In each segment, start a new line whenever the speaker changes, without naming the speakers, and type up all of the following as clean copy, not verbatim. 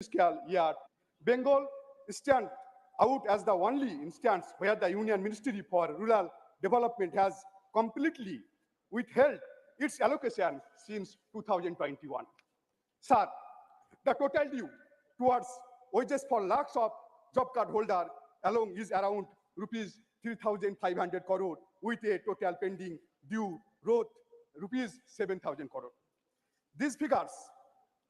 fiscal year, Bengal stands out as the only instance where the Union Ministry for Rural Development has completely withheld its allocation since 2021. Sir, the total due towards wages for lakhs of job card holder alone is around rupees 3,500 crore with a total pending due worth rupees 7,000 crore. These figures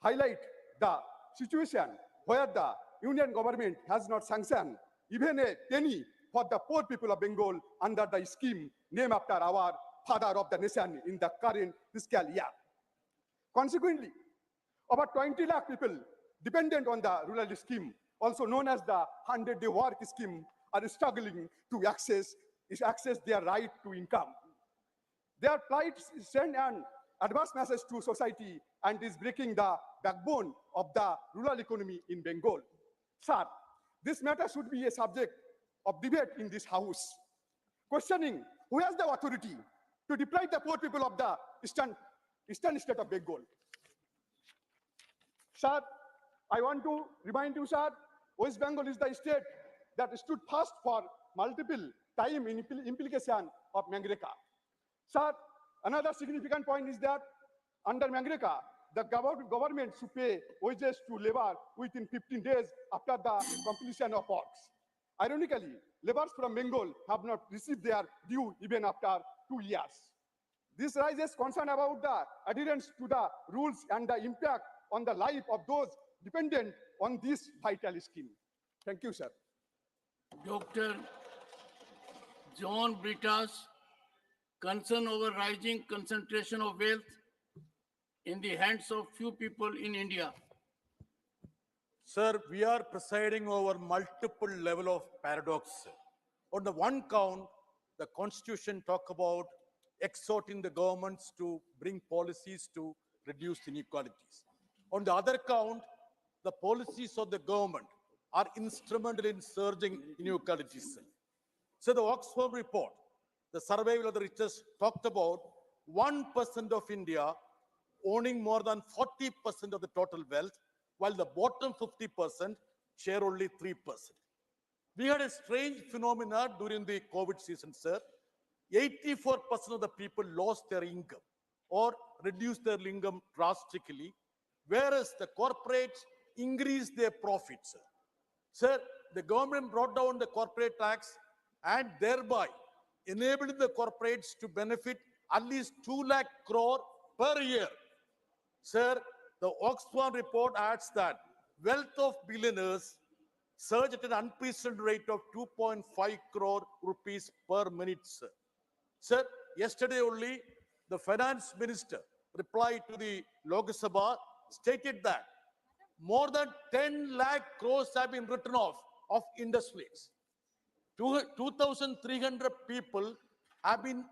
highlight the situation where the union government has not sanctioned even a penny for the poor people of Bengal under the scheme named after our father of the nation in the current fiscal year. Consequently, over 20 lakh people dependent on the rural scheme, also known as the 100-day work scheme, are struggling to access their right to income. Their plight sends an adverse message to society and is breaking the backbone of the rural economy in Bengal. Sir, this matter should be a subject of debate in this house, questioning who has the authority to deprive the poor people of the eastern state of Bengal. Sir, I want to remind you, sir, West Bengal is the state that stood first for multiple time in implication of Mangreka. Sir, another significant point is that under Mangreka, the government should pay wages to labor within 15 days after the completion of works. Ironically, laborers from Bengal have not received their due even after 2 years. This raises concern about the adherence to the rules and the impact on the life of those dependent on this vital scheme. Thank you, sir.
Dr. John Britas, concern over rising concentration of wealth in the hands of few people in India.
Sir, we are presiding over multiple level of paradox. On the one count, the Constitution talk about exhorting the governments to bring policies to reduce inequalities. On the other count, the policies of the government are instrumental in surging inequalities. So the Oxfam report, the survival of the richest, talked about 1% of India owning more than 40% of the total wealth, while the bottom 50% share only 3%. We had a strange phenomena during the COVID season, sir. 84% of the people lost their income or reduced their income drastically, whereas the corporates increased their profits. Sir, the government brought down the corporate tax and thereby enabled the corporates to benefit at least 2 lakh crore per year. Sir, the Oxfam report adds that wealth of billionaires surged at an unprecedented rate of 2.5 crore rupees per minute, sir. Sir, yesterday only, the finance minister replied to the Lok Sabha, stated that more than 10 lakh crores have been written off of industries. 2,300 people have been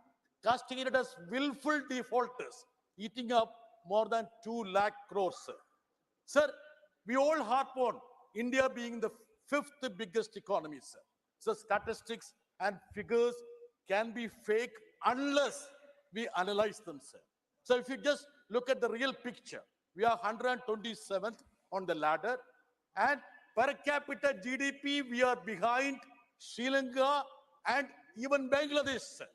castigated as willful defaulters, eating up more than 2 lakh crores, sir. Sir, we all harp on India being the 5th biggest economy, sir. So statistics and figures can be fake unless we analyze them, sir. So if you just look at the real picture, we are 127th on the ladder, and per capita GDP, we are behind Sri Lanka and even Bangladesh, sir.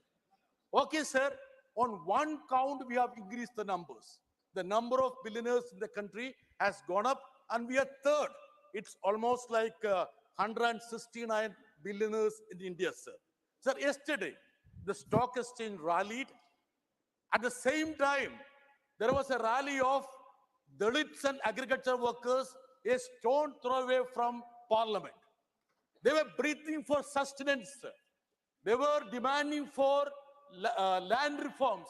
Okay, sir, on one count, we have increased the numbers. The number of billionaires in the country has gone up, and we are third. It's almost like 169 billionaires in India, sir. Sir, yesterday, the stock exchange rallied. At the same time, there was a rally of Dalits and agriculture workers a stone throw away from parliament. They were breathing for sustenance, sir. They were demanding for land reforms.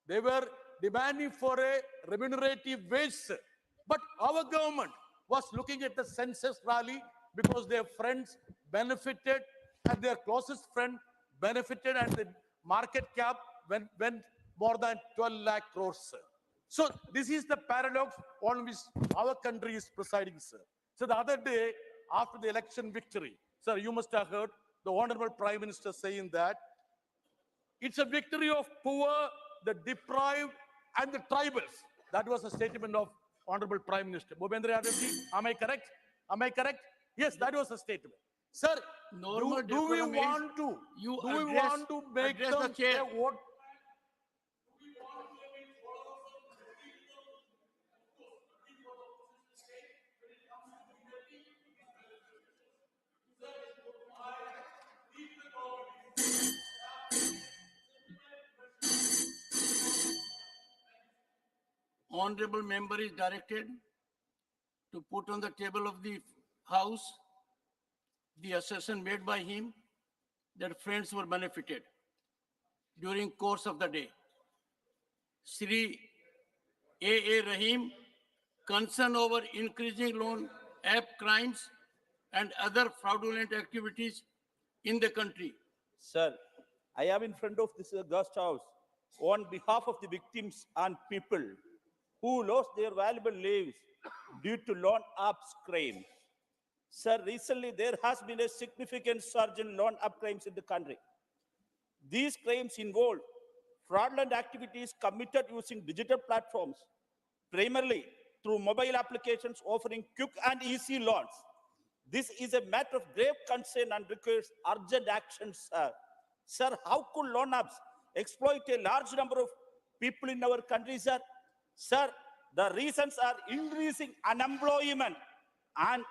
They were demanding for a remunerative wage, sir. But our government was looking at the census rally because their friends benefited and their closest friend benefited, and the market cap went more than 12 lakh crores, sir. So this is the paradox on which our country is presiding, sir. So the other day, after the election victory, sir, you must have heard the Honorable Prime Minister saying that it's a victory of poor, the deprived, and the tribals. That was a statement of Honorable Prime Minister. Bhupendra Yadavji, am I correct? Am I correct? Yes, that was the statement. Sir,
Normal
do we
decorum is
want to,
you
do we
address-
want to make
address the
them
chair.
a vote?
Honorable member is directed to put on the table of the House the assertion made by him that friends were benefited during course of the day. Shri A. Rahim, concern over increasing loan app crimes and other fraudulent activities in the country.
Sir, I am in front of this guest house on behalf of the victims and people who lost their valuable lives due to loan apps crime. Sir, recently there has been a significant surge in loan app crimes in the country. These crimes involve fraudulent activities committed using digital platforms, primarily through mobile applications offering quick and easy loans. This is a matter of grave concern and requires urgent action, sir. Sir, how could loan apps exploit a large number of people in our country, sir? Sir, the reasons are increasing unemployment and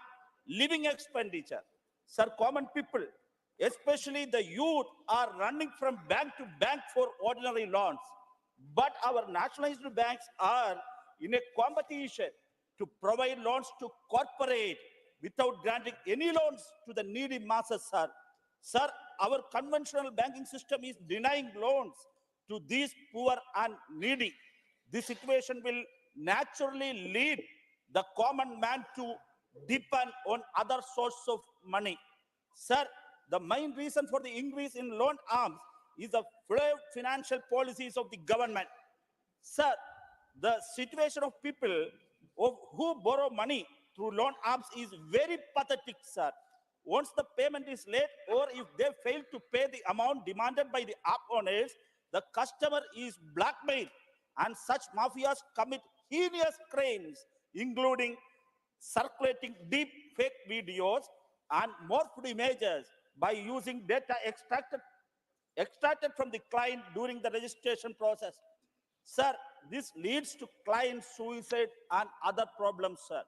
living expenditure. Sir, common people, especially the youth, are running from bank to bank for ordinary loans. But our nationalized banks are in a competition to provide loans to corporate without granting any loans to the needy masses, sir. Sir, our conventional banking system is denying loans to these poor and needy. This situation will naturally lead the common man to depend on other sources of money. Sir, the main reason for the increase in loan arms is the flawed financial policies of the government. Sir, the situation of people who borrow money through loan apps is very pathetic, sir. Once the payment is late or if they fail to pay the amount demanded by the app owners, the customer is blackmailed and such mafias commit heinous crimes, including circulating deep fake videos and morphed images by using data extracted from the client during the registration process. Sir, this leads to client suicide and other problems, sir.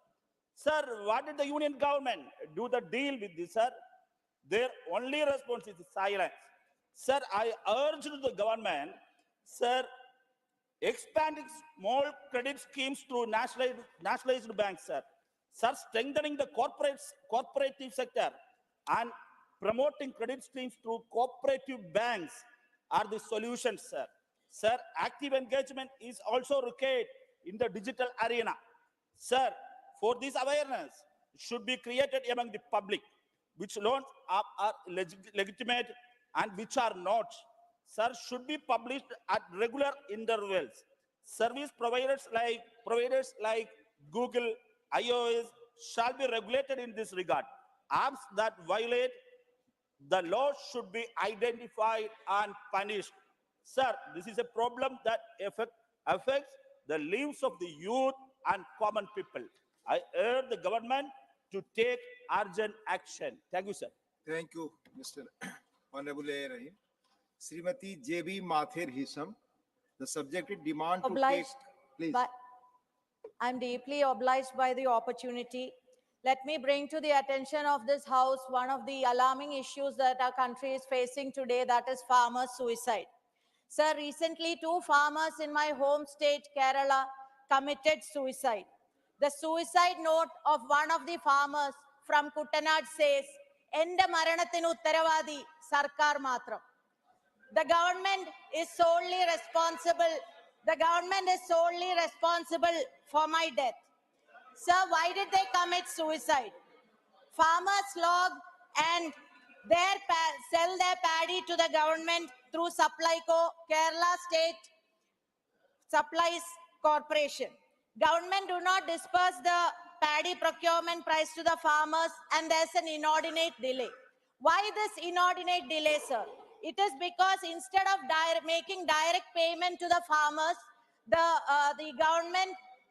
Sir, what did the union government do the deal with this, sir? Their only response is silence. Sir, I urge the government, sir, expanding small credit schemes through nationalized banks, sir. Sir, strengthening the cooperative sector and promoting credit schemes through cooperative banks are the solutions, sir. Sir, active engagement is also required in the digital arena. Sir, for this awareness should be created among the public, which loans are legitimate and which are not. Sir, should be published at regular intervals. Service providers like Google, iOS shall be regulated in this regard. Apps that violate the law should be identified and punished. Sir, this is a problem that affects the lives of the youth and common people. I urge the government to take urgent action. Thank you, sir.
Thank you, Mr. Honorable A. Rahim. Srimati J.B. Mathir Hisam, the subject is demand to take,
Obliged
please.
by, I'm deeply obliged by the opportunity. Let me bring to the attention of this House one of the alarming issues that our country is facing today, that is farmer suicide. Sir, recently 2 farmers in my home state, Kerala, committed suicide. The suicide note of one of the farmers from Kuttanad says, "Ende maranathinu uttaravadi sarkar matram." The government is solely responsible. The government is solely responsible for my death. Sir, why did they commit suicide? Farmers log and sell their paddy to the government through Supplyco, Kerala State Supplies Corporation. Government do not disperse the paddy procurement price to the farmers and there's an inordinate delay. Why this inordinate delay, sir? It is because instead of making direct payment to the farmers, the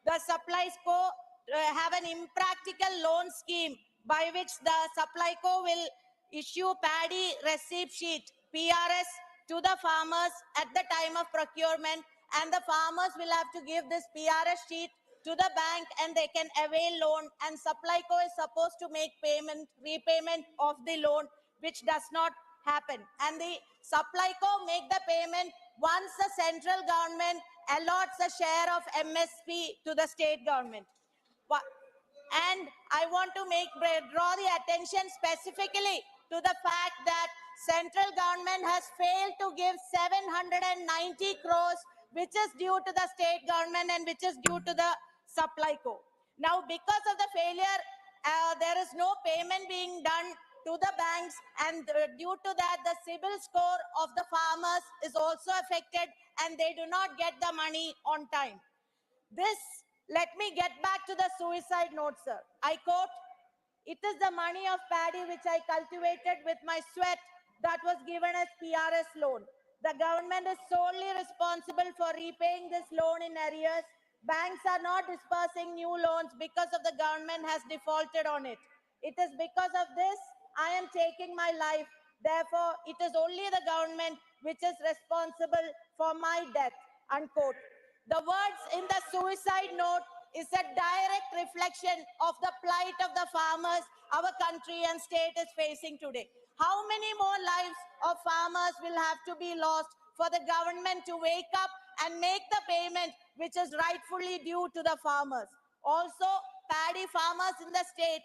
the Supply Co have an impractical loan scheme by which the Supply Co will issue paddy receipt sheet, PRS, to the farmers at the time of procurement, and the farmers will have to give this PRS sheet to the bank and they can avail loan, and Supply Co is supposed to make repayment of the loan, which does not happen. And the Supply Co make the payment once the central government allots a share of MSP to the state government. And I want to draw the attention specifically to the fact that central government has failed to give 790 crores, which is due to the state government and which is due to the Supply Co. Now, because of the failure, there is no payment being done to the banks, and due to that, the CIBIL score of the farmers is also affected, and they do not get the money on time. Let me get back to the suicide note, sir. I quote, "It is the money of paddy which I cultivated with my sweat that was given as PRS loan. The government is solely responsible for repaying this loan in arrears. Banks are not disbursing new loans because of the government has defaulted on it. It is because of this I am taking my life. Therefore, it is only the government which is responsible for my death," unquote. The words in the suicide note is a direct reflection of the plight of the farmers our country and state is facing today. How many more lives of farmers will have to be lost for the government to wake up and make the payment which is rightfully due to the farmers? Also, paddy farmers in the state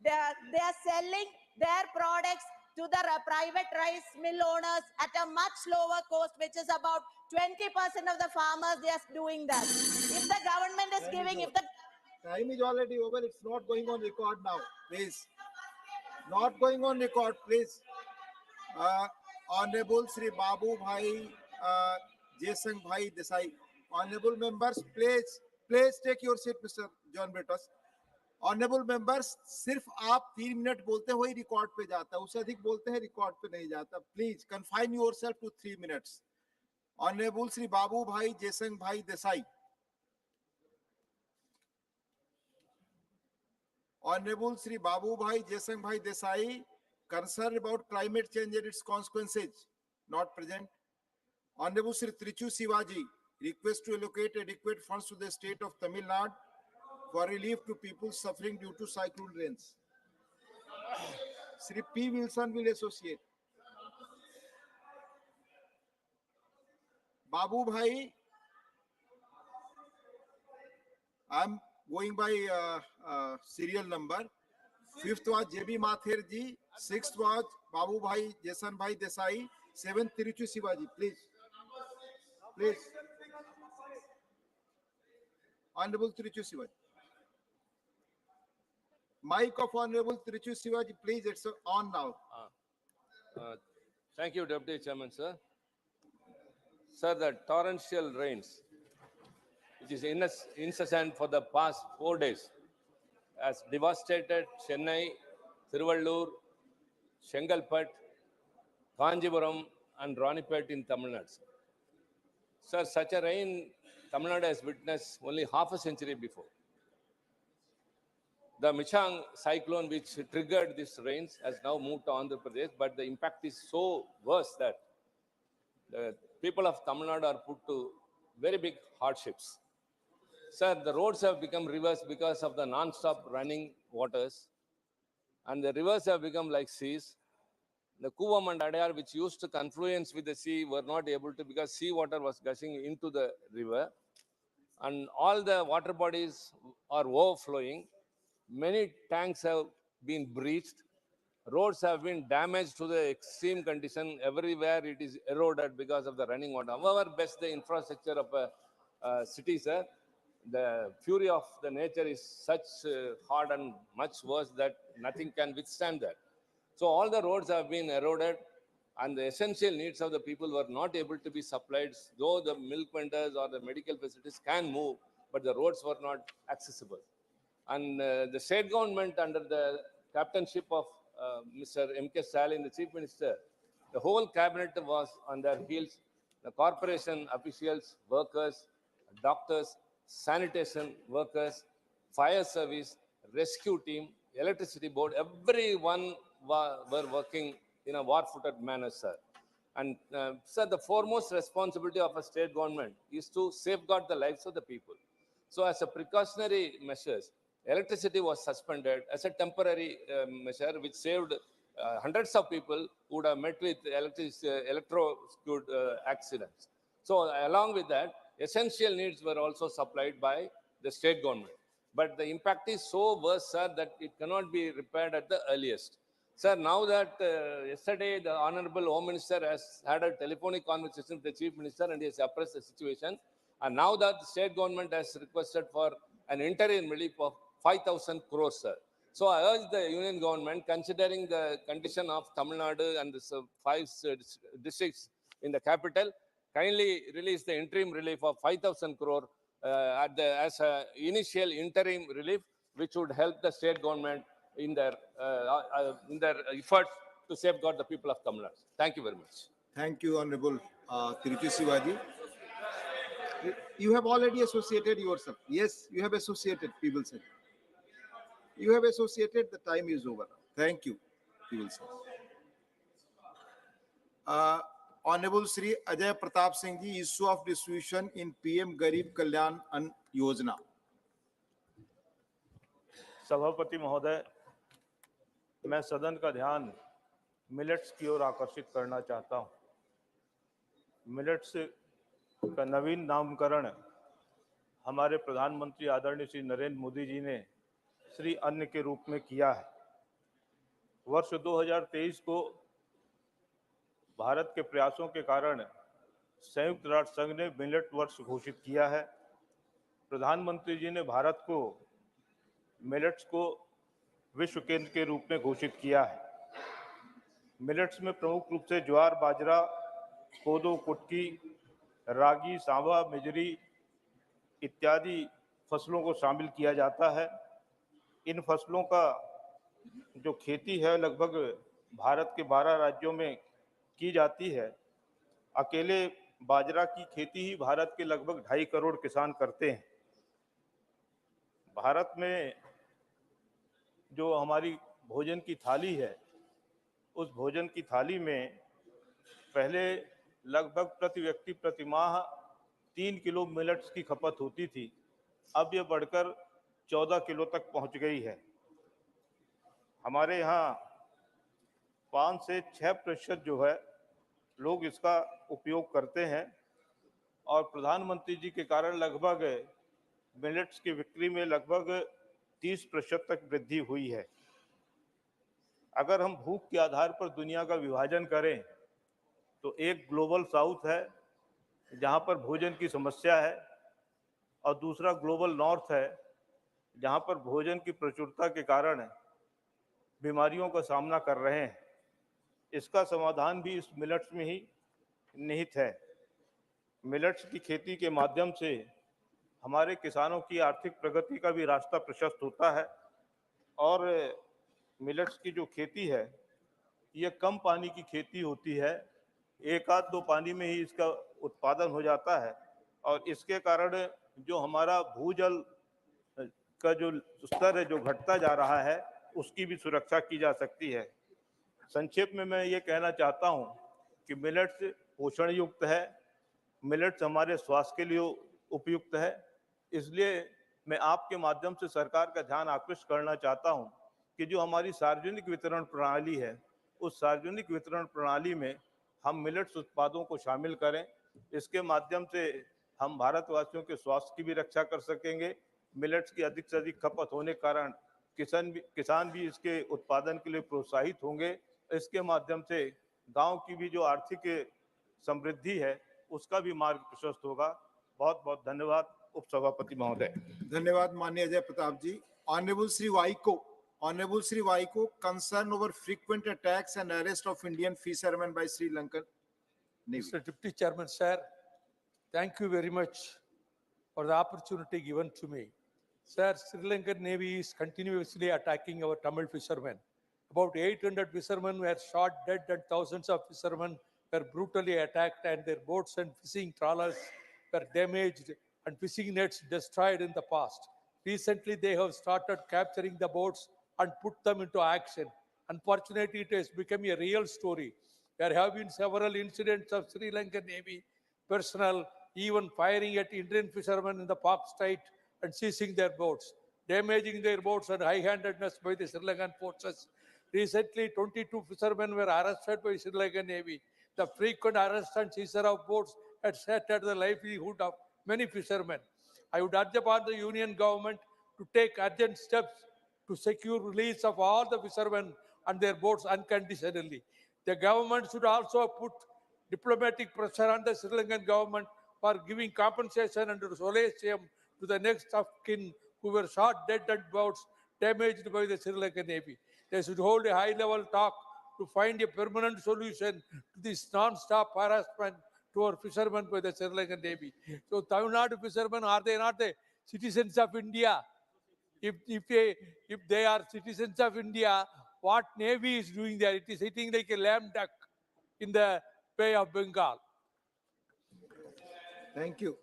they are selling their products to the private rice mill owners at a much lower cost, which is about 20% of the farmers. They are doing that. If the government is giving, if the
Time is already over. It's not going on record now. Please. Not going on record, please. Honorable Sri Babu Bhai, Jason Bhai Desai. Honorable members, please take your seat, Mr. John Britos. Honourable members, सिर्फ आप 3 minute बोलते हो ही record पे जाता है, उससे अधिक बोलते हैं रिकॉर्ड पे नहीं जाता. Please confine yourself to 3 minutes. Honourable Shri Babu Bhai Jesang भाई देसाई. ऑनरेबल श्री बाबू भाई जेसंग भाई Desai, concerned about climate change and its consequences, not present. Honorable Sri Trichu Sivaji, request to allocate adequate funds to the state of Tamil Nadu for relief to people suffering due to cyclone rains. Sri P. Wilson will associate. Babu Bhai, I'm going by serial number. 5th was JB Mathur ji, 6th was Babu Bhai, Jason Bhai Desai, 7th Tiruchu Sivaji, please. Please. Honorable Tiruchu Sivaji. Mic of Honorable Tiruchu Sivaji, please, it's on now.
Thank you, Deputy Chairman, sir. Sir, the torrential rains, which is incessant for the past 4 days, has devastated Chennai, Thiruvallur, Shengalpet, Kanjipuram, and Ranipet in Tamil Nadu. Sir, such a rain Tamil Nadu has witnessed only half a century before. The Michang cyclone, which triggered these rains, has now moved to Andhra Pradesh, but the impact is so worse that the people of Tamil Nadu are put to very big hardships. Sir, the roads have become rivers because of the non-stop running waters, and the rivers have become like seas. The Kuvam and Adayar, which used to confluence with the sea, were not able to because sea water was gushing into the river, and all the water bodies are overflowing. Many tanks have been breached. Roads have been damaged to the extreme condition. Everywhere it is eroded because of the running water. However best the infrastructure of a city, sir, the fury of the nature is such hard and much worse that nothing can withstand that. So all the roads have been eroded, and the essential needs of the people were not able to be supplied, though the milk vendors or the medical facilities can move, but the roads were not accessible. And the state government, under the captainship of Mr. M.K. Stalin, the Chief Minister, the whole cabinet was on their heels. The corporation officials, workers, doctors, sanitation workers, fire service, rescue team, electricity board, everyone were working in a war-footed manner, sir. And sir, the foremost responsibility of a state government is to safeguard the lives of the people. So as a precautionary measures, electricity was suspended as a temporary measure which saved hundreds of people who would have met with electrocuted accidents. So along with that, essential needs were also supplied by the state government. But the impact is so worse, sir, that it cannot be repaired at the earliest. Sir, now that yesterday the Honorable Home Minister has had a telephonic conversation with the Chief Minister and he has appraised the situation, and now that the state government has requested for an interim relief of 5,000 crores, sir. So I urge the union government, considering the condition of Tamil Nadu and the five districts in the capital, kindly release the interim relief of 5,000 crore as an initial interim relief, which would help the state government in their efforts to safeguard the people of Tamil Nadu. Thank you very much.
Thank you, Honorable Tiruchi Sivaji. You have already associated yourself. Yes, you have associated, people say. You have associated, the time is over. Thank you, people say. Honorable Sri Ajay Pratap Singh ji, issue of distribution in PM Garib Kalyan Ann Yojana.
सभापति महोदय, मैं सदन का ध्यान millets की ओर आकर्षित करना चाहता हूं। मिलेट्स का नवीन नामकरण हमारे प्रधानमंत्री आदरणीय श्री नरेंद्र मोदी जी ने श्री अन्न के रूप में किया है। वर्ष 2023 को भारत के प्रयासों के कारण संयुक्त राष्ट्र संघ ने मिलेट वर्ष घोषित किया है। प्रधानमंत्री जी ने भारत को मिलेट्स को विश्व केंद्र के रूप में घोषित किया है। मिलेट्स में प्रमुख रूप से ज्वार, बाजरा, कोदो, कुटकी, रागी, सांवा, मिजरी इत्यादि फसलों को शामिल किया जाता है। इन फसलों का जो खेती है लगभग भारत के 12 राज्यों में की जाती है। अकेले बाजरा की खेती ही भारत के लगभग 2.5 करोड़ किसान करते हैं। भारत में जो हमारी भोजन की थाली है, उस भोजन की थाली में पहले लगभग प्रति व्यक्ति प्रति माह 3 किलो मिलेट्स की खपत होती थी। अब ये बढ़कर 14 किलो तक पहुंच गई है। हमारे यहाँ 5 से 6% जो है लोग इसका उपयोग करते हैं और प्रधानमंत्री जी के कारण लगभग मिलेट्स की बिक्री में लगभग 30% तक वृद्धि हुई है। अगर हम भूख के आधार पर दुनिया का विभाजन करें तो एक ग्लोबल साउथ है जहां पर भोजन की समस्या है और दूसरा ग्लोबल नॉर्थ है जहां पर भोजन की प्रचुरता के कारण बीमारियों का सामना कर रहे हैं। इसका समाधान भी इस मिलेट्स में ही निहित है। मिलेट्स की खेती के माध्यम से हमारे किसानों की आर्थिक प्रगति का भी रास्ता प्रशस्त होता है और मिलेट्स की जो खेती है ये कम पानी की खेती होती है। 1-2 पानी में ही इसका उत्पादन हो जाता है और इसके कारण जो हमारा भूजल का जो स्तर है जो घटता जा रहा है उसकी भी सुरक्षा की जा सकती है। संक्षेप में मैं ये कहना चाहता हूँ कि मिलेट्स पोषण युक्त है, मिलेट्स हमारे स्वास्थ्य के लिए उपयुक्त है। इसलिए मैं आपके माध्यम से सरकार का ध्यान आकृष्ट करना चाहता हूँ कि जो हमारी सार्वजनिक वितरण प्रणाली है उस सार्वजनिक वितरण प्रणाली में हम मिलेट्स उत्पादों को शामिल करें। इसके माध्यम से हम भारतवासियों के स्वास्थ्य की भी रक्षा कर सकेंगे। मिलेट्स की अधिक से अधिक खपत होने के कारण किसान भी इसके उत्पादन के लिए प्रोत्साहित होंगे। इसके माध्यम से गांव की भी जो आर्थिक समृद्धि है उसका भी मार्ग प्रशस्त होगा। बहुत बहुत धन्यवाद उपसभापति महोदय।
धन्यवाद माननीय Ajay Pratap ji. Honourable Shri Vaiko, concern over frequent attacks and arrest of Indian fishermen by Sri Lankan Navy.
Mr. Deputy Chairman, sir, thank you very much for the opportunity given to me. Sir, Sri Lankan Navy is continuously attacking our Tamil fishermen. About 800 fishermen were shot dead and thousands of fishermen were brutally attacked and their boats and fishing trawlers were damaged and fishing nets destroyed in the past. Recently, they have started capturing the boats and put them into action. Unfortunately, it has become a real story. There have been several incidents of Sri Lankan Navy personnel even firing at Indian fishermen in the Pak Strait and seizing their boats, damaging their boats and high-handedness by the Sri Lankan forces. Recently, 22 fishermen were arrested by Sri Lankan Navy. The frequent arrest and seizure of boats had shattered the livelihood of many fishermen. I would urge upon the Union government to take urgent steps to secure release of all the fishermen and their boats unconditionally. The government should also put diplomatic pressure on the Sri Lankan government for giving compensation and solatium to the next of kin who were shot dead at boats damaged by the Sri Lankan Navy. They should hold a high-level talk to find a permanent solution to this non-stop harassment to our fishermen by the Sri Lankan Navy. So Tamil Nadu fishermen, are they not the citizens of India? If they are citizens of India, what Navy is doing there? It is sitting like a lame duck in the Bay of Bengal.
Thank you.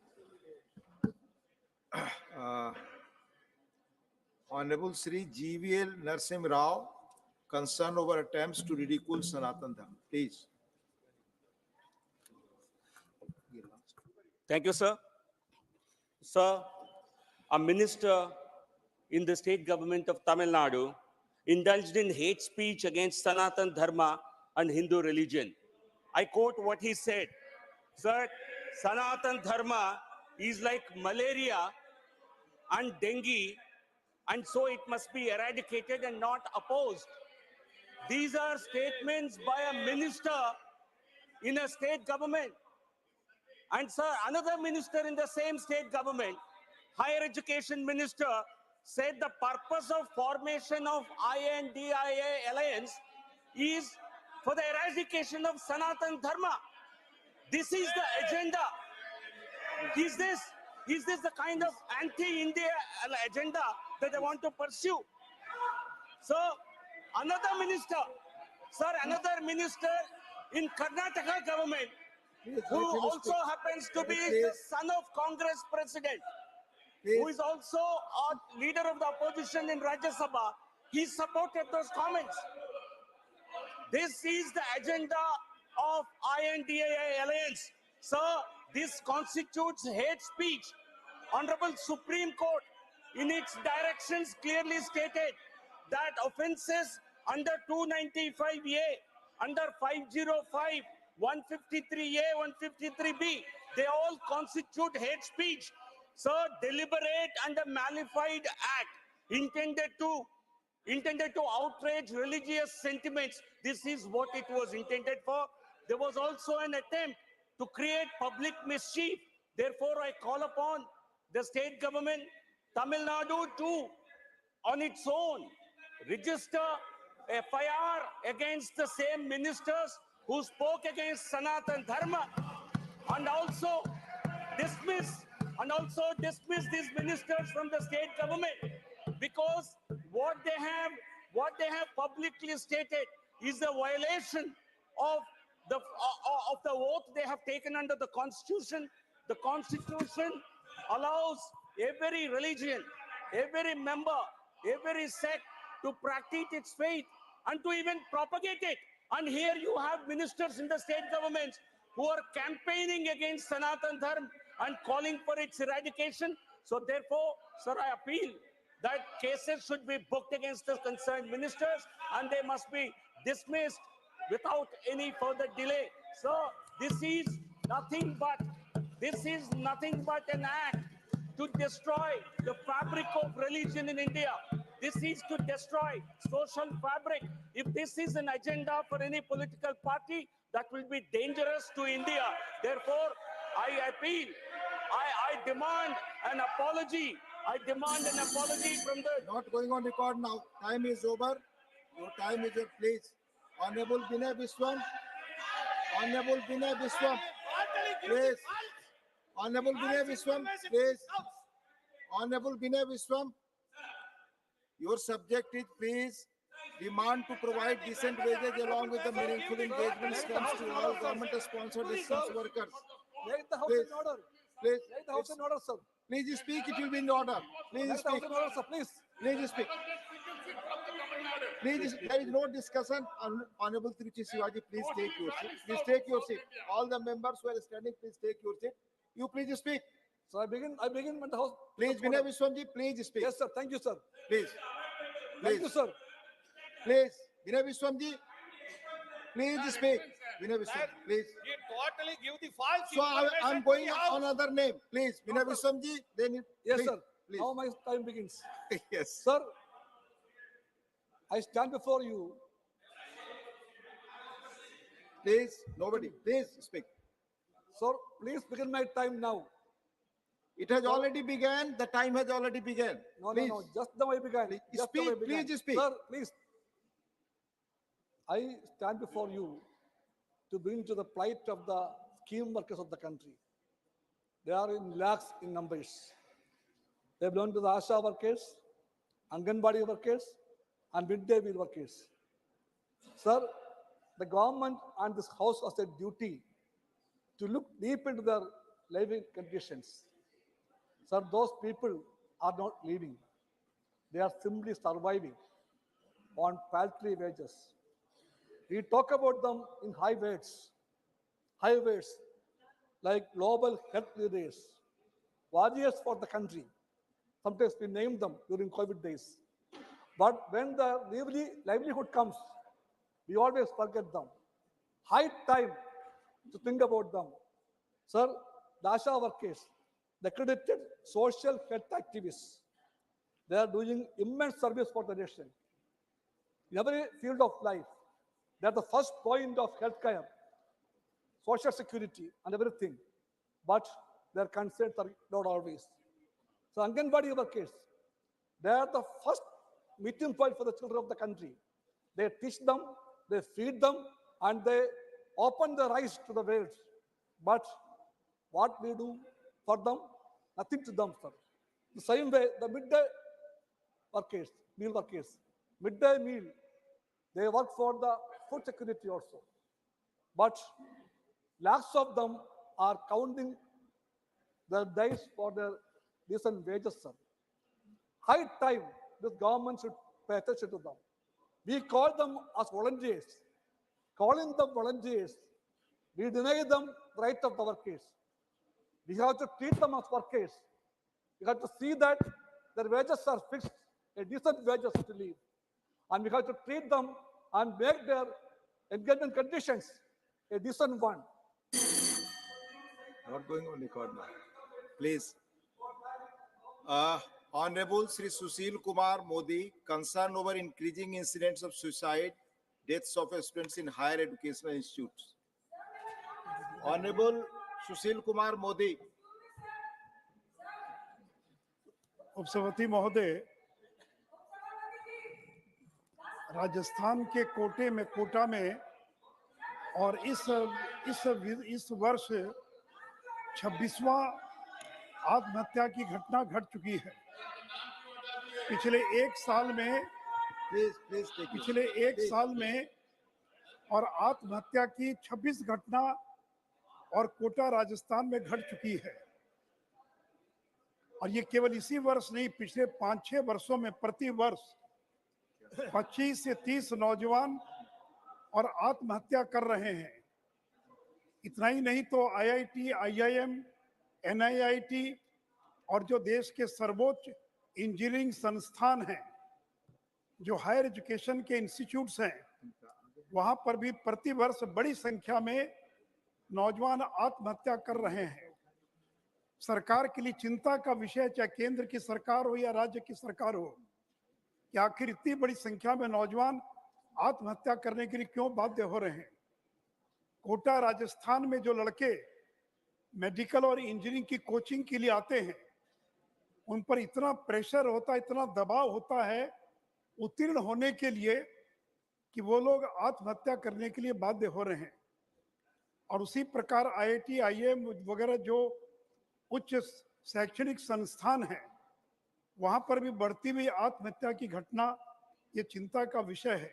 Honorable Sri GVL Narsim Rao, concerned over attempts to ridicule Sanatan Dharma. Please.
Thank you, sir. Sir, a minister in the state government of Tamil Nadu indulged in hate speech against Sanatan Dharma and Hindu religion. I quote what he said. Sir, Sanatan Dharma is like malaria and dengue, and so it must be eradicated and not opposed. These are statements by a minister in a state government. And sir, another minister in the same state government, higher education minister, said the purpose of formation of INDIA alliance is for the eradication of Sanatan Dharma. This is the agenda. Is this the kind of anti-India agenda that they want to pursue? So, another minister in Karnataka government, who also happens to be the son of Congress president, who is also a leader of the opposition in Rajya Sabha, he supported those comments. This is the agenda of INDAA alliance. Sir, this constitutes hate speech. Honorable Supreme Court, in its directions, clearly stated that offences under 295A, under 505, 153A, 153B, they all constitute hate speech. Sir, deliberate and a malified act intended to outrage religious sentiments. This is what it was intended for. There was also an attempt to create public mischief. Therefore, I call upon the state government, Tamil Nadu, to, on its own, register FIR against the same ministers who spoke against Sanatan Dharma, and also dismiss these ministers from the state government, because what they have publicly stated is a violation of the oath they have taken under the Constitution. The Constitution allows every religion, every member, every sect to practice its faith and to even propagate it. And here you have ministers in the state governments who are campaigning against Sanatan Dharma and calling for its eradication. So therefore, sir, I appeal that cases should be booked against the concerned ministers and they must be dismissed without any further delay. So this is nothing but an act to destroy the fabric of religion in India. This is to destroy social fabric. If this is an agenda for any political party, that will be dangerous to India. Therefore, I appeal, I demand an apology. I demand an apology from the...
Not going on record now. Time is over. Your time is up, please. Honorable Binay Biswam. Honorable Binay Biswam. Please. Honorable Binay Biswam. Please. Honorable Binay Biswam. Your subject is, please, demand to provide decent wages along with the meaningful engagement schemes to all government-sponsored distance workers. Please. Please,
Let the House in order, sir.
please speak. It will be in order. Please
Let the House
speak.
in order, sir, please.
Please speak. Please, there is no discussion. Honorable Tiruchi Shivaji, please take your seat. Please take your seat. All the members who are standing, please take your seat. You please speak.
So I begin with the House.
Please, Vinay Vishwamji, please speak.
Yes, sir. Thank you, sir.
Please.
Thank you, sir.
Please, Vinay Vishwamji, please speak. Vinay Vishwamji, please.
ये totally give the false
So I'm
information
going
to the House.
on another name. Please, Vinay Vishwamji, then you.
Yes,
please,
sir.
Please.
Now my time begins.
Yes.
Sir, I stand before you.
Please, nobody. Please speak.
Sir, please begin my time now.
It has already begun. The time has already begun.
No,
Please.
no, no. Just the way began.
Please
Just the way
speak,
began.
please speak.
Sir, please. I stand before you to bring to the plight of the scheme workers of the country. They are in lakhs in numbers. They belong to the ASHA workers, Anganwadi workers, and midday meal workers. Sir, the government and this House has a duty to look deep into their living conditions. Sir, those people are not living. They are simply surviving on paltry wages. We talk about them in high words like global health leaders, warriors for the country. Sometimes we name them during COVID days. But when the livelihood comes, we always forget them. High time to think about them. Sir, the ASHA workers, the accredited social health activists, they are doing immense service for the nation. In every field of life, they are the first point of healthcare, social security, and everything. But their concerns are not always. So Anganwadi workers, they are the first meeting point for the children of the country. They teach them, they feed them, and they open their eyes to the world. But what we do for them? Nothing to them, sir. The same way, the midday workers, meal workers, midday meal, they work for the food security also. But lakhs of them are counting their days for their decent wages, sir. High time this government should pay attention to them. We call them as volunteers. Calling them volunteers, we deny them the right of the workers. We have to treat them as workers. We have to see that their wages are fixed, a decent wages to live. And we have to treat them and make their engagement conditions a decent one.
Not going on record now. Please. Honorable Sri Sushil Kumar Modi, concerned over increasing incidents of suicide, deaths of students in higher educational institutes. Honorable Sushil Kumar Modi.
उपसभापति महोदय, राजस्थान के कोटा में और इस वर्ष 26वां आत्महत्या की घटना घट चुकी है। पिछले एक साल में और आत्महत्या की 26 घटना और कोटा राजस्थान में घट चुकी है। और ये केवल इसी वर्ष नहीं, पिछले 5-6 वर्षों में प्रति वर्ष 25 से 30 नौजवान और आत्महत्या कर रहे हैं। इतना ही नहीं तो IIT, IIM, NIIT और जो देश के सर्वोच्च इंजीनियरिंग संस्थान हैं, जो हायर एजुकेशन के इंस्टीट्यूट्स हैं, वहां पर भी प्रति वर्ष बड़ी संख्या में नौजवान आत्महत्या कर रहे हैं। सरकार के लिए चिंता का विषय, चाहे केंद्र की सरकार हो या राज्य की सरकार हो, कि आखिर इतनी बड़ी संख्या में नौजवान आत्महत्या करने के लिए क्यों बाध्य हो रहे हैं। कोटा राजस्थान में जो लड़के मेडिकल और इंजीनियरिंग की कोचिंग के लिए आते हैं, उन पर इतना प्रेशर होता है, इतना दबाव होता है उत्तीर्ण होने के लिए कि वो लोग आत्महत्या करने के लिए बाध्य हो रहे हैं। और उसी प्रकार IIT, IIM वगैरह जो उच्च शैक्षणिक संस्थान हैं, वहां पर भी बढ़ती हुई आत्महत्या की घटना ये चिंता का विषय है।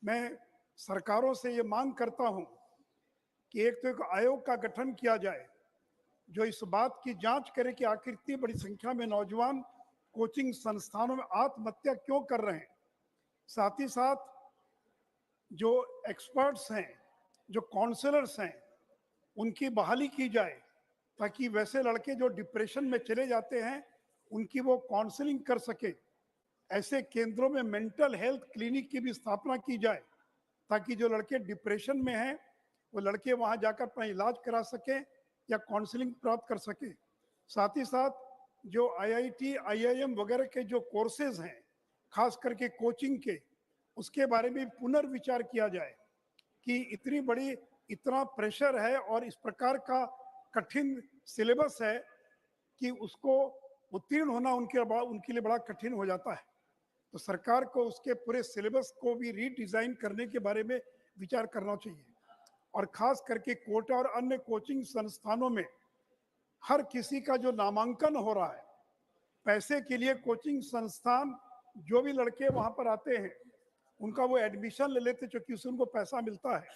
मैं सरकारों से ये मांग करता हूं कि एक तो एक आयोग का गठन किया जाए जो इस बात की जांच करे कि आखिर इतनी बड़ी संख्या में नौजवान कोचिंग संस्थानों में आत्महत्या क्यों कर रहे हैं। साथ ही साथ जो एक्सपर्ट्स हैं, जो काउंसलर्स हैं, उनकी बहाली की जाए ताकि वैसे लड़के जो डिप्रेशन में चले जाते हैं उनकी वो काउंसलिंग कर सके। ऐसे केंद्रों में मेंटल हेल्थ क्लिनिक की भी स्थापना की जाए ताकि जो लड़के डिप्रेशन में हैं वो लड़के वहां जाकर अपना इलाज करा सके या काउंसलिंग प्राप्त कर सके। साथ ही साथ जो IIT, IIM वगैरह के जो कोर्सेज हैं, खास करके कोचिंग के, उसके बारे में पुनर्विचार किया जाए कि इतनी बड़ी इतना प्रेशर है और इस प्रकार का कठिन सिलेबस है कि उसको उत्तीर्ण होना उनके लिए बड़ा कठिन हो जाता है। तो सरकार को उसके पूरे सिलेबस को भी रीडिजाइन करने के बारे में विचार करना चाहिए। और खास करके कोटा और अन्य कोचिंग संस्थानों में हर किसी का जो नामांकन हो रहा है, पैसे के लिए कोचिंग संस्थान जो भी लड़के वहां पर आते हैं उनका वो एडमिशन ले लेते क्योंकि उससे उनको पैसा मिलता है,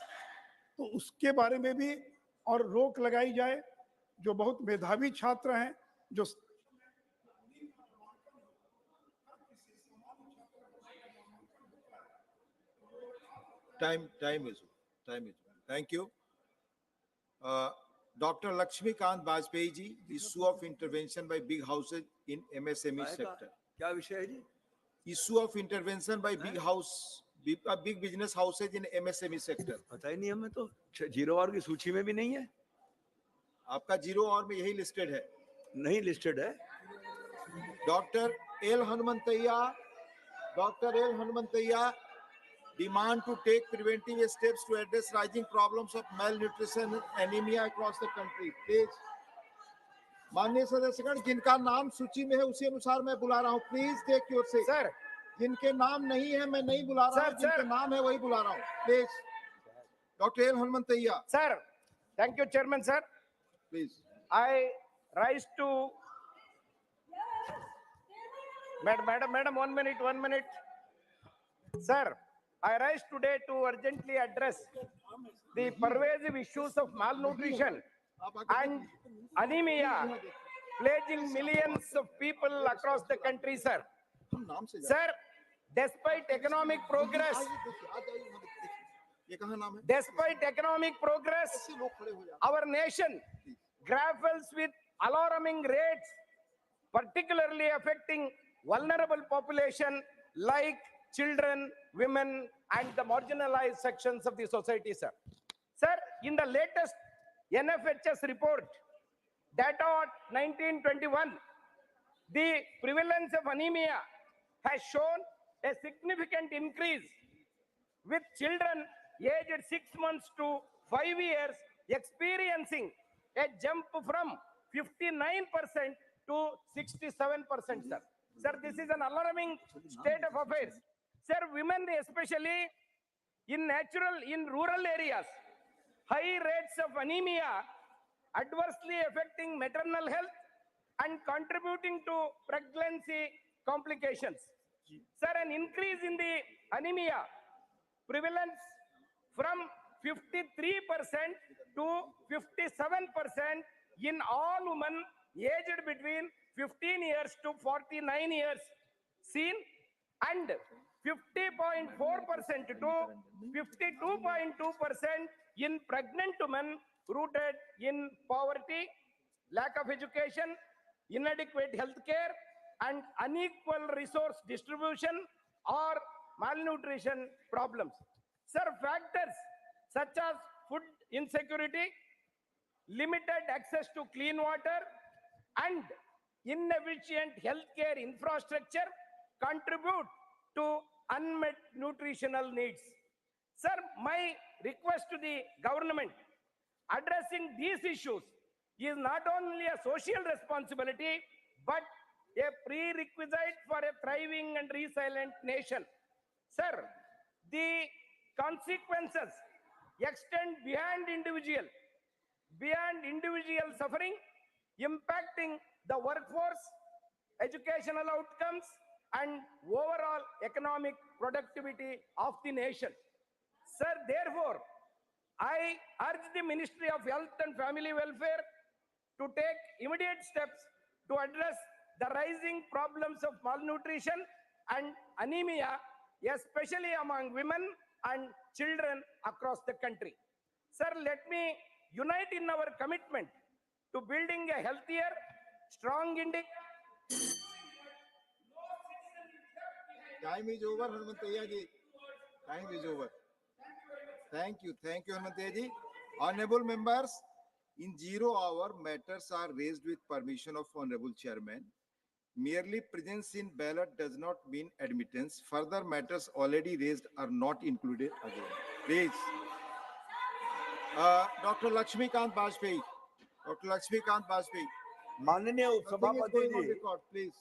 तो उसके बारे में भी और रोक लगाई जाए। जो बहुत मेधावी छात्र हैं, जो
Time is. Thank you. Dr. Lakshmikant Bajpayee ji, issue of intervention by big houses in MSME sector.
क्या विषय है जी?
Issue of intervention by big business houses in MSME sector.
पता ही नहीं हमें तो, 0 आवर की सूची में भी नहीं है।
आपका 0 आवर में यही लिस्टेड है?
नहीं लिस्टेड है।
Dr. L. Hanumanthaiya demand to take preventive steps to address rising problems of malnutrition and anemia across the country. Please. माननीय सदस्यगण, जिनका नाम सूची में है उसी अनुसार मैं बुला रहा हूँ। Please take your seat. Sir, जिनके नाम नहीं है मैं नहीं बुला रहा हूँ, जिनके नाम है वही बुला रहा हूँ। Please. Doctor L Hanumanthaiah.
Sir, thank you, Chairman, sir.
Please.
I rise to... Madam, 1 minute. Sir, I rise today to urgently address the pervasive issues of malnutrition and anemia plaguing millions of people across the country, sir. Sir, despite economic progress, our nation grapples with alarming rates, particularly affecting vulnerable population like children, women, and the marginalized sections of the society, sir. Sir, in the latest NFHS report, data on 1921, the prevalence of anemia has shown a significant increase, with children aged 6 months to 5 years experiencing a jump from 59% to 67%, sir. Sir, this is an alarming state of affairs. Sir, women especially in rural areas, high rates of anemia adversely affecting maternal health and contributing to pregnancy complications. Sir, an increase in the anemia prevalence from 53% to 57% in all women aged between 15 years to 49 years seen, and 50.4% to 52.2% in pregnant women rooted in poverty, lack of education, inadequate health care, and unequal resource distribution or malnutrition problems. Sir, factors such as food insecurity, limited access to clean water, and inefficient healthcare infrastructure contribute to unmet nutritional needs. Sir, my request to the government, addressing these issues is not only a social responsibility, but a prerequisite for a thriving and resilient nation. Sir, the consequences extend beyond individual suffering, impacting the workforce, educational outcomes, and overall economic productivity of the nation. Sir, therefore, I urge the Ministry of Health and Family Welfare to take immediate steps to address the rising problems of malnutrition and anemia, especially among women and children across the country. Sir, let me unite in our commitment to building a healthier, strong India.
Time is over, Hanumanthaya ji. Time is over. Thank you, Hanumanthaya ji. Honorable members, in 0 hour, matters are raised with permission of Honorable Chairman. Merely presence in ballot does not mean admittance. Further matters already raised are not included again. Please. Dr. Lakshmikant Bajpayee. Dr. Lakshmikant Bajpayee.
माननीय उपसभापति जी,
Please.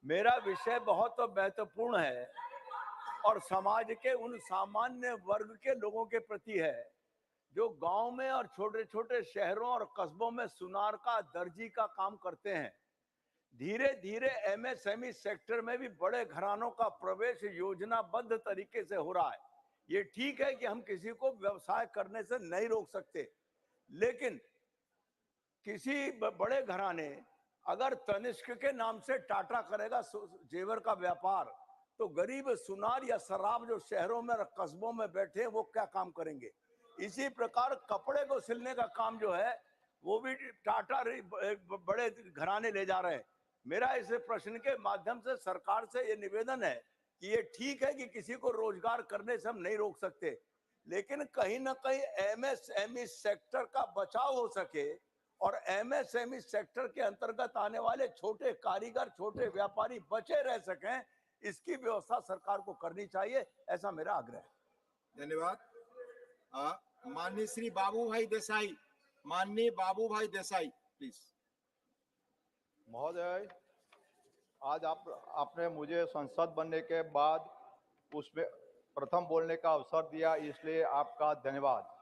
मेरा विषय बहुत महत्वपूर्ण है और समाज के उन सामान्य वर्ग के लोगों के प्रति है जो गांव में और छोटे छोटे शहरों और कस्बों में सुनार का दर्जी का काम करते हैं। धीरे धीरे एमएसएमई सेक्टर में भी बड़े घरानों का प्रवेश योजनाबद्ध तरीके से हो रहा है। ये ठीक है कि हम किसी को व्यवसाय करने से नहीं रोक सकते, लेकिन किसी बड़े घराने अगर तनिष्क के नाम से टाटा करेगा जेवर का व्यापार, तो गरीब सुनार या शराब जो शहरों में और कस्बों में बैठे हैं वो क्या काम करेंगे। इसी प्रकार कपड़े को सिलने का काम जो है वो भी टाटा बड़े घराने ले जा रहे हैं। मेरा इस प्रश्न के माध्यम से सरकार से ये निवेदन है कि ये ठीक है कि किसी को रोजगार करने से हम नहीं रोक सकते, लेकिन कहीं ना कहीं एमएसएमई सेक्टर का बचाव हो सके और एमएसएमई सेक्टर के अंतर्गत आने वाले छोटे कारीगर, छोटे व्यापारी बचे रह सकें, इसकी व्यवस्था सरकार को करनी चाहिए, ऐसा मेरा आग्रह है।
धन्यवाद। माननीय श्री बाबूभाई देसाई, माननीय बाबूभाई देसाई, प्लीज।
महोदय, आज आपने मुझे संसद बनने के बाद उसमें प्रथम बोलने का अवसर दिया, इसलिए आपका धन्यवाद।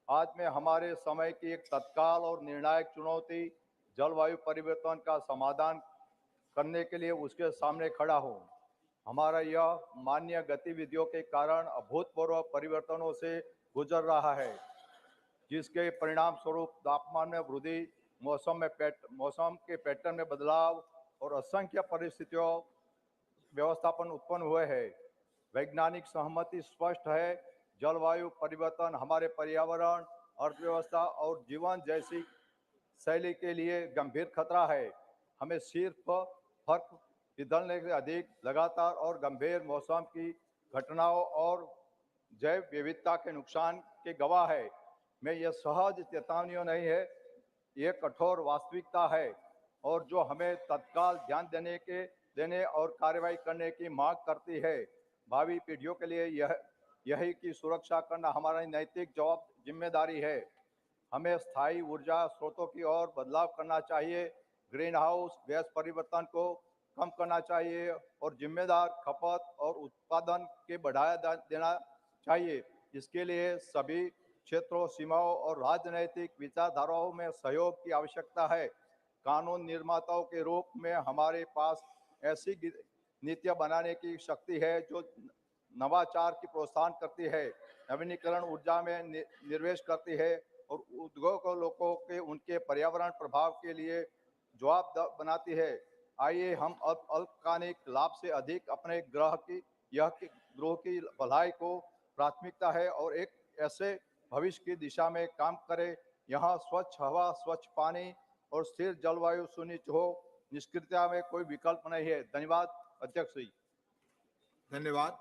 आज मैं हमारे समय की एक तत्काल और निर्णायक चुनौती जलवायु परिवर्तन का समाधान करने के लिए उसके सामने खड़ा हूँ। हमारा यह मान्य गतिविधियों के कारण अभूतपूर्व परिवर्तनों से गुजर रहा है, जिसके परिणाम स्वरूप तापमान में वृद्धि, मौसम के पैटर्न में बदलाव और असंख्य परिस्थितियों व्यवस्थापन उत्पन्न हुए हैं। वैज्ञानिक सहमति स्पष्ट है, जलवायु परिवर्तन हमारे पर्यावरण, अर्थव्यवस्था और जीवन जैसी शैली के लिए गंभीर खतरा है। हमें सिर्फ फर्क पिघलने से अधिक लगातार और गंभीर मौसम की घटनाओं और जैव विविधता के नुकसान के गवाह है। मैं यह सहज चेतावनियों नहीं है, ये कठोर वास्तविकता है और जो हमें तत्काल ध्यान देने और कार्रवाई करने की मांग करती है। भावी पीढ़ियों के लिए यही की सुरक्षा करना हमारी नैतिक जिम्मेदारी है। हमें स्थायी ऊर्जा स्रोतों की ओर बदलाव करना चाहिए, ग्रीन हाउस गैस परिवर्तन को कम करना चाहिए और जिम्मेदार खपत और उत्पादन के बढ़ावा देना चाहिए। इसके लिए सभी क्षेत्रों, सीमाओं और राजनैतिक विचारधाराओं में सहयोग की आवश्यकता है। कानून निर्माताओं के रूप में हमारे पास ऐसी नीतियां बनाने की शक्ति है जो नवाचार की प्रोत्साहन करती है, नवीनीकरण ऊर्जा में निवेश करती है और उद्योगों के उनके पर्यावरण प्रभाव के लिए जवाबदेह बनाती है। आइए हम अल्पकालिक लाभ से अधिक अपने ग्रह की भलाई को प्राथमिकता है और एक ऐसे भविष्य की दिशा में काम करें यहाँ स्वच्छ हवा, स्वच्छ पानी और स्थिर जलवायु सुनिश्चित हो। निष्क्रियता में कोई विकल्प नहीं है। धन्यवाद अध्यक्ष जी।
धन्यवाद।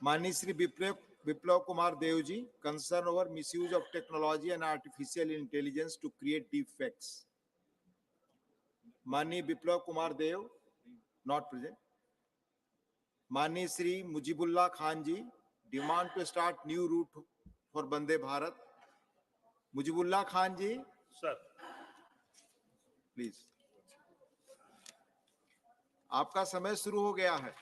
माननीय Shri Biplab Kumar Deb ji, concern over misuse of technology and artificial intelligence to create deep fakes. माननीय विप्लव कुमार देव, नॉट प्रेजेंट। माननीय Shri Mujibullah Khan ji, demand to start new route for Vande Bharat. Mujibullah Khan ji,
sir
please, आपका समय शुरू हो गया है।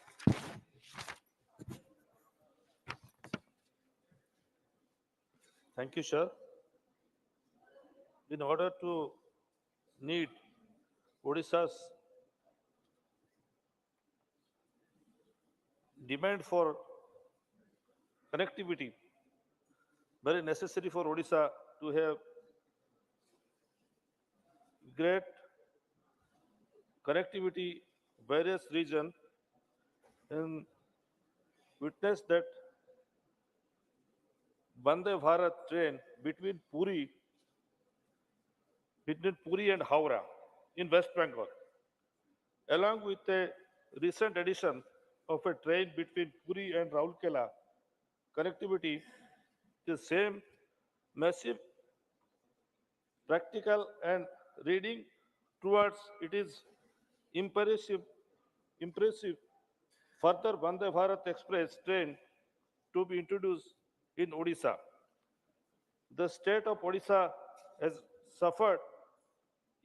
Thank you, sir. In order to meet Odisha's demand for connectivity, very necessary for Odisha to have great connectivity various region and witness that Vande Bharat train between Puri and Howrah in West Bengal, along with a recent addition of a train between Puri and Raulkela connectivity, the same massive practical and reading towards it is impressive further Vande Bharat Express train to be introduced in Odisha. The state of Odisha has suffered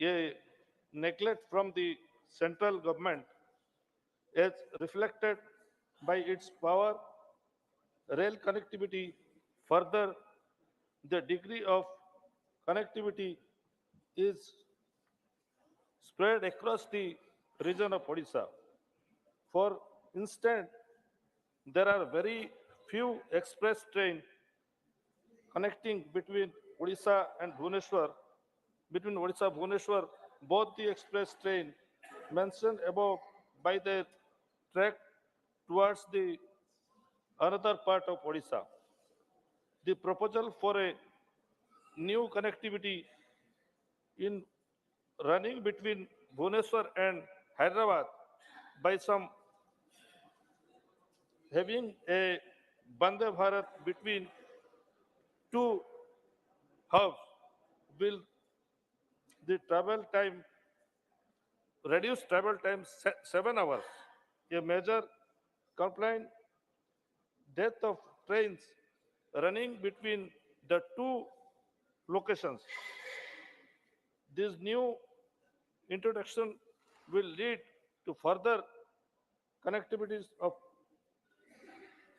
a neglect from the central government as reflected by its power rail connectivity. Further, the degree of connectivity is spread across the region of Odisha. For instance, there are very few express trains connecting between Odisha and Bhubaneswar. Between Odisha and Bhubaneswar, both the express train mentioned above by the track towards the another part of Odisha. The proposal for a new connectivity in running between Bhubaneswar and Hyderabad by some having a Vande Bharat between two hubs will the travel time reduce travel time 7 hours. A major complaint death of trains running between the two locations. This new introduction will lead to further connectivities of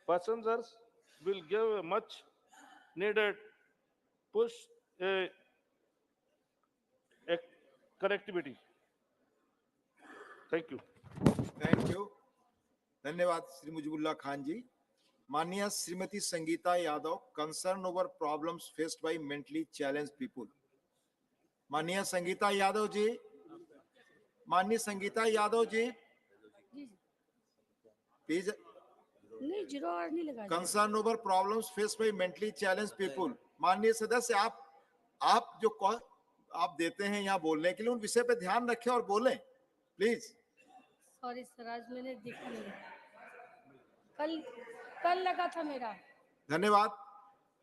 passengers, will give a much needed push a connectivity. Thank you.
Thank you, धन्यवाद श्री मुजीबुल्लाह खान जी। माननीय Shrimati Sangeeta Yadav, concern over problems faced by mentally challenge people. माननीय संगीता यादव जी, माननीय Sangeeta Yadav ji, please.
नहीं, zero hour नहीं लगा।
Concern over problems faced by mentally challenge people. माननीय सदस्य, आप जो आप देते हैं यहाँ बोलने के लिए, उन विषय पे ध्यान रखें और बोलें प्लीज।
सॉरी सर, आज मैंने देखा नहीं, कल लगा था मेरा।
धन्यवाद।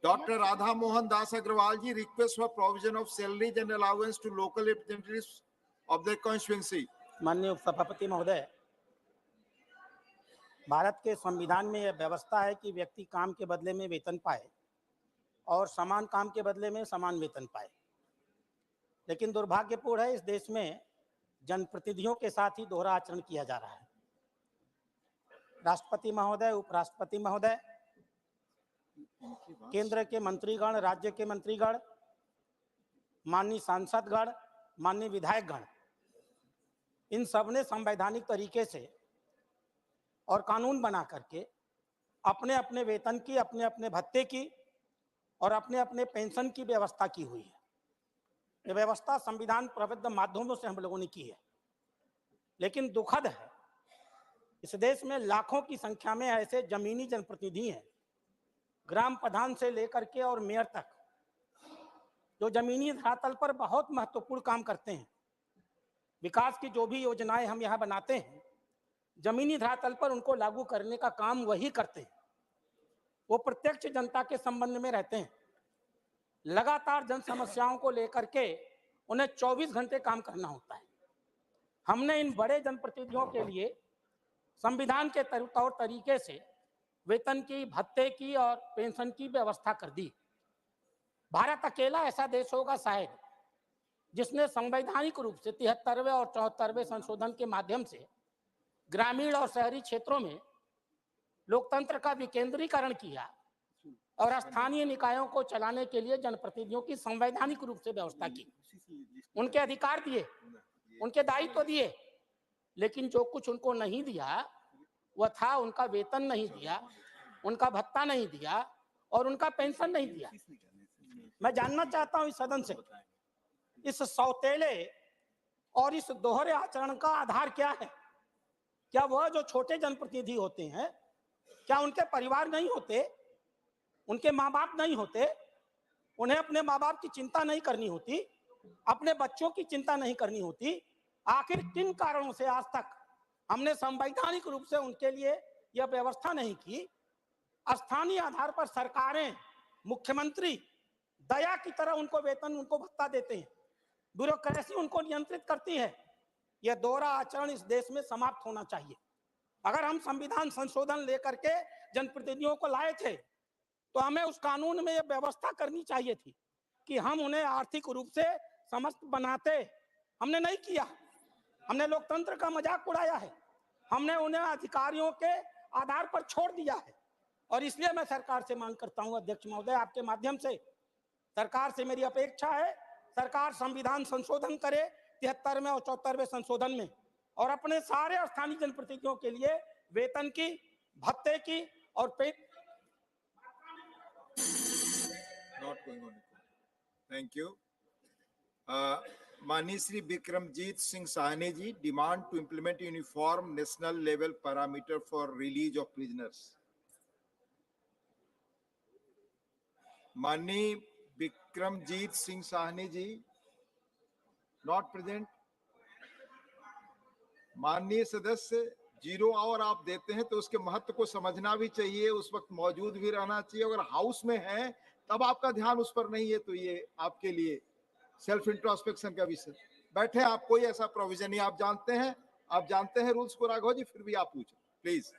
Doctor Radha Mohan Das Agrawal ji, request for provision of salaries and allowance to local representatives of the constituency.
माननीय उपसभापति महोदय, भारत के संविधान में यह व्यवस्था है कि व्यक्ति काम के बदले में वेतन पाए और समान काम के बदले में समान वेतन पाए। लेकिन दुर्भाग्यपूर्ण है, इस देश में जनप्रतिनिधियों के साथ ही दोहरा आचरण किया जा रहा है। राष्ट्रपति महोदय, उपराष्ट्रपति महोदय, केंद्र के मंत्रीगण, राज्य के मंत्रीगण, माननीय सांसदगण, माननीय विधायकगण, इन सब ने संवैधानिक तरीके से और कानून बना करके अपने अपने वेतन की, अपने अपने भत्ते की और अपने अपने पेंशन की व्यवस्था की हुई है। ये व्यवस्था संविधान प्रबद्ध माध्यमों से हम लोगों ने की है। लेकिन दुखद है, इस देश में लाखों की संख्या में ऐसे जमीनी जनप्रतिनिधि हैं, ग्राम प्रधान से लेकर के और मेयर तक, जो जमीनी धरातल पर बहुत महत्वपूर्ण काम करते हैं। विकास की जो भी योजनाएं हम यहाँ बनाते हैं, जमीनी धरातल पर उनको लागू करने का काम वही करते हैं। वो प्रत्यक्ष जनता के संबंध में रहते हैं। लगातार जन समस्याओं को लेकर के उन्हें 24 घंटे काम करना होता है। हमने इन बड़े जनप्रतिनिधियों के लिए संविधान के तौर तरीके से वेतन की, भत्ते की और पेंशन की व्यवस्था कर दी। भारत अकेला ऐसा देश होगा शायद जिसने संवैधानिक रूप से 73वें और 74वें संशोधन के माध्यम से ग्रामीण और शहरी क्षेत्रों में लोकतंत्र का विकेंद्रीकरण किया और स्थानीय निकायों को चलाने के लिए जनप्रतिनिधियों की संवैधानिक रूप से व्यवस्था की। उनके अधिकार दिए, उनके दायित्व दिए, लेकिन जो कुछ उनको नहीं दिया वह था उनका वेतन नहीं दिया, उनका भत्ता नहीं दिया और उनका पेंशन नहीं दिया। मैं जानना चाहता हूं इस सदन से, इस सौतेले और इस दोहरे आचरण का आधार क्या है? क्या वह जो छोटे जनप्रतिनिधि होते हैं, क्या उनके परिवार नहीं होते, उनके माँ बाप नहीं होते, उन्हें अपने माँ बाप की चिंता नहीं करनी होती, अपने बच्चों की चिंता नहीं करनी होती? आखिर किन कारणों से आज तक हमने संवैधानिक रूप से उनके लिए यह व्यवस्था नहीं की? स्थानीय आधार पर सरकारें, मुख्यमंत्री दया की तरह उनको वेतन, उनको भत्ता देते हैं, ब्यूरोक्रेसी उनको नियंत्रित करती है। यह दोहरा आचरण इस देश में समाप्त होना चाहिए। अगर हम संविधान संशोधन लेकर के जनप्रतिनिधियों को लाए थे तो हमें उस कानून में यह व्यवस्था करनी चाहिए थी कि हम उन्हें आर्थिक रूप से समस्त बनाते। हमने नहीं किया, हमने लोकतंत्र का मजाक उड़ाया है, हमने उन्हें अधिकारियों के आधार पर छोड़ दिया है। और इसलिए मैं सरकार से मांग करता हूं, अध्यक्ष महोदय, आपके माध्यम से सरकार से मेरी अपेक्षा है, सरकार संविधान संशोधन करे 73वें और 74वें संशोधन में, और अपने सारे स्थानीय जनप्रतिनिधियों के लिए वेतन की, भत्ते की और
Not going on. Thank you. माननीय Shri Vikramjit Singh Sahni ji, demand to implement uniform national level parameter for release of prisoners. माननीय विक्रमजीत सिंह साहनी जी, not present. माननीय सदस्य, 0 आवर आप देते हैं तो उसके महत्व को समझना भी चाहिए, उस वक्त मौजूद भी रहना चाहिए। अगर हाउस में है तब आपका ध्यान उस पर नहीं है तो ये आपके लिए सेल्फ इंट्रोस्पेक्शन का विषय। बैठे आप, कोई ऐसा प्रोविजन नहीं, आप जानते हैं रूल्स को राघव जी, फिर भी आप पूछें please.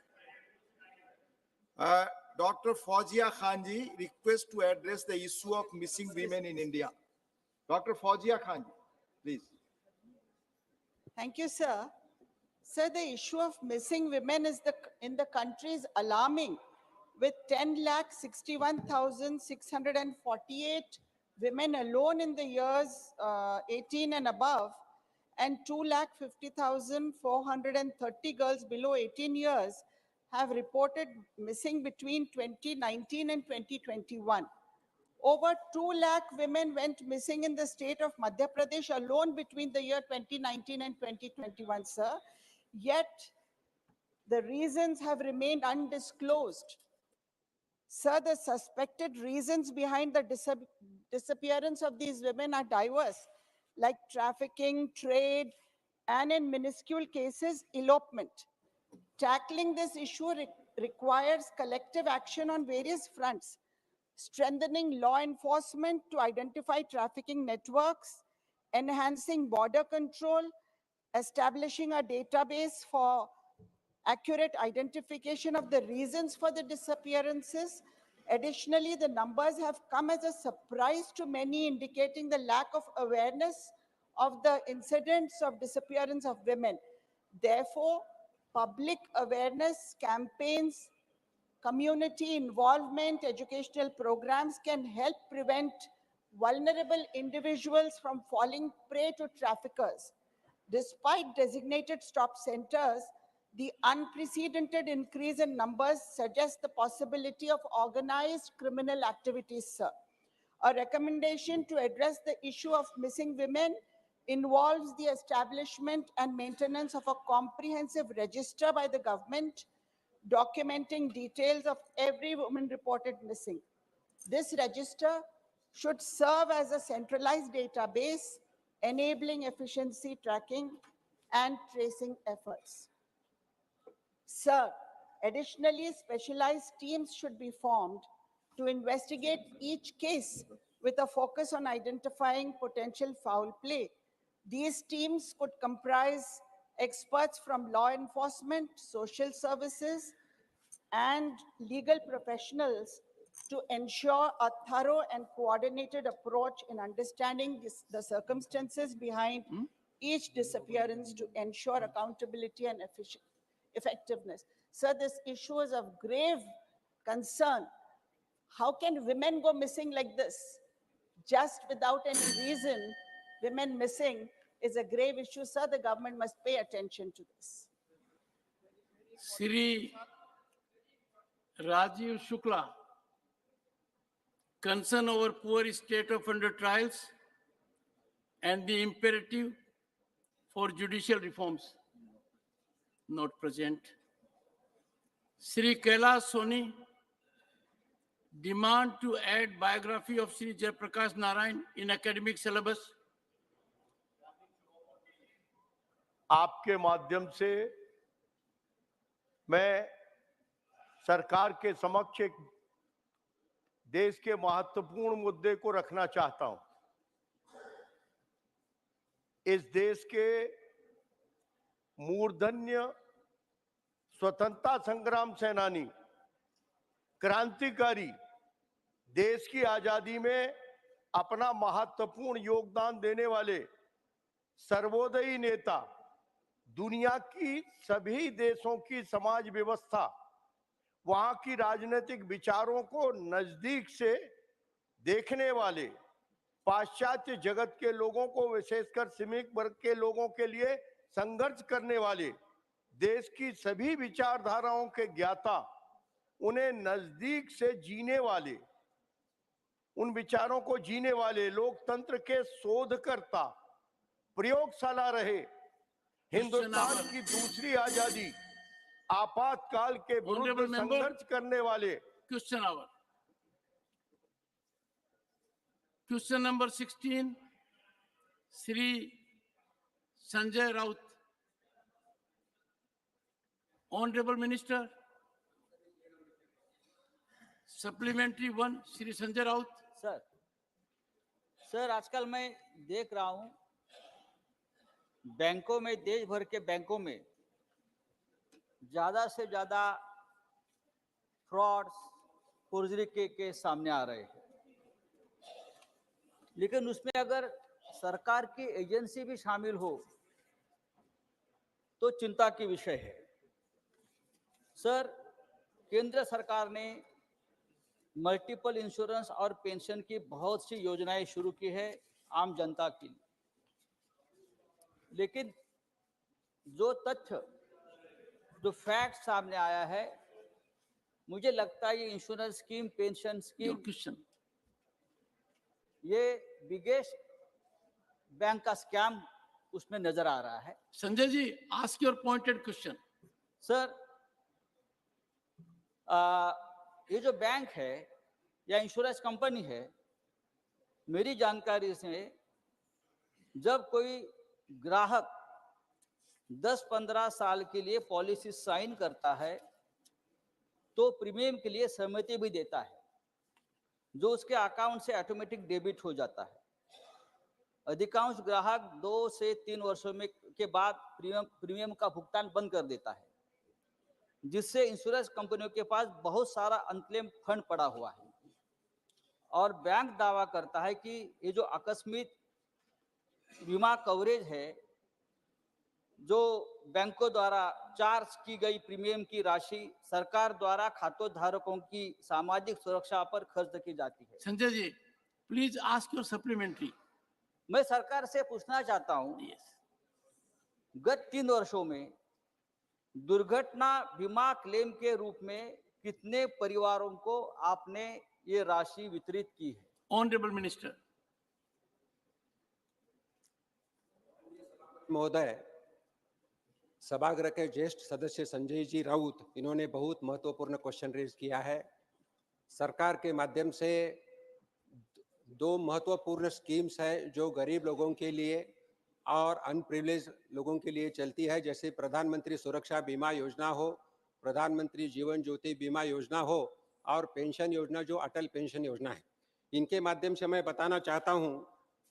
Doctor Fauzia Khan ji, request to address the issue of missing women in India. Doctor Fauzia Khan ji, please.
Thank you, sir. Sir, the issue of missing women in the country is alarming, with 10,61,648 women alone in the years 18 and above, and 2,50,430 girls below 18 years have reported missing between 2019 and 2021. Over 2 lakh women went missing in the state of Madhya Pradesh alone between the year 2019 and 2021, sir. Yet, the reasons have remained undisclosed. Sir, the suspected reasons behind the disappearance of these women are diverse, like trafficking, trade, and in minuscule cases, elopement. Tackling this issue requires collective action on various fronts: strengthening law enforcement to identify trafficking networks, enhancing border control, establishing a database for accurate identification of the reasons for the disappearances. Additionally, the numbers have come as a surprise to many, indicating the lack of awareness of the incidents of disappearance of women. Therefore, public awareness campaigns, community involvement, educational programs can help prevent vulnerable individuals from falling prey to traffickers. Despite designated stop centers, the unprecedented increase in numbers suggests the possibility of organized criminal activities, sir. A recommendation to address the issue of missing women involves the establishment and maintenance of a comprehensive register by the government documenting details of every woman reported missing. This register should serve as a centralized database, enabling efficiency tracking and tracing efforts. Sir, additionally, specialized teams should be formed to investigate each case with a focus on identifying potential foul play. These teams could comprise experts from law enforcement, social services, and legal professionals to ensure a thorough and coordinated approach in understanding the circumstances behind each disappearance to ensure accountability and effectiveness. Sir, this issue is of grave concern. How can women go missing like this? Just without any reason, women missing is a grave issue, sir. The government must pay attention to this.
Sri Rajiv Shukla, concern over poor state of under trials and the imperative for judicial reforms, not present. Sri Kailash Soni, demand to add biography of Sri Jayaprakash Narayan in academic syllabus.
आपके माध्यम से मैं सरकार के समक्ष एक देश के महत्वपूर्ण मुद्दे को रखना चाहता हूं। इस देश के मूर्धन्य स्वतंत्रता संग्राम सेनानी, क्रांतिकारी, देश की आजादी में अपना महत्वपूर्ण योगदान देने वाले सर्वोदयी नेता, दुनिया की सभी देशों की समाज व्यवस्था, वहां की राजनीतिक विचारों को नजदीक से देखने वाले, पाश्चात्य जगत के लोगों को, विशेषकर श्रमिक वर्ग के लोगों के लिए संघर्ष करने वाले, देश की सभी विचारधाराओं के ज्ञाता, उन्हें नजदीक से जीने वाले, उन विचारों को जीने वाले, लोकतंत्र के शोधकर्ता, प्रयोगशाला रहे, हिंदुस्तान की दूसरी आजादी, आपातकाल के विरुद्ध संघर्ष करने वाले।
Question hour. Question number 16, Sri Sanjay Raut. Honorable Minister, supplementary one, Sri Sanjay Raut.
Sir आजकल मैं देख रहा हूं बैंकों में, देश भर के बैंकों में ज्यादा से ज्यादा फ्रॉड्स, फोर्जरी के केस सामने आ रहे हैं, लेकिन उसमें अगर सरकार की एजेंसी भी शामिल हो तो चिंता की विषय है। सर, केंद्र सरकार ने मल्टीपल इंश्योरेंस और पेंशन की बहुत सी योजनाएं शुरू की है आम जनता के लिए, लेकिन जो तथ्य, जो फैक्ट सामने आया है, मुझे लगता है ये इंश्योरेंस स्कीम, पेंशन स्कीम, ये बिगेस्ट बैंक का स्कैम उसमें नजर आ रहा है।
Sanjay ji, ask your pointed question.
Sir, ये जो बैंक है या इंश्योरेंस कंपनी है, मेरी जानकारी से जब कोई ग्राहक 10-15 साल के लिए पॉलिसी साइन करता है तो प्रीमियम के लिए सहमति भी देता है, जो उसके अकाउंट से ऑटोमेटिक डेबिट हो जाता है। अधिकांश ग्राहक 2 से 3 वर्षों में के बाद प्रीमियम का भुगतान बंद कर देता है, जिससे इंश्योरेंस कंपनियों के पास बहुत सारा अनक्लेम फंड पड़ा हुआ है, और बैंक दावा करता है कि ये जो आकस्मिक बीमा कवरेज है, जो बैंकों द्वारा चार्ज की गई प्रीमियम की राशि सरकार द्वारा खातों धारकों की सामाजिक सुरक्षा पर खर्च की जाती है।
संजय जी, प्लीज आस्क योर सप्लीमेंट्री।
मैं सरकार से पूछना चाहता हूं, गत 3 वर्षों में दुर्घटना बीमा क्लेम के रूप में कितने परिवारों को आपने ये राशि वितरित की है?
Honourable minister.
महोदय, सभागृह के ज्येष्ठ सदस्य संजय जी राउत, इन्होंने बहुत महत्वपूर्ण क्वेश्चन रेज किया है। सरकार के माध्यम से 2 महत्वपूर्ण स्कीम्स है जो गरीब लोगों के लिए और अनप्रिविलेज लोगों के लिए चलती है, जैसे प्रधानमंत्री सुरक्षा बीमा योजना हो, प्रधानमंत्री जीवन ज्योति बीमा योजना हो, और पेंशन योजना जो अटल पेंशन योजना है। इनके माध्यम से मैं बताना चाहता हूं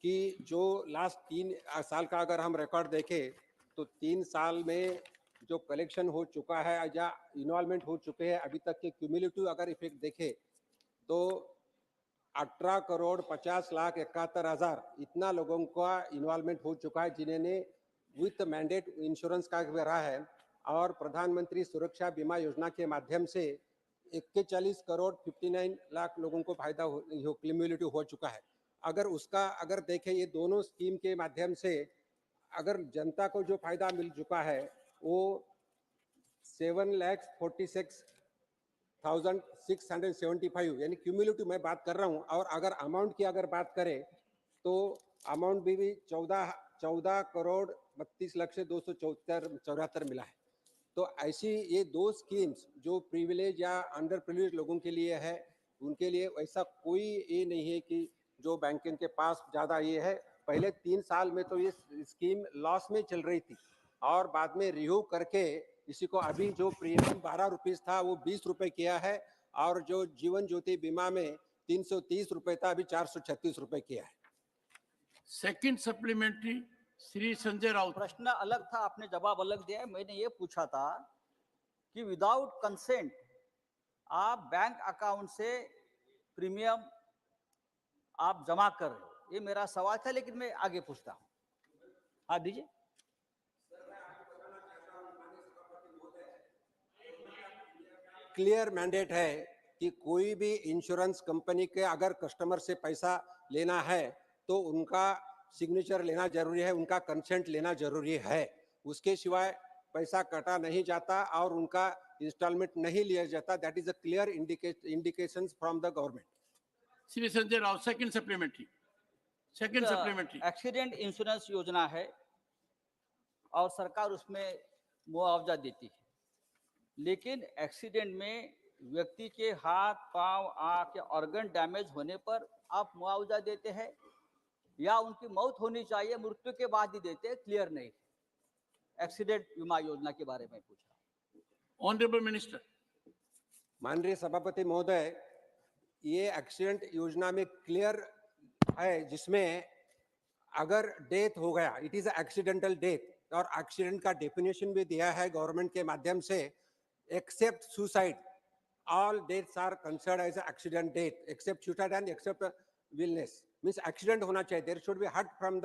कि जो लास्ट 3 साल का अगर हम रिकॉर्ड देखें तो 3 साल में जो कलेक्शन हो चुका है या इन्वॉल्वमेंट हो चुके हैं अभी तक के क्यूमुलेटिव अगर इफेक्ट देखें तो 18 करोड़ 50 लाख 71 हजार इतना लोगों का इन्वॉल्वमेंट हो चुका है, जिन्होंने विथ मैंडेट इंश्योरेंस का रहा है, और प्रधानमंत्री सुरक्षा बीमा योजना के माध्यम से 41 करोड़ 59 लाख लोगों को फायदा क्यूमुलेटिव हो चुका है। अगर उसका अगर देखें ये दोनों स्कीम के माध्यम से अगर जनता को जो फायदा मिल चुका है वो 7,46,675 यानी क्यूमुलेटिव मैं बात कर रहा हूँ। और अगर अमाउंट की अगर बात करें तो अमाउंट भी 14 करोड़ 32,274 मिला है। तो ऐसी ये दो स्कीम्स जो प्रिविलेज या अंडर प्रिविलेज लोगों के लिए है, उनके लिए ऐसा कोई ये नहीं है कि जो बैंकिंग के पास ज़्यादा ये है। पहले 3 साल में तो ये स्कीम लॉस में चल रही थी और बाद में रिव्यू करके इसी को अभी जो प्रीमियम 12 रुपीज़ था वो 20 रुपये किया है और जो जीवन ज्योति बीमा में 330 रुपये था अभी 436 रुपये किया है।
Second supplementary Shri Sanjay Raut.
प्रश्न अलग था, आपने जवाब अलग दिया है। मैंने ये पूछा था कि विदाउट कंसेंट आप बैंक अकाउंट से प्रीमियम आप जमा कर रहे हो, ये मेरा सवाल था, लेकिन मैं आगे पूछता हूँ। हाँ दीजिए।
क्लियर मैंडेट है कि कोई भी इंश्योरेंस कंपनी के अगर कस्टमर से पैसा लेना है तो उनका सिग्नेचर लेना जरूरी है, उनका कंसेंट लेना जरूरी है। उसके सिवाय पैसा कटा नहीं जाता और उनका इंस्टॉलमेंट नहीं लिया जाता। That is a clear indication from the government.
Shri Sanjay Rao, second supplementary.
Accident insurance योजना है और सरकार उसमें मुआवजा देती है, लेकिन एक्सीडेंट में व्यक्ति के हाथ, पांव, आंख या ऑर्गन डैमेज होने पर आप मुआवजा देते हैं या उनकी मौत होनी चाहिए, मृत्यु के बाद ही देते हैं, क्लियर नहीं। एक्सीडेंट बीमा योजना के बारे में पूछा।
Honourable minister.
माननीय सभापति महोदय, ये एक्सीडेंट योजना में क्लियर है जिसमें अगर डेथ हो गया, इट इज एक्सीडेंटल डेथ, और एक्सीडेंट का डेफिनेशन भी दिया है गवर्नमेंट के माध्यम से, except suicide, all deaths are considered as an accident death except suicide and except illness. Means accident होना चाहिए, there should be hit from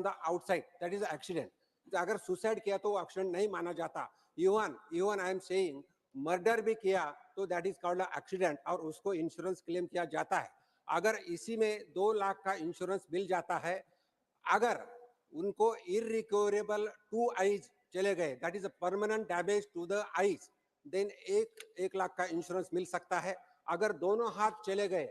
the outside, that is accident. तो अगर सुसाइड किया तो वो एक्सीडेंट नहीं माना जाता। Even I am saying murder भी किया तो दैट इज कॉल्ड एक्सीडेंट और उसको इंश्योरेंस क्लेम किया जाता है। अगर इसी में 2 लाख का इंश्योरेंस मिल जाता है, अगर उनको इररिकवरेबल 2 आईज चले गए, that is a permanent damage to the eyes, then 1 lakh का इंश्योरेंस मिल सकता है। अगर दोनों हाथ चले गए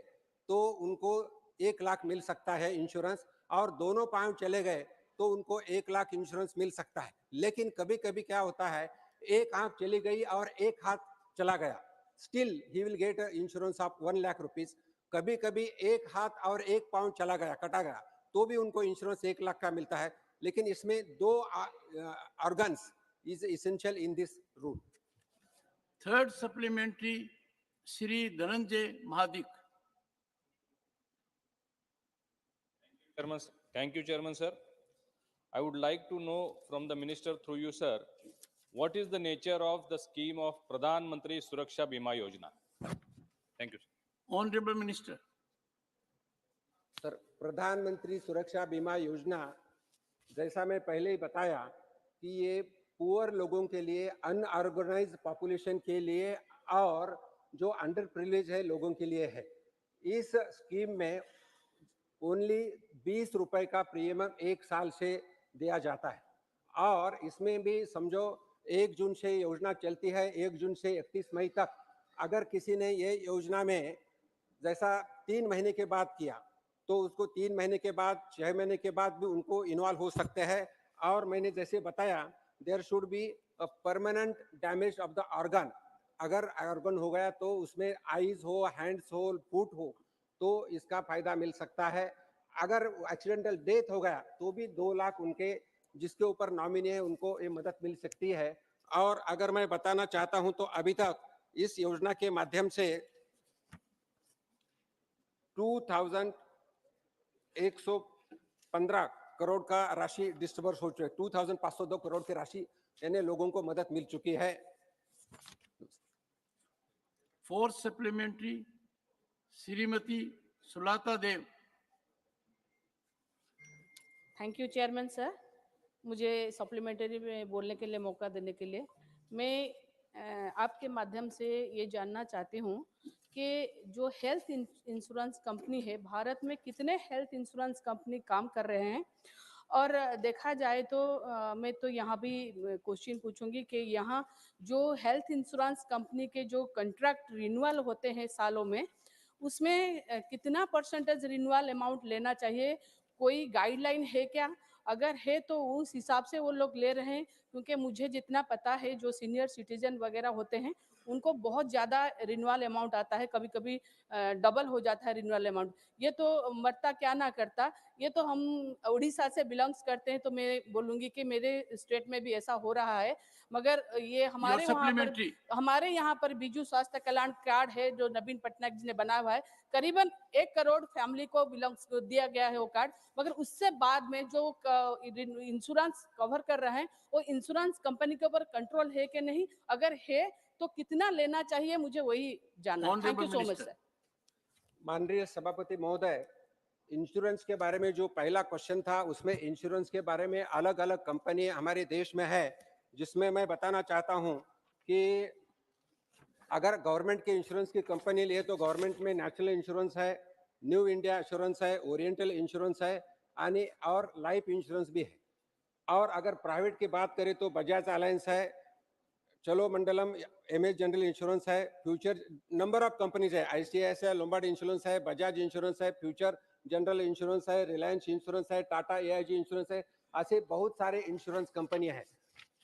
तो उनको 1 लाख मिल सकता है इंश्योरेंस, और दोनों पांव चले गए तो उनको 1 लाख इंश्योरेंस मिल सकता है। लेकिन कभी कभी क्या होता है, एक आंख चली गई और एक हाथ चला गया, still he will get insurance of 1 lakh rupees. कभी कभी एक हाथ और एक पांव चला गया, कटा गया, तो भी उनको इंश्योरेंस 1 लाख का मिलता है। लेकिन इसमें 2 organs is essential in this rule.
Third supplementary Shri Dhananjay Mahadik.
Thank you, Chairman, sir. I would like to know from the Minister through you, sir, what is the nature of the scheme of Pradhan Mantri Suraksha Bima Yojana? Thank you, sir.
Honorable Minister.
Sir, प्रधानमंत्री सुरक्षा बीमा योजना, जैसा मैं पहले ही बताया कि ये पुअर लोगों के लिए, अनऑर्गेनाइज्ड पॉपुलेशन के लिए और जो अंडर प्रिविलेज है लोगों के लिए है। इस स्कीम में ओनली 20 रुपए का प्रीमियम 1 साल से दिया जाता है, और इसमें भी समझो 1 जून से योजना चलती है, 1 जून से 31 मई तक। अगर किसी ने ये योजना में जैसा 3 महीने के बाद किया तो उसको 3 महीने के बाद, 6 महीने के बाद भी उनको इन्वॉल्व हो सकते हैं। और मैंने जैसे बताया, there should be a permanent damage of the organ. अगर ऑर्गन हो गया तो उसमें आईज हो, हैंड्स हो, फुट हो, तो इसका फायदा मिल सकता है। अगर एक्सीडेंटल डेथ हो गया तो भी 2 लाख उनके जिसके ऊपर नॉमिनी है उनको ये मदद मिल सकती है। और अगर मैं बताना चाहता हूं तो अभी तक इस योजना के माध्यम से 2115 करोड़ का राशि डिस्बर्स हो चुकी है। 2502 करोड़ की राशि यानी लोगों को मदद मिल चुकी है।
Fourth supplementary Shrimati Sulata Dev.
Thank you chairman sir, मुझे सप्लीमेंट्री में बोलने के लिए मौका देने के लिए। मैं आपके माध्यम से ये जानना चाहती हूँ कि जो हेल्थ इंश्योरेंस कंपनी है, भारत में कितने हेल्थ इंश्योरेंस कंपनी काम कर रहे हैं, और देखा जाए तो मैं तो यहाँ भी क्वेश्चन पूछूंगी कि यहाँ जो हेल्थ इंश्योरेंस कंपनी के जो कॉन्ट्रैक्ट रिन्यूअल होते हैं सालों में, उसमें कितना % रिन्यूअल अमाउंट लेना चाहिए, कोई गाइडलाइन है क्या? अगर है तो उस हिसाब से वो लोग ले रहे हैं, क्योंकि मुझे जितना पता है जो सीनियर सिटीजन वगैरह होते हैं उनको बहुत ज़्यादा रिन्यूअल अमाउंट आता है, कभी कभी डबल हो जाता है रिन्यूअल अमाउंट। ये तो मरता क्या ना करता, ये तो हम उड़ीसा से बिलोंग्स करते हैं तो मैं बोलूँगी कि मेरे स्टेट में भी ऐसा हो रहा है। मगर ये हमारे यहाँ पर बीजू स्वास्थ्य कल्याण कार्ड है जो नवीन पटनायक जी ने बनाया हुआ है, करीबन 1 करोड़ फैमिली को बिलोंग्स दिया गया है वो कार्ड। मगर उससे बाद में जो इंश्योरेंस कवर कर रहे हैं वो इंश्योरेंस कंपनी के ऊपर कंट्रोल है कि नहीं, अगर है तो कितना लेना चाहिए, मुझे वही जानना है। Thank you so much sir.
माननीय सभापति महोदय, इंश्योरेंस के बारे में जो पहला क्वेश्चन था उसमें इंश्योरेंस के बारे में अलग अलग कंपनी हमारे देश में है, जिसमें मैं बताना चाहता हूं कि अगर गवर्नमेंट के इंश्योरेंस की कंपनी लिए तो गवर्नमेंट में नेशनल इंश्योरेंस है, न्यू इंडिया इंश्योरेंस है, ओरिएंटल इंश्योरेंस है और लाइफ इंश्योरेंस भी है। और अगर प्राइवेट की बात करें तो बजाज अलायंस है, चलो मंडलम, एमएस जनरल इंश्योरेंस है, फ्यूचर नंबर ऑफ कंपनीज है, आईसीआईसीआई है, लोम्बार्ड इंश्योरेंस है, बजाज इंश्योरेंस है, फ्यूचर जनरल इंश्योरेंस है, रिलायंस इंश्योरेंस है, टाटा एआईजी इंश्योरेंस है, ऐसे बहुत सारे इंश्योरेंस कंपनियां हैं।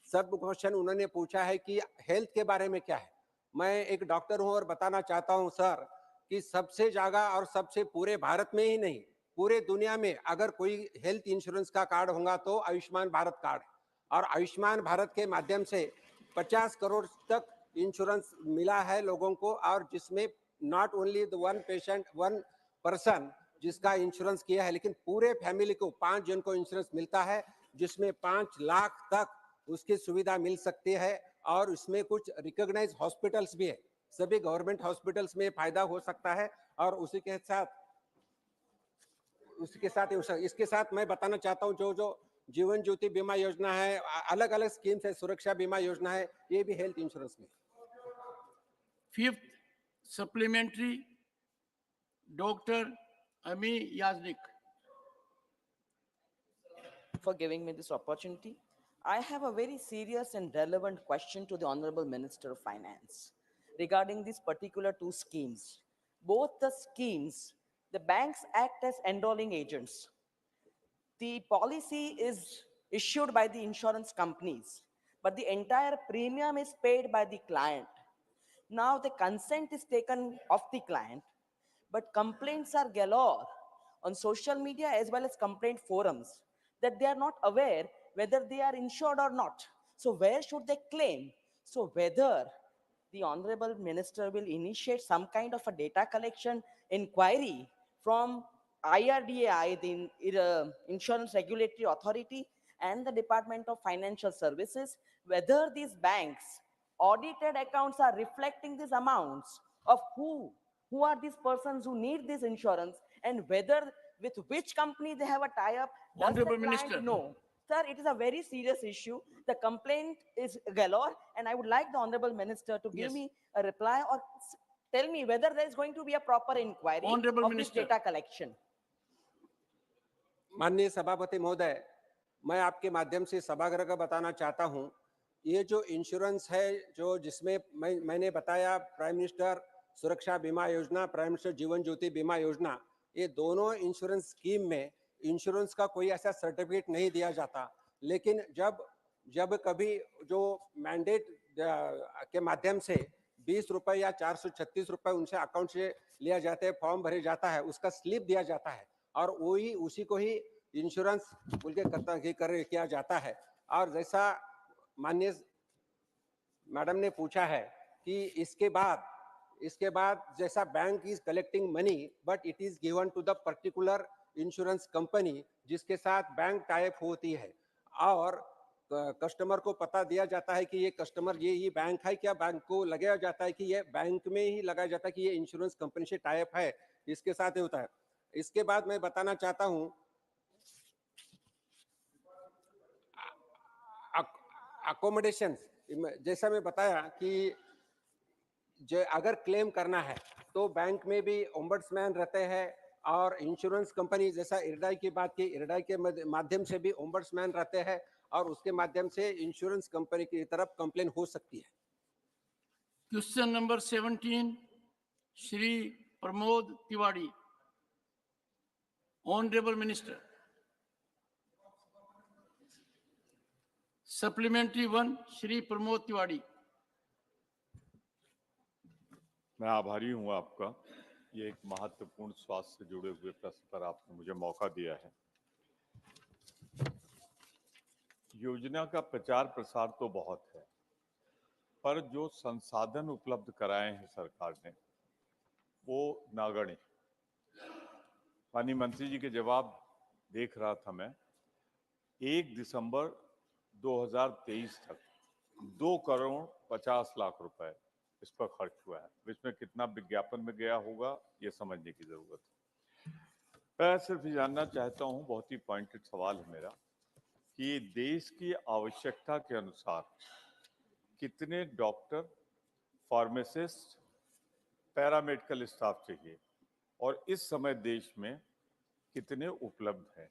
सब क्वेश्चन उन्होंने पूछा है कि हेल्थ के बारे में क्या है। मैं एक डॉक्टर हूं और बताना चाहता हूं सर कि सबसे ज्यादा और सबसे पूरे भारत में ही नहीं पूरे दुनिया में अगर कोई हेल्थ इंश्योरेंस का कार्ड होगा तो आयुष्मान भारत कार्ड है। और आयुष्मान भारत के माध्यम से 50 करोड़ तक इंश्योरेंस मिला है लोगों को, और जिसमें not only the one patient one person जिसका इंश्योरेंस किया है, लेकिन पूरे फैमिली को 5 जन को इंश्योरेंस मिलता है, जिसमें 5 लाख तक उसकी सुविधा मिल सकती है। और उसमें कुछ रिकॉग्नाइज हॉस्पिटल्स भी है, सभी गवर्नमेंट हॉस्पिटल्स में फायदा हो सकता है। और इसके साथ मैं बताना चाहता हूं जो जीवन ज्योति बीमा योजना है, अलग अलग स्कीम्स है, सुरक्षा बीमा योजना है, ये भी हेल्थ इंश्योरेंस में।
5th supplementary, Dr. Ami Yaznik.
For giving me this opportunity. I have a very serious and relevant question to the Honorable Minister of Finance regarding these particular 2 schemes. Both the schemes, the banks act as enrolling agents. The policy is issued by the insurance companies, but the entire premium is paid by the client. Now the consent is taken of the client, but complaints are galore on social media as well as complaint forums that they are not aware whether they are insured or not. So where should they claim? So whether the Honorable Minister will initiate some kind of a data collection inquiry from IRDAI, the Insurance Regulatory Authority, and the Department of Financial Services, whether these banks audited accounts are reflecting these amounts of who are these persons who need this insurance, and whether with which company they have a tie-up. Does the
Honorable
client
Minister.
know? Sir, it is a very serious issue. The complaint is galore, and I would like the Honorable Minister to give
Yes.
me a reply or tell me whether there is going to be a proper inquiry
Honorable
of
Minister.
this data collection.
माननीय सभापति महोदय, मैं आपके माध्यम से सभागृह का बताना चाहता हूं, ये जो इंश्योरेंस है जो जिसमें मैंने बताया प्राइम मिनिस्टर सुरक्षा बीमा योजना, प्राइम मिनिस्टर जीवन ज्योति बीमा योजना, ये दोनों इंश्योरेंस स्कीम में इंश्योरेंस का कोई ऐसा सर्टिफिकेट नहीं दिया जाता। लेकिन जब कभी जो मैंडेट के माध्यम से 20 रुपए या 436 रुपए उनसे अकाउंट से लिया जाता है, फॉर्म भरे जाता है, उसका स्लिप दिया जाता है और उसी को ही इंश्योरेंस बोल के किया जाता है। और जैसा माननीय मैडम ने पूछा है कि इसके बाद जैसा bank is collecting money but it is given to the particular insurance company जिसके साथ बैंक टाइप होती है, और कस्टमर को पता दिया जाता है कि ये कस्टमर ये बैंक है क्या, बैंक को लगाया जाता है कि ये बैंक में ही लगाया जाता है कि ये इंश्योरेंस कंपनी से टाइप है, इसके साथ ही होता है। इसके बाद मैं बताना चाहता हूं अकोमोडेशन, जैसा मैं बताया कि अगर क्लेम करना है तो बैंक में भी ओम्बड्समैन रहते हैं और इंश्योरेंस कंपनी जैसा इरडाई की बात की, इरडाई के माध्यम से भी ओम्बड्समैन रहते हैं और उसके माध्यम से इंश्योरेंस कंपनी की तरफ कंप्लेन हो सकती है।
Question number 17, Shri Pramod Tiwari. Honourable minister. Supplementary 1 Shri Pramod Tiwari.
मैं आभारी हूं आपका, ये एक महत्वपूर्ण स्वास्थ्य से जुड़े हुए प्रश्न पर आपने मुझे मौका दिया है। योजना का प्रचार प्रसार तो बहुत है, पर जो संसाधन उपलब्ध कराए हैं सरकार ने वो नगण्य। माननीय मंत्री जी के जवाब देख रहा था मैं। 1 दिसंबर 2023 तक 2 करोड़ 50 लाख रुपए इस पर खर्च हुआ है। इसमें कितना विज्ञापन में गया होगा ये समझने की जरूरत है। मैं सिर्फ जानना चाहता हूं, बहुत ही पॉइंटेड सवाल है मेरा, कि देश की आवश्यकता के अनुसार कितने डॉक्टर, फार्मासिस्ट, पैरामेडिकल स्टाफ चाहिए और इस समय देश में कितने उपलब्ध हैं।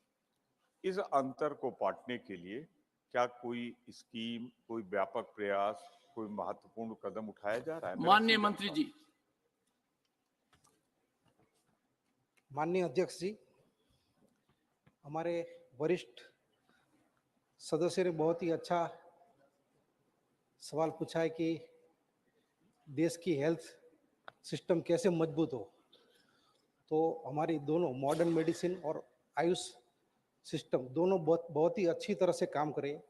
इस अंतर को पाटने के लिए क्या कोई स्कीम, कोई व्यापक प्रयास, कोई महत्वपूर्ण कदम उठाया जा रहा है?
माननीय मंत्री जी।
माननीय अध्यक्ष जी, हमारे वरिष्ठ सदस्य ने बहुत ही अच्छा सवाल पूछा है कि देश की हेल्थ सिस्टम कैसे मजबूत हो। तो हमारी दोनों मॉडर्न मेडिसिन और आयुष सिस्टम दोनों बहुत ही अच्छी तरह से काम करें।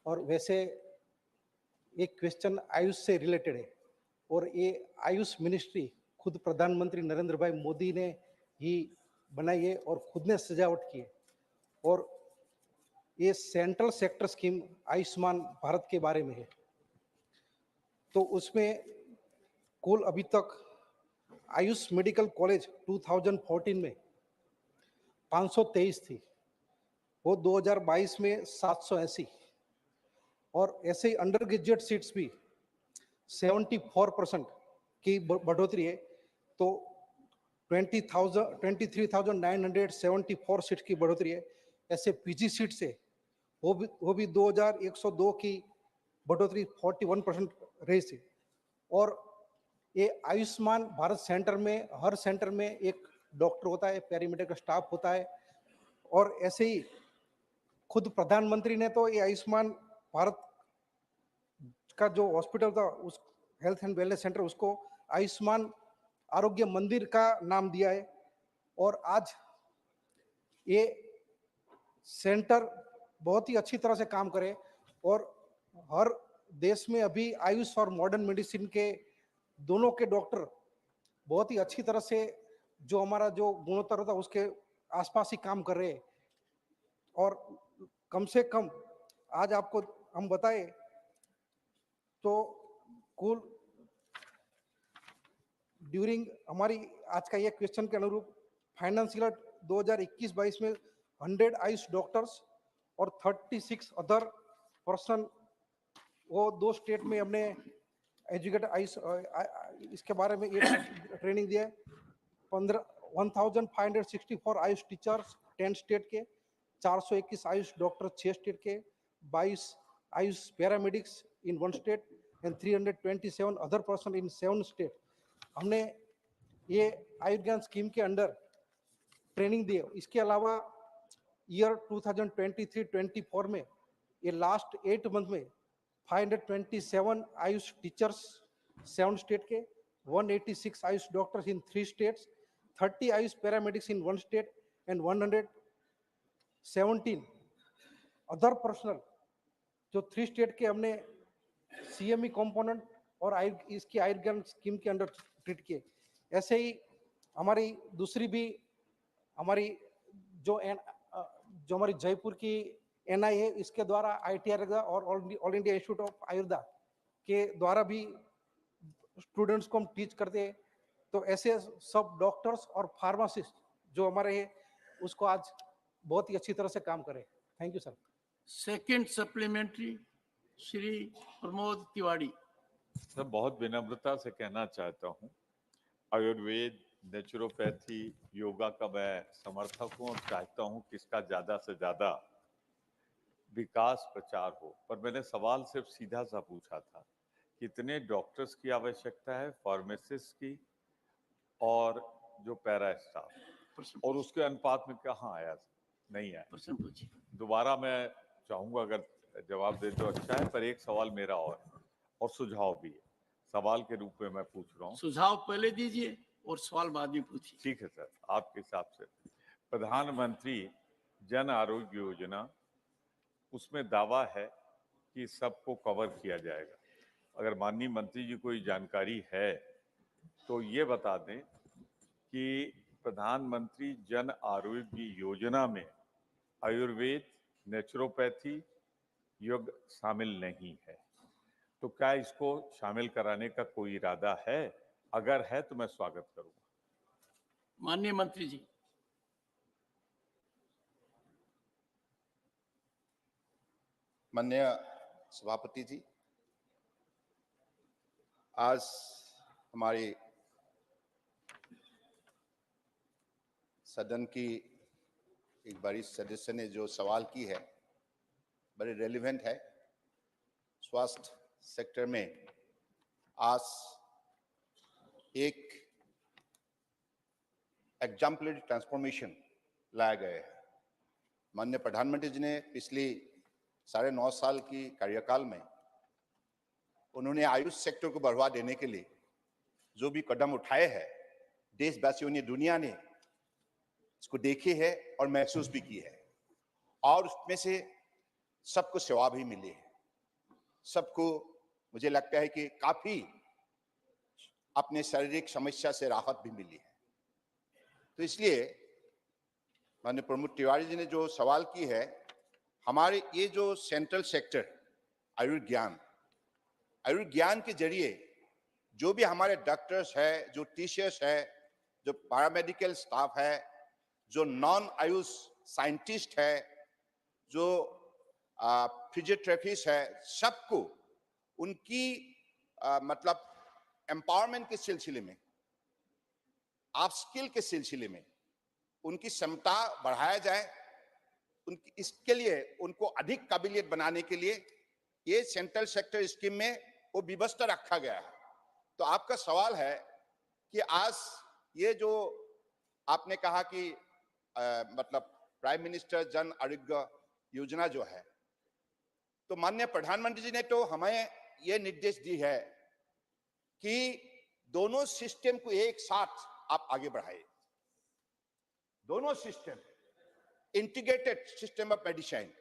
और वैसे एक क्वेश्चन आयुष से रिलेटेड है और ये आयुष मिनिस्ट्री खुद प्रधानमंत्री नरेंद्र भाई मोदी ने ही बनाई है और खुद ने सजावट की है। और ये central sector scheme Ayushman Bharat के बारे में है। तो उसमें कुल अभी तक आयुष मेडिकल कॉलेज 2014 में 523 थी, वो 2022 में 780, और ऐसे ही अंडर ग्रेजुएट सीट्स भी 74% की बढ़ोतरी है। तो 23,974 सीट्स की बढ़ोतरी है। ऐसे पीजी सीट से वो भी 2102 की बढ़ोतरी 41% रही थी। और ये आयुष्मान भारत सेंटर में हर सेंटर में एक डॉक्टर होता है, पैरामेडिकल स्टाफ होता है। और ऐसे ही खुद प्रधानमंत्री ने तो ये आयुष्मान भारत का जो हॉस्पिटल था, उस हेल्थ एंड वेलनेस सेंटर, उसको आयुष्मान आरोग्य मंदिर का नाम दिया है। और आज ये सेंटर बहुत ही अच्छी तरह से काम करे और हर देश में अभी आयुष और मॉडर्न मेडिसिन के दोनों के डॉक्टर बहुत ही अच्छी तरह से जो हमारा जो गुणोत्तर होता है उसके आसपास ही काम कर रहे हैं। और कम से कम आज आपको हम बताएं तो कुल ड्यूरिंग हमारी आज का ये क्वेश्चन के अनुरूप फाइनेंशियल 2021-22 में 100 आयुष डॉक्टर्स और 36 अदर पर्सन, वो 2 स्टेट में हमने एजुकेट आयुष इसके बारे में ये ट्रेनिंग दिया है। 1564 आयुष टीचर्स 10 स्टेट के, 421 आयुष डॉक्टर 6 स्टेट के, 22 Ayush paramedics in 1 state and 327 other person in 7 state. हमने ये आयुर्ज्ञान स्कीम के अंडर ट्रेनिंग दी है। इसके अलावा ईयर 2023-24 में ये लास्ट 8 मंथ में 527 आयुष टीचर्स 7 स्टेट के, 186 Ayush doctors in 3 states, 30 Ayush paramedics in 1 state and 117 other personal जो 3 स्टेट के हमने सीएमई कंपोनेंट और इसकी आयुर्ज्ञान स्कीम के अंडर ट्रीट किए। ऐसे ही हमारी दूसरी भी हमारी जो हमारी जयपुर की एनआई है, इसके द्वारा आईटीआर और all India institute of Ayurveda के द्वारा भी स्टूडेंट्स को हम टीच करते हैं। तो ऐसे सब डॉक्टर्स और फार्मासिस्ट जो हमारे हैं उसको आज बहुत ही अच्छी तरह से काम करें। Thank you sir.
Second supplementary Shri Pramod Tiwari.
Sir, बहुत विनम्रता से कहना चाहता हूँ, आयुर्वेद, नेचुरोपैथी, योगा का मैं समर्थक हूँ और चाहता हूँ कि इसका ज़्यादा से ज़्यादा विकास प्रचार हो। पर मैंने सवाल सिर्फ सीधा सा पूछा था, कितने डॉक्टर्स की आवश्यकता है, फार्मासिस्ट की और जो पैरा स्टाफ, और उसके अनुपात में कहाँ आया? नहीं आया। दोबारा मैं चाहूँगा अगर जवाब दे तो अच्छा है, पर एक सवाल मेरा और सुझाव भी है। सवाल के रूप में मैं पूछ रहा हूँ।
सुझाव पहले दीजिए और सवाल बाद में पूछिए।
ठीक है सर, आपके हिसाब से प्रधानमंत्री जन आरोग्य योजना, उसमें दावा है कि सबको कवर किया जाएगा। अगर माननीय मंत्री जी को जानकारी है तो ये बता दें कि प्रधानमंत्री जन आरोग्य योजना में आयुर्वेद, नेचुरोपैथी, योग शामिल नहीं है, तो क्या इसको शामिल कराने का कोई इरादा है? अगर है तो मैं स्वागत करूंगा।
माननीय मंत्री जी।
माननीय सभापति जी, आज हमारी सदन की एक बड़ी सदस्य ने जो सवाल की है बड़ी रेलिवेंट है। स्वास्थ्य सेक्टर में आज एक एग्जाम्पलरी ट्रांसफॉर्मेशन लाया गया है। माननीय प्रधानमंत्री जी ने पिछली 9.5 साल की कार्यकाल में उन्होंने आयुष सेक्टर को बढ़ावा देने के लिए जो भी कदम उठाए हैं, देशवासियों ने, दुनिया ने इसको देखी है और महसूस भी की है, और उसमें से सबको सेवा भी मिली है। सबको मुझे लगता है कि काफी अपने शारीरिक समस्या से राहत भी मिली है। तो इसलिए माननीय प्रमुख तिवारी जी ने जो सवाल की है, हमारे ये जो सेंट्रल सेक्टर आयुर्विज्ञान के जरिए जो भी हमारे डॉक्टर्स है, जो टीचर्स है, जो पैरामेडिकल स्टाफ है, जो नॉन आयुष साइंटिस्ट है, जो फिजियोथेरेपिस्ट है, सबको उनकी मतलब एम्पावरमेंट के सिलसिले में, अपस्किल के सिलसिले में उनकी क्षमता बढ़ाया जाए। उनकी इसके लिए उनको अधिक काबिलियत बनाने के लिए ये सेंट्रल सेक्टर स्कीम में वो व्यवस्था रखा गया है। तो आपका सवाल है कि आज ये जो आपने कहा कि मतलब प्राइम मिनिस्टर जन आरोग्य योजना जो है, तो माननीय प्रधानमंत्री जी ने तो हमें ये निर्देश दी है कि दोनों सिस्टम को एक साथ आप आगे बढ़ाए। दोनों system, integrated system of medicine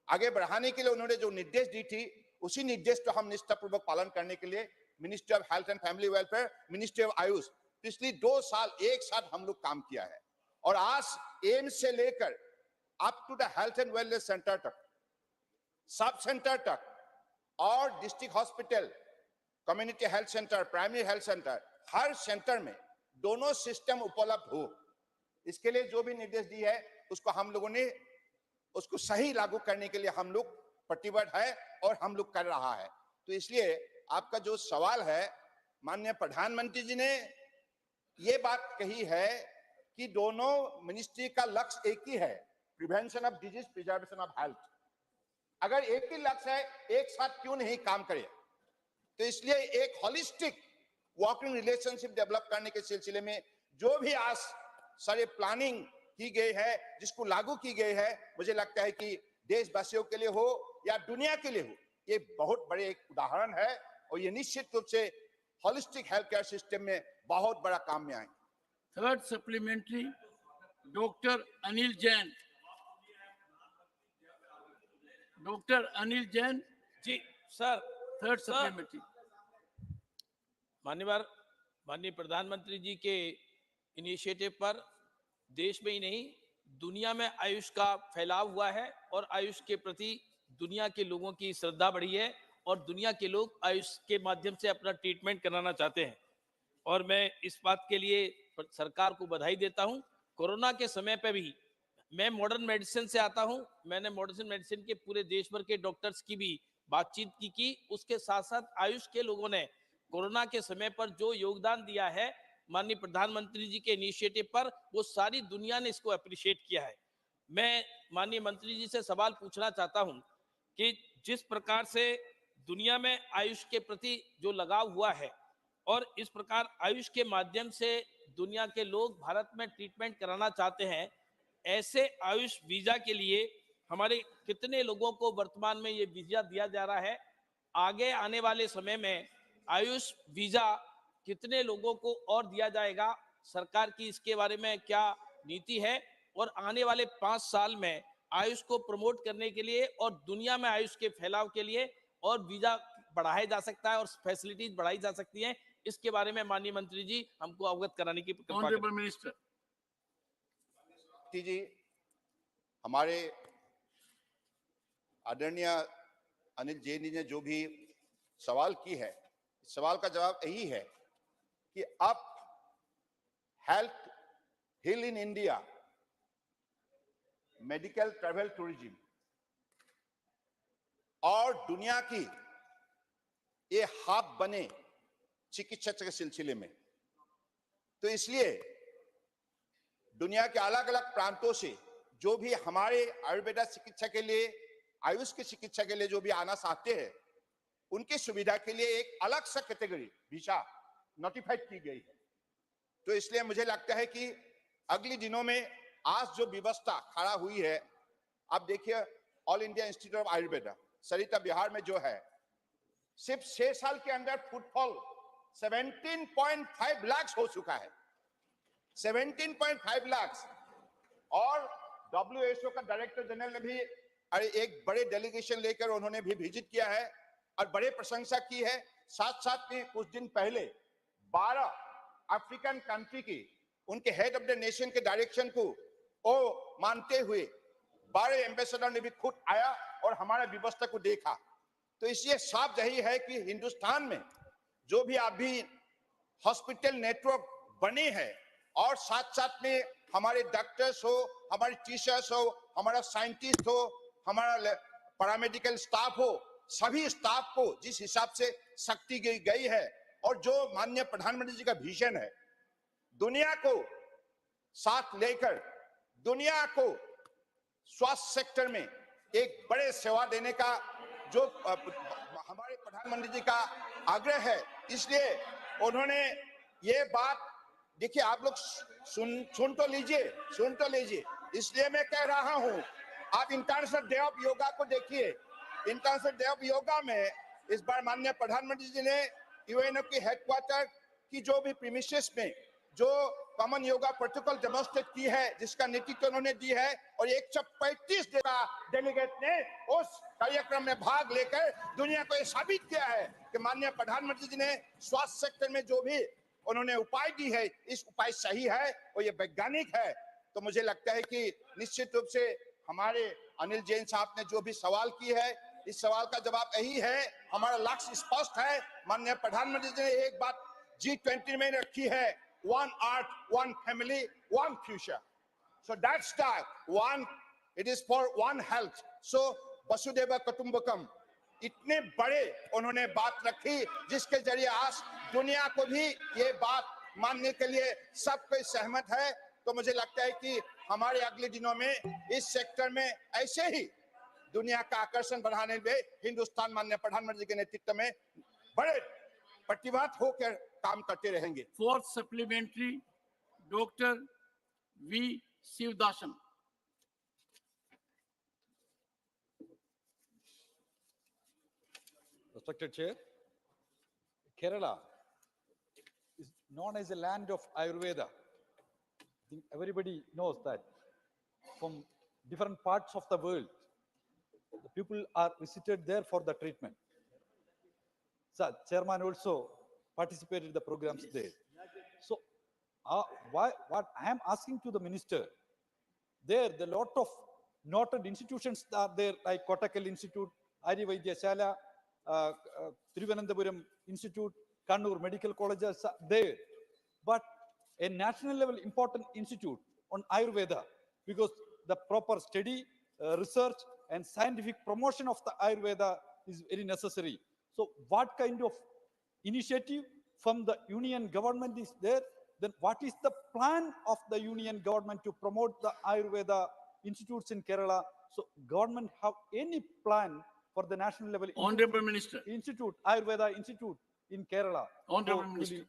आगे बढ़ाने के लिए उन्होंने जो निर्देश दी थी, उसी निर्देश को हम निष्ठापूर्वक पालन करने के लिए ministry of health and family welfare, ministry of Ayush पिछली 2 साल एक साथ हम लोग काम किया है। और आज एम्स से लेकर up to the health and wellness centre तक, सब सेंटर तक और district hospital, community health centre, primary health centre, हर सेंटर में दोनों सिस्टम उपलब्ध हो, इसके लिए जो भी निर्देश दी है उसको हम लोगों ने उसको सही लागू करने के लिए हम लोग प्रतिबद्ध है और हम लोग कर रहा है। तो इसलिए आपका जो सवाल है, माननीय प्रधानमंत्री जी ने ये बात कही है कि दोनों मिनिस्ट्री का लक्ष्य एक ही है, prevention of disease, preservation of health. अगर एक ही लक्ष्य है, एक साथ क्यों नहीं काम करे? तो इसलिए एक होलिस्टिक वर्किंग रिलेशनशिप डेवलप करने के सिलसिले में जो भी आज सारे प्लानिंग की गई है, जिसको लागू की गई है, मुझे लगता है कि देशवासियों के लिए हो या दुनिया के लिए हो, ये बहुत बड़े एक उदाहरण है और ये निश्चित रूप से होलिस्टिक हेल्थ केयर सिस्टम में बहुत बड़ा काम में आए।
Third supplementary, doctor Anil Jain. Doctor Anil Jain
ji sir.
Third supplementary.
माननीय प्रधानमंत्री जी के इनिशिएटिव पर देश में ही नहीं दुनिया में आयुष का फैलाव हुआ है और आयुष के प्रति दुनिया के लोगों की श्रद्धा बढ़ी है और दुनिया के लोग आयुष के माध्यम से अपना ट्रीटमेंट कराना चाहते हैं। और मैं इस बात के लिए सरकार को बधाई देता हूं। कोरोना के समय पे भी मैं मॉडर्न मेडिसिन से आता हूं, मैंने मॉडर्न मेडिसिन के पूरे देश भर के डॉक्टर्स की भी बातचीत की। उसके साथ साथ आयुष के लोगों ने कोरोना के समय पर जो योगदान दिया है माननीय प्रधानमंत्री जी के इनिशिएटिव पर, वो सारी दुनिया ने इसको अप्रिशिएट किया है। मैं माननीय मंत्री जी से सवाल पूछना चाहता हूं कि जिस प्रकार से दुनिया में आयुष के प्रति जो लगाव हुआ है और इस प्रकार आयुष के माध्यम से दुनिया के लोग भारत में ट्रीटमेंट कराना चाहते हैं, ऐसे आयुष वीजा के लिए हमारे कितने लोगों को वर्तमान में ये वीजा दिया जा रहा है, आगे आने वाले समय में आयुष वीजा कितने लोगों को और दिया जाएगा, सरकार की इसके बारे में क्या नीति है, और आने वाले 5 साल में आयुष को प्रमोट करने के लिए और दुनिया में आयुष के फैलाव के लिए और वीजा बढ़ाया जा सकता है और फैसिलिटीज बढ़ाई जा सकती हैं, इसके बारे में माननीय मंत्री जी हमको अवगत कराने की कृपा करें।
ऑनरेबल मिनिस्टर
जी, हमारे आदरणीय अनिल जैन जी ने जो भी सवाल की है, सवाल का जवाब यही है कि अब health hill in India, medical travel tourism और दुनिया की ये हब बने चिकित्सा के सिलसिले में। तो इसलिए दुनिया के अलग अलग प्रांतों से जो भी हमारे आयुर्वेदा चिकित्सा के लिए, आयुष की चिकित्सा के लिए जो भी आना चाहते हैं, उनकी सुविधा के लिए एक अलग सा कैटेगरी वीजा नोटिफाइड की गई है। तो इसलिए मुझे लगता है कि अगले दिनों में आज जो व्यवस्था खड़ा हुई है, आप देखिए all India institute of Ayurveda Sarita Vihar में जो है, सिर्फ 6 साल के अंदर फुटफॉल 17.5 लाख हो चुका है, 17.5 लाख। और WHO का डायरेक्टर जनरल ने भी एक बड़े डेलीगेशन लेकर उन्होंने भी विजिट किया है और बड़े प्रशंसा की है। साथ साथ में कुछ दिन पहले 12 अफ्रीकन कंट्री की उनके हेड ऑफ द नेशन के डायरेक्शन को वो मानते हुए 12 एम्बेसडर ने भी खुद आया और हमारा व्यवस्था को देखा। तो इसलिए साफ यही है कि हिंदुस्तान में जो भी अभी हॉस्पिटल नेटवर्क बने हैं और साथ साथ में हमारे डॉक्टर्स हो, हमारे टीचर्स हो, हमारा साइंटिस्ट हो, हमारा पैरामेडिकल स्टाफ हो, सभी स्टाफ को जिस हिसाब से शक्ति गई है और जो माननीय प्रधानमंत्री जी का विजन है, दुनिया को साथ लेकर दुनिया को स्वास्थ्य सेक्टर में एक बड़े सेवा देने का जो हमारे प्रधानमंत्री जी का आग्रह है, इसलिए उन्होंने ये बात, देखिए आप लोग सुन तो लीजिए, इसलिए मैं कह रहा हूं, आप इंटरनेशनल डे ऑफ योगा को देखिए। इंटरनेशनल डे ऑफ योगा में इस बार माननीय प्रधानमंत्री जी ने यूएनओ की हेडक्वार्टर की जो भी प्रीमिसेस में जो कॉमन योगा प्रोटोकॉल डेमोन्स्ट्रेट की है, जिसका नेतृत्व उन्होंने दी है, और 135 डेलीगेट ने उस कार्यक्रम में भाग लेकर दुनिया को यह साबित किया है कि माननीय प्रधानमंत्री जी ने स्वास्थ्य सेक्टर में जो भी उन्होंने उपाय दी है, इस उपाय सही है और ये वैज्ञानिक है। तो मुझे लगता है कि निश्चित रूप से हमारे अनिल जैन साहब ने जो भी सवाल की है, इस सवाल का जवाब यही है, हमारा लक्ष्य स्पष्ट है। माननीय प्रधानमंत्री जी ने एक बात G20 में रखी है, one earth, one family, one future. So that's that one, it is for one health. So Vasudeva Kutumbakam, इतने बड़े उन्होंने बात रखी जिसके जरिए आज दुनिया को भी ये बात मानने के लिए सब कोई सहमत है। तो मुझे लगता है कि हमारे अगले दिनों में इस सेक्टर में ऐसे ही दुनिया का आकर्षण बढ़ाने में हिंदुस्तान माननीय प्रधानमंत्री के नेतृत्व में बड़े प्रतिबद्ध होकर काम करते रहेंगे।
Fourth supplementary doctor V Sivadasan.
Respected Chair, Kerala is known as a land of Ayurveda. I think everybody knows that. From different parts of the world, the people are visited there for the treatment. So, Chairman also participated in the programs there. So, what I am asking to the Minister, there the lot of noted institutions are there, like Kottakkal Institute, Arya Vaidyashala, Thiruvananthapuram Institute, Kannur Medical Colleges are there. But a national level important institute on Ayurveda, because the proper study, research and scientific promotion of the Ayurveda is very necessary. So what kind of initiative from the union government is there? Then what is the plan of the union government to promote the Ayurveda institutes in Kerala? So government have any plan for the national level
Honorable Minister.
Institute, Ayurveda Institute in Kerala?
Honorable Minister.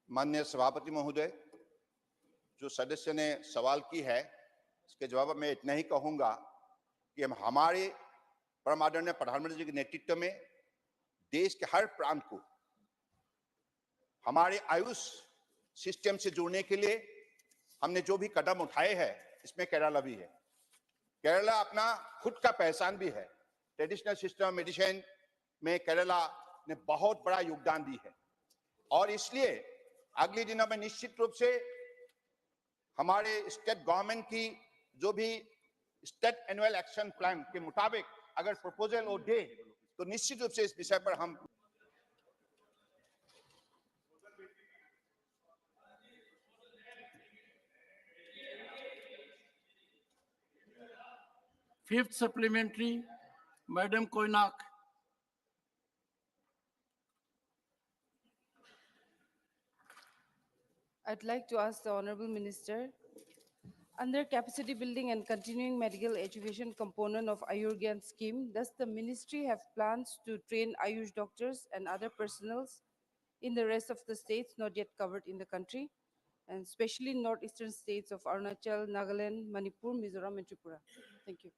माननीय सभापति महोदय, जो सदस्य ने सवाल की है इसके जवाब में इतना ही कहूंगा कि हम हमारे परम आदरणीय प्रधानमंत्री जी के नेतृत्व में देश के हर प्रांत को हमारे आयुष सिस्टम से जोड़ने के लिए हमने जो भी कदम उठाए हैं इसमें केरला भी है। केरला अपना खुद का पहचान भी है। ट्रेडिशनल सिस्टम मेडिसिन में केरला ने बहुत बड़ा योगदान दी है और इसलिए अगले दिनों में निश्चित रूप से हमारे स्टेट गवर्नमेंट की जो भी स्टेट एनुअल एक्शन प्लान के मुताबिक अगर प्रपोजल वो दे तो निश्चित रूप से इस विषय पर हम
Fifth supplementary, Madam Koinak.
I'd like to ask the Honorable Minister, under capacity building and continuing medical education component of Ayurgyan scheme, does the ministry have plans to train Ayush doctors and other personnels in the rest of the states not yet covered in the country, and especially northeastern states of Arunachal, Nagaland, Manipur, Mizoram, and Tripura? Thank you.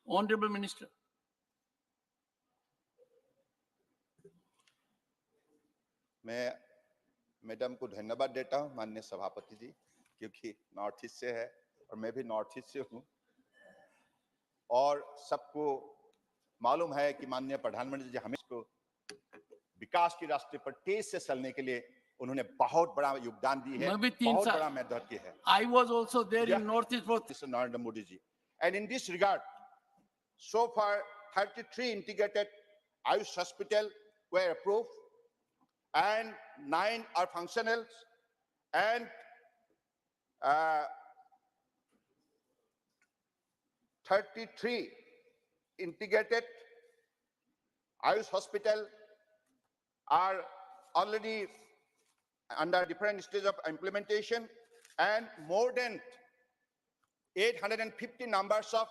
Honorable Minister.
मैं madam को धन्यवाद देता हूं माननीय सभापति जी क्योंकि north east से है और मैं भी नॉर्थ ईस्ट से हूं और सबको मालूम है कि माननीय प्रधानमंत्री जी हमें इसको विकास की रास्ते पर तेज से चलने के लिए उन्होंने बहुत बड़ा योगदान दी है, बहुत बड़ा मेहनत की है।
I was also there in Northeast both.
Mr. Narendra Modi ji. And in this regard, so far 33 integrated Ayush hospitals were approved and 9 are functional and 33 integrated Ayush hospitals are already under different stages of implementation and more than 850 numbers of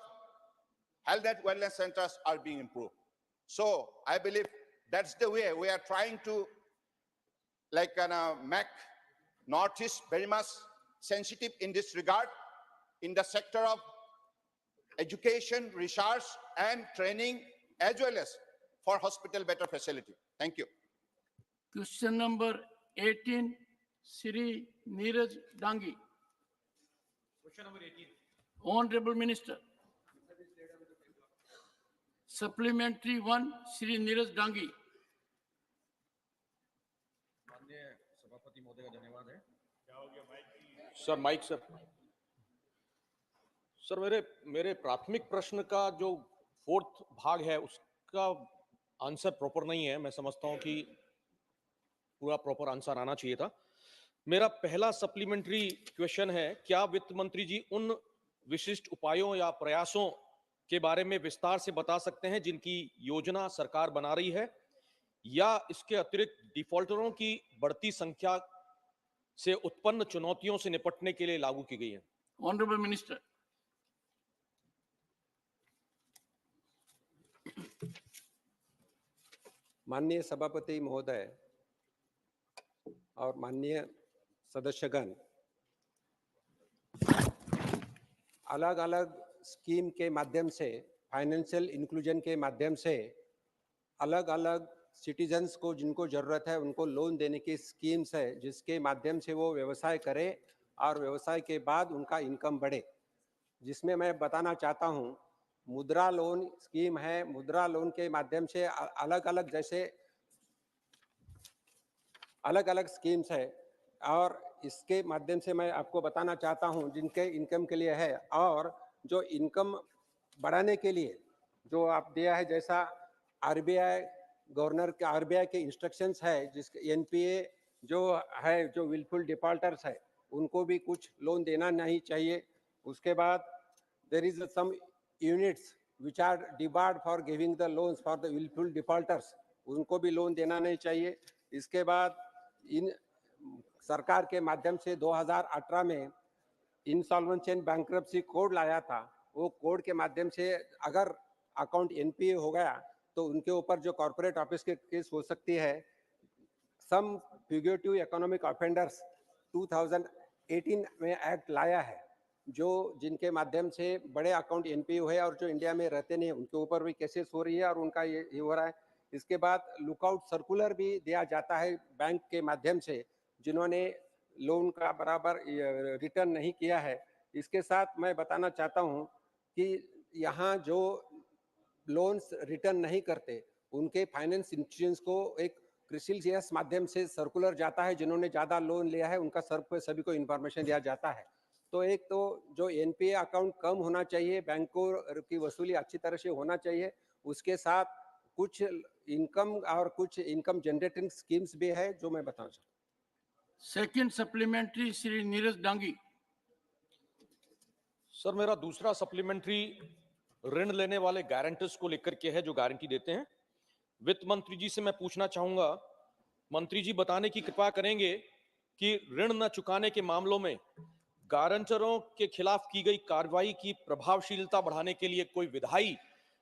health and wellness centers are being improved. So I believe that's the way we are trying to make Northeast very much sensitive in this regard in the sector of education, research and training as well as for hospital better facility. Thank you.
Question number 18, Sri Neeraj Dangi.
Question number 18.
Honorable Minister. Supplementary 1, Sri Neeraj Dangi.
सभापति महोदय का धन्यवाद है। क्या हो गया mic? Sir mic sir मेरे प्राथमिक प्रश्न का जो फोर्थ भाग है उसका आंसर प्रॉपर नहीं है। मैं समझता हूं कि पूरा प्रॉपर आंसर आना चाहिए था। मेरा पहला सप्लीमेंट्री क्वेश्चन है, क्या वित्त मंत्री जी उन विशिष्ट उपायों या प्रयासों के बारे में विस्तार से बता सकते हैं जिनकी योजना सरकार बना रही है या इसके अतिरिक्त डिफॉल्टरों की बढ़ती संख्या से उत्पन्न चुनौतियों से निपटने के लिए लागू की गई है?
Honorable Minister.
माननीय सभापति महोदय और माननीय सदस्यगण, अलग अलग स्कीम के माध्यम से, फाइनेंशियल इंक्लूजन के माध्यम से अलग अलग सिटीजन्स को जिनको ज़रूरत है उनको लोन देने की स्कीम्स है जिसके माध्यम से वो व्यवसाय करें और व्यवसाय के बाद उनका इनकम बढ़े। जिसमें मैं बताना चाहता हूँ, मुद्रा लोन स्कीम है। मुद्रा लोन के माध्यम से अलग अलग जैसे अलग अलग स्कीम्स है और इसके माध्यम से मैं आपको बताना चाहता हूं जिनके इनकम के लिए है और जो इनकम बढ़ाने के लिए जो आप दिया है, जैसा आरबीआई गवर्नर के आरबीआई के इंस्ट्रक्शंस है, जिसके एनपीए जो है, जो विलफुल डिफॉल्टर्स है उनको भी कुछ लोन देना नहीं चाहिए। उसके बाद there is some units which are debarred for giving the loans for the wilful defaulters, उनको भी लोन देना नहीं चाहिए। इसके बाद इन सरकार के माध्यम से 2018 में इंसॉल्वेंसी एंड बैंक्रप्सी कोड लाया था। वो कोड के माध्यम से अगर अकाउंट एनपीए हो गया तो उनके ऊपर जो कॉर्पोरेट ऑफिस के केस हो सकती है। सम फ्यूगिटिव इकोनॉमिक ऑफेंडर्स 18 में एक्ट लाया है, जो जिनके माध्यम से बड़े अकाउंट एनपीओ है और जो इंडिया में रहते नहीं उनके ऊपर भी केसेस हो रही है और उनका ये हो रहा है। इसके बाद लुकआउट सर्कुलर भी दिया जाता है बैंक के माध्यम से जिन्होंने लोन का बराबर रिटर्न नहीं किया है। इसके साथ मैं बताना चाहता हूं कि यहाँ जो लोन्स रिटर्न नहीं करते उनके फाइनेंस इंस्टीट्यूशंस को एक क्रिसिलियस माध्यम से सर्कुलर जाता है, जिन्होंने ज़्यादा लोन लिया है उनका सभी को इन्फॉर्मेशन दिया जाता है। तो एक तो जो एनपीए अकाउंट कम होना चाहिए, बैंकों की वसूली अच्छी तरह से होना चाहिए, उसके साथ कुछ इनकम और कुछ इनकम जनरेटिंग स्कीम्स भी है जो मैं बताना चाहता हूँ।
Second supplementary Shri Neeraj Dangi.
Sir मेरा दूसरा सप्लीमेंट्री ऋण लेने वाले गारंटर्स को लेकर के है जो गारंटी देते हैं। वित्त मंत्री जी से मैं पूछना चाहूंगा, मंत्री जी बताने की कृपा करेंगे कि ऋण न चुकाने के मामलों में गारंटरों के खिलाफ की गई कार्रवाई की प्रभावशीलता बढ़ाने के लिए कोई विधायी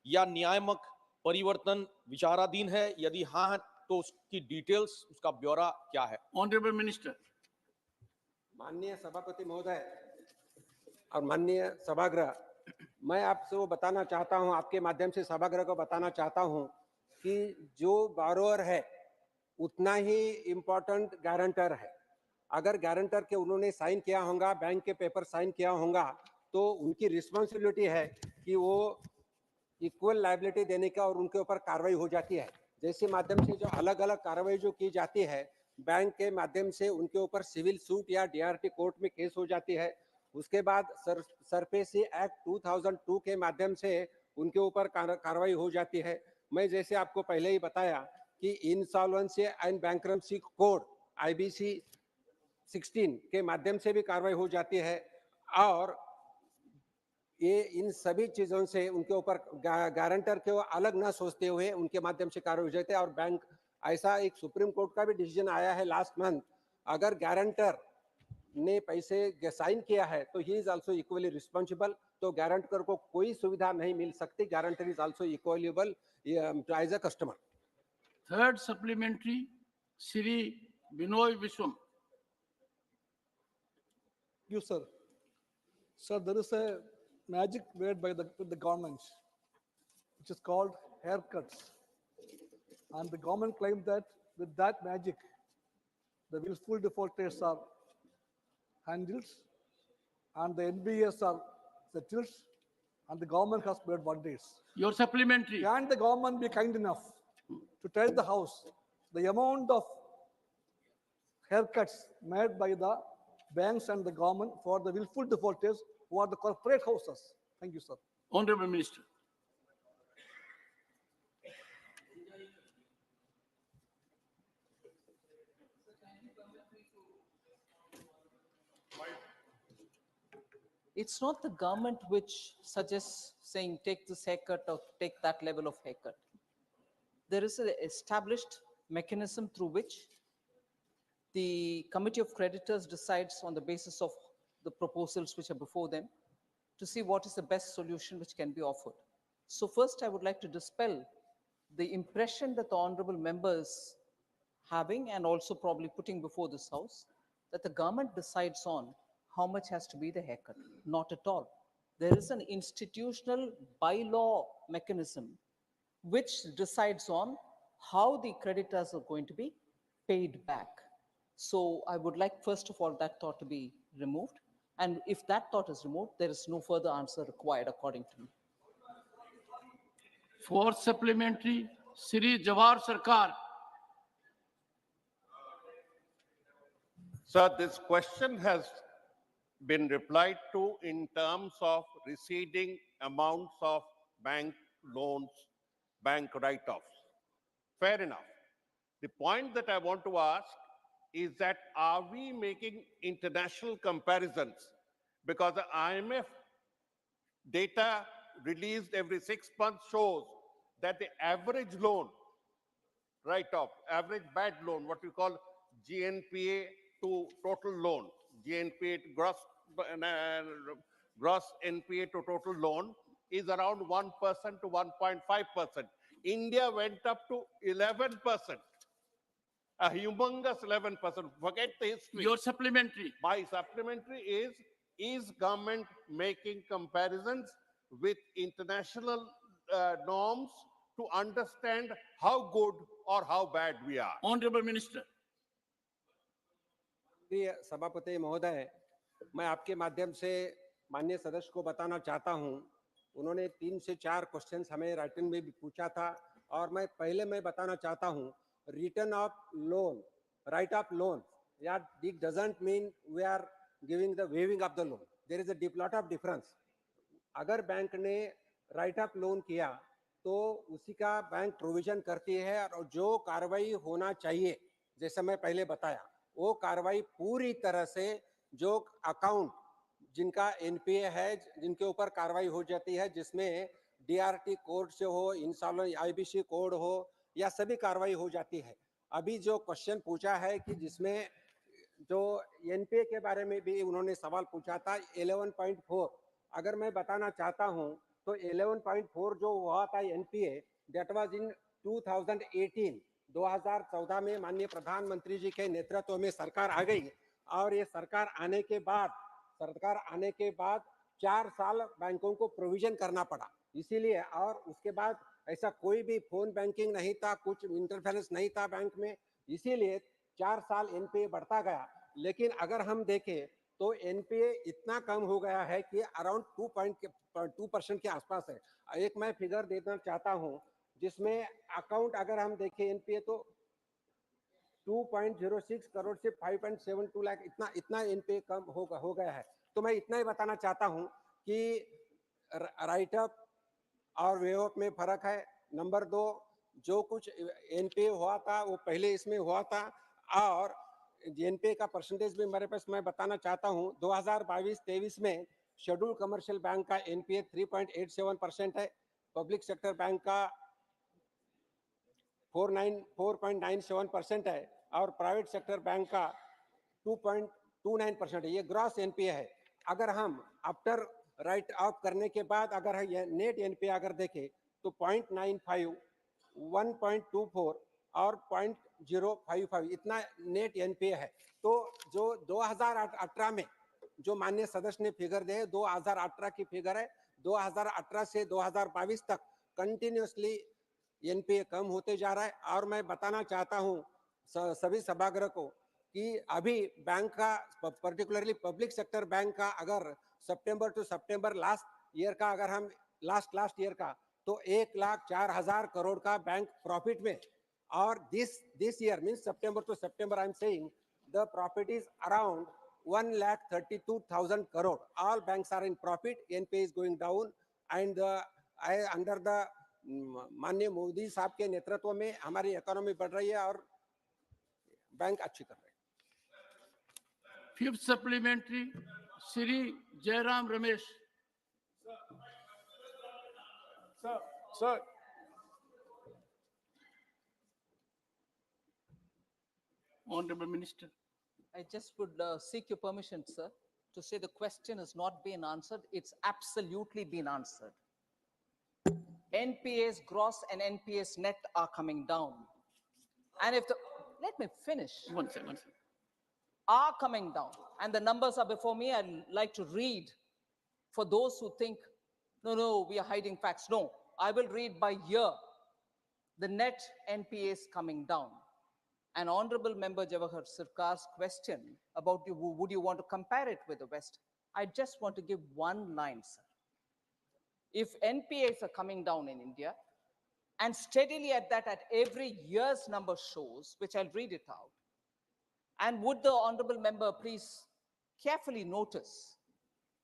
या न्यायात्मक परिवर्तन विचाराधीन है? यदि हाँ तो उसकी डिटेल्स, उसका ब्यौरा क्या है?
Honourable minister.
माननीय सभापति महोदय और माननीय सभागृह, मैं आपसे वो बताना चाहता हूं, आपके माध्यम से सभागृह को बताना चाहता हूं कि जो बारोअर है उतना ही इम्पोर्टेंट गारंटर है। अगर गारंटर के उन्होंने साइन किया होगा, बैंक के पेपर साइन किया होगा, तो उनकी रिस्पॉन्सिबिलिटी है कि वो इक्वल लायबिलिटी देने का और उनके ऊपर कार्रवाई हो जाती है। जैसे माध्यम से जो अलग अलग कार्रवाई जो की जाती है बैंक के माध्यम से, उनके ऊपर सिविल सूट या डीआरटी कोर्ट में केस हो जाती है। उसके बाद सरफेसी एक्ट 2002 के माध्यम से उनके ऊपर कार्रवाई हो जाती है। मैं जैसे आपको पहले ही बताया कि insolvency and bankruptcy code IBC 16 के माध्यम से भी कार्रवाई हो जाती है और ये इन सभी चीजों से उनके ऊपर गारंटर के अलग ना सोचते हुए उनके माध्यम से कार्रवाई हो जाती है। और बैंक, ऐसा एक सुप्रीम कोर्ट का भी डिसीजन आया है लास्ट मंथ, अगर गारंटर ने पैसे साइन किया है तो he is also equally responsible. तो गारंटर को कोई सुविधा नहीं मिल सकती, guarantor is also equally liable as a customer.
Third supplementary Shri Binoy Viswam.
You, sir. Sir, there is a magic word by the government, which is called haircuts. And the government claimed that with that magic, the willful defaulters are handled, and the NPAs are settled, and the government has made wonders.
Your supplementary.
Can the government be kind enough to tell the House the amount of haircuts made by the banks and the government for the willful defaulters who are the corporate houses? Thank you, sir.
Honorable Minister.
It's not the government which suggests saying take this haircut or take that level of haircut. There is an established mechanism through which the committee of creditors decides on the basis of the proposals which are before them to see what is the best solution which can be offered. So first I would like to dispel the impression that the honorable members having and also probably putting before this House that the government decides on how much has to be the haircut. Not at all. There is an institutional bylaw mechanism which decides on how the creditors are going to be paid back. So I would like, first of all, that thought to be removed. And if that thought is removed, there is no further answer required, according to me.
Fourth supplementary, Shri Jawahar Sarkar.
Sir, this question has been replied to in terms of receding amounts of bank loans, bank write-offs. Fair enough. The point that I want to ask is that are we making international comparisons? Because the IMF data released every 6 months shows that the average loan write-off, average bad loan, what we call GNPA to total loan, GNPA to gross NPA to total loan is around 1% to 1.5%. India went up to 11%. A humongous 11%. Forget the history.
Your supplementary.
My supplementary is government making comparisons with international norms to understand how good or how bad we are?
Honorable Minister.
प्रिय सभापति महोदय, मैं आपके माध्यम से माननीय सदस्य को बताना चाहता हूं, उन्होंने 3 से 4 क्वेश्चंस हमें राइटिंग में भी पूछा था और मैं बताना चाहता हूं, return of loan, write off loan, या it doesn't mean we are giving the waiving of the loan, there is a deep lot of difference. अगर बैंक ने राइट ऑफ लोन किया तो उसी का बैंक प्रोविजन करती है और जो कार्रवाई होना चाहिए, जैसे मैं पहले बताया, वो कार्रवाई पूरी तरह से जो अकाउंट जिनका एनपीए है, जिनके ऊपर कार्रवाई हो जाती है, जिसमें डीआरटी कोड से हो, इंसॉल्वेंसी आईबीसी कोड हो, या सभी कार्रवाई हो जाती है। अभी जो क्वेश्चन पूछा है कि जिसमें जो एनपीए के बारे में भी उन्होंने सवाल पूछा था 11.4, अगर मैं बताना चाहता हूं तो 11.4 जो हुआ था एनपीए, दैट वाज इन 2018, 2014 में माननीय प्रधानमंत्री जी के नेतृत्व में सरकार आ गई और ये सरकार आने के बाद 4 साल बैंकों को प्रोविजन करना पड़ा, इसीलिए। और उसके बाद ऐसा कोई भी फोन बैंकिंग नहीं था, कुछ इंटरफेरेंस नहीं था बैंक में, इसीलिए 4 साल एनपीए बढ़ता गया। लेकिन अगर हम देखें तो एनपीए इतना कम हो गया है कि अराउंड 2% के आसपास है। एक मैं फिगर देना चाहता हूं, जिसमें अकाउंट अगर हम देखें एनपीए तो 2.06 करोड़ से 5.72 लाख, इतना एनपीए कम हो गया है। तो मैं इतना ही बताना चाहता हूं कि राइट अप और वे अप में फर्क है। नंबर 2, जो कुछ एनपीए हुआ था वो पहले इसमें हुआ था, और एनपीए का परसेंटेज भी मेरे पास मैं बताना चाहता हूं। 2022-23 में शेड्यूल कमर्शियल बैंक का एनपीए 3.87% है, पब्लिक सेक्टर बैंक का 4.97% है और प्राइवेट सेक्टर बैंक का 2.29% है। ये ग्रॉस एनपीए है। अगर हम आफ्टर राइट ऑफ करने के बाद अगर ये नेट एनपीए अगर देखें तो 0.95, 1.24 और 0.055 इतना नेट एनपीए है। तो जो 2018 में जो माननीय सदस्य ने फिगर दे, 2018 की फिगर है, 2018 से 2022 तक कंटिन्यूसली एनपीए कम होते जा रहा है। और मैं बताना चाहता हूं सभी सभागृह को कि अभी बैंक का, पर्टिकुलरली पब्लिक सेक्टर बैंक का, अगर सितंबर टू सितंबर लास्ट ईयर का, अगर हम लास्ट ईयर का, तो 1,04,000 करोड़ का बैंक प्रॉफिट में, और this year means September to September I am saying the profit is around 1,32,000 crore. All banks are in profit. NPA is going down, and under the माननीय मोदी साहब के नेतृत्व में हमारी इकोनॉमी बढ़ रही है और बैंक अच्छी कर रहे हैं।
5th supplementary, Shri Jairam Ramesh.
Sir.
Honorable Minister.
I just would seek your permission, sir, to say the question has not been answered. It's absolutely been answered. NPAs gross and NPAs net are coming down. And if the, let me finish.
One second.
Are coming down. And the numbers are before me. I'd like to read for those who think, no, we are hiding facts. No, I will read by year. The net NPAs coming down. And Honorable Member Jawahar Sirkar's question about would you want to compare it with the West? I just want to give one line, sir. If NPAs are coming down in India, and steadily at every year's number shows, which I'll read it out, and would the Honorable Member please carefully notice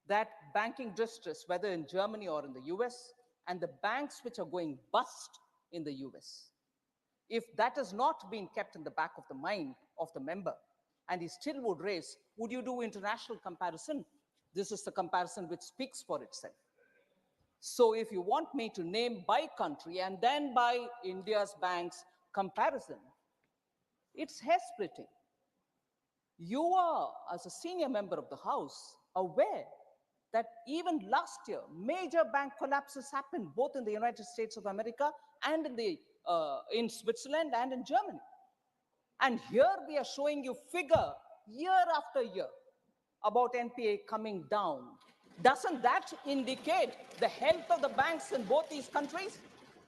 that banking distress, whether in Germany or in the US, and the banks which are going bust in the US, if that has not been kept in the back of the mind of the member, and he still would raise, would you do international comparison? This is the comparison which speaks for itself. So if you want me to name by country and then by India's banks comparison, it's hair-splitting. You are, as a senior member of the House, aware that even last year, major bank collapses happened both in the United States of America and in Switzerland and in Germany. And here we are showing you figure year after year about NPA coming down. Doesn't that indicate the health of the banks in both these countries?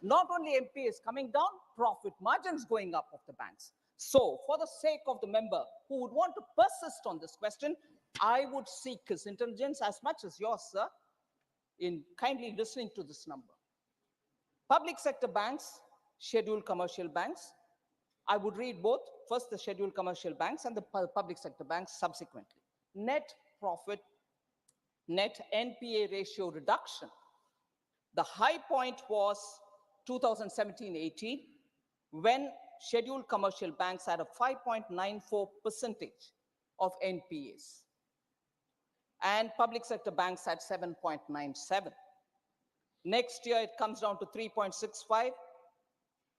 Not only NPAs coming down, profit margins going up of the banks. So, for the sake of the member who would want to persist on this question, I would seek his intelligence as much as yours, sir, in kindly listening to this number. Public sector banks, scheduled commercial banks. I would read both, first the scheduled commercial banks and the public sector banks subsequently. Net profit, net NPA ratio reduction. The high point was 2017-18, when scheduled commercial banks had a 5.94% of NPAs, and public sector banks had 7.97. Next year, it comes down to 3.65.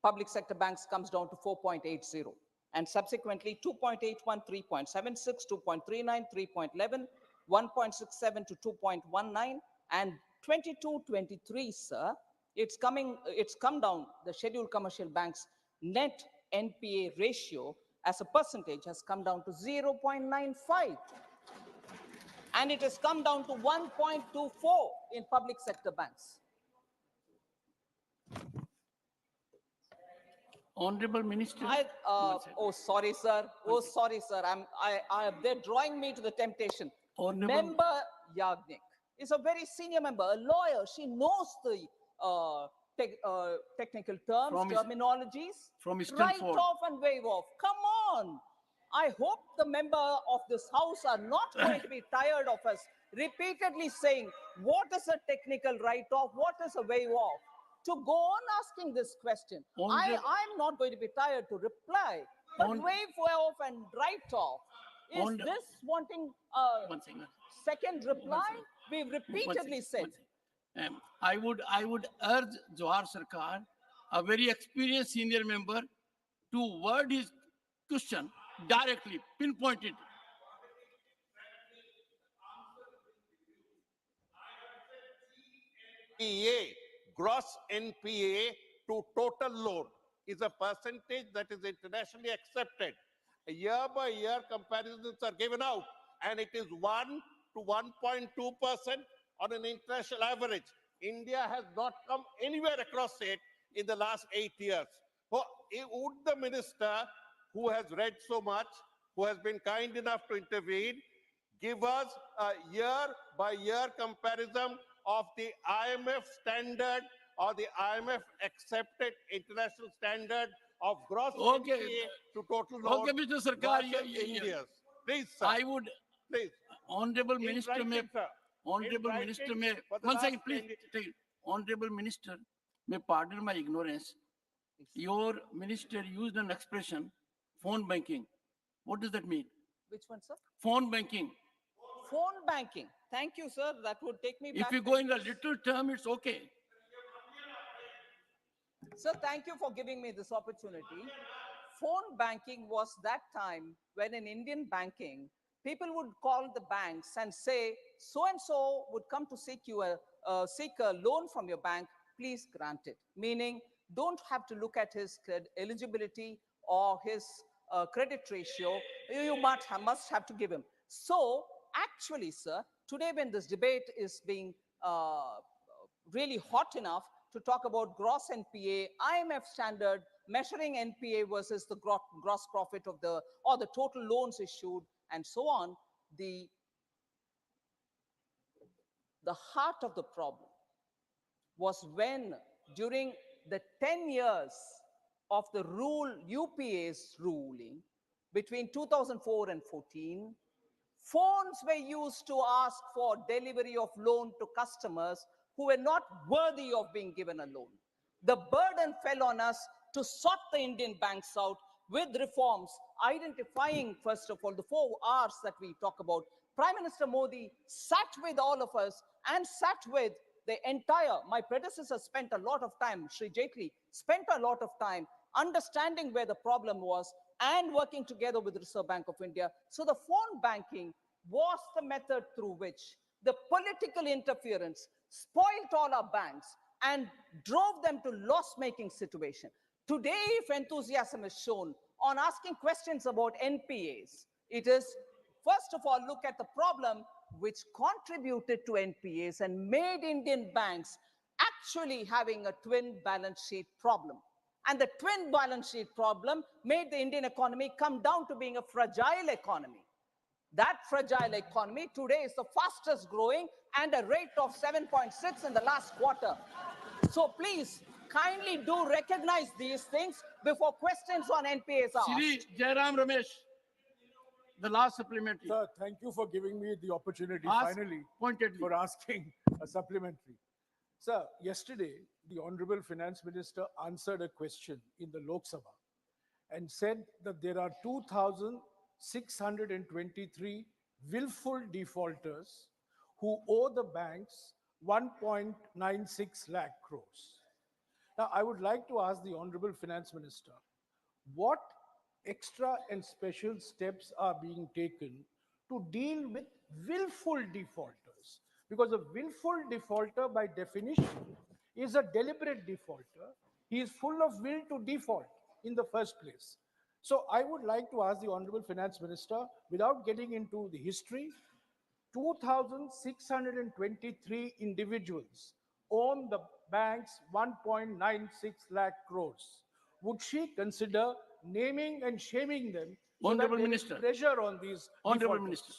Public sector banks comes down to 4.80. And subsequently, 2.81, 3.76, 2.39, 3.11, 1.67 to 2.19, and 22-23, sir, it's come down, the scheduled commercial banks' net NPA ratio as a percentage has come down to 0.95. And it has come down to 1.24 in public sector banks.
Honorable Minister.
Oh, sorry, sir. Oh, sorry, sir. They're drawing me to the temptation.
Honorable
Member Yagnik is a very senior member, a lawyer. She knows the technical terms, terminologies.
From Eastern
Write
Ford.
off and waive off. Come on. I hope the member of this house are not going to be tired of us repeatedly saying, what is a technical write-off? What is a waive off? To go on asking this question. I'm not going to be tired to reply. But waive off and write off. Is this wanting a second reply? We've repeatedly said.
I would urge Johar Sarkar, a very experienced senior member, to word his question directly, pinpointed.
NPA, gross NPA to total loan is a percentage that is internationally accepted. Year by year comparisons are given out, and it is 1 to 1.2% on an international average. India has not come anywhere across it in the last 8 years. Would the minister, who has read so much, who has been kind enough to intervene, give us a year-by-year comparison of the IMF standard or the IMF accepted international standard of gross NPA to total loan?
Okay, Mr. Sarkar,
India's. Please, sir.
I would,
please.
Honorable Minister, may, one second, please. Honorable Minister, may pardon my ignorance. Your minister used an expression, phone banking. What does that mean?
Which one, sir?
Phone banking.
Phone banking. Thank you, sir. That would take me back.
If you go in the little term, it's okay.
Sir, thank you for giving me this opportunity. Phone banking was that time when in Indian banking, people would call the banks and say, so-and-so would come to seek a loan from your bank, please grant it. Meaning, don't have to look at his eligibility or his credit ratio. You must have to give him. So, actually, sir, today when this debate is being really hot enough to talk about gross NPA, IMF standard, measuring NPA versus the gross profit of the total loans issued, and so on, the heart of the problem was when during the 10 years of the UPA's ruling between 2004 and 14, phones were used to ask for delivery of loan to customers who were not worthy of being given a loan. The burden fell on us to sort the Indian banks out with reforms, identifying, first of all, the 4 R's that we talk about. Prime Minister Modi sat with all of us and sat with the entire, my predecessor spent a lot of time, Sri Jaitley spent a lot of time understanding where the problem was and working together with the Reserve Bank of India. So the phone banking was the method through which the political interference spoiled all our banks and drove them to loss-making situation. Today, if enthusiasm is shown on asking questions about NPAs. It is, first of all, look at the problem which contributed to NPAs and made Indian banks actually having a twin balance sheet problem. And the twin balance sheet problem made the Indian economy come down to being a fragile economy. That fragile economy today is the fastest growing and a rate of 7.6 in the last quarter. So please, kindly do recognize these things before questions on NPAs are
Shri
asked.
Jairam Ramesh, the last supplementary.
Sir, thank you for giving me the opportunity
Ask
finally
pointedly.
for asking a supplementary. Sir, yesterday, the Honorable Finance Minister answered a question in the Lok Sabha and said that there are 2,623 willful defaulters who owe the banks 1.96 lakh crores. Now, I would like to ask the Honorable Finance Minister, what extra and special steps are being taken to deal with willful defaulters? Because a willful defaulter, by definition, is a deliberate defaulter. He is full of will to default in the first place. So I would like to ask the Honorable Finance Minister, without getting into the history, 2,623 individuals own the bank's 1.96 lakh crores. Would she consider naming and shaming them so
Honorable
that there
Minister.
is pressure on these
Honorable
defaulters?
Minister.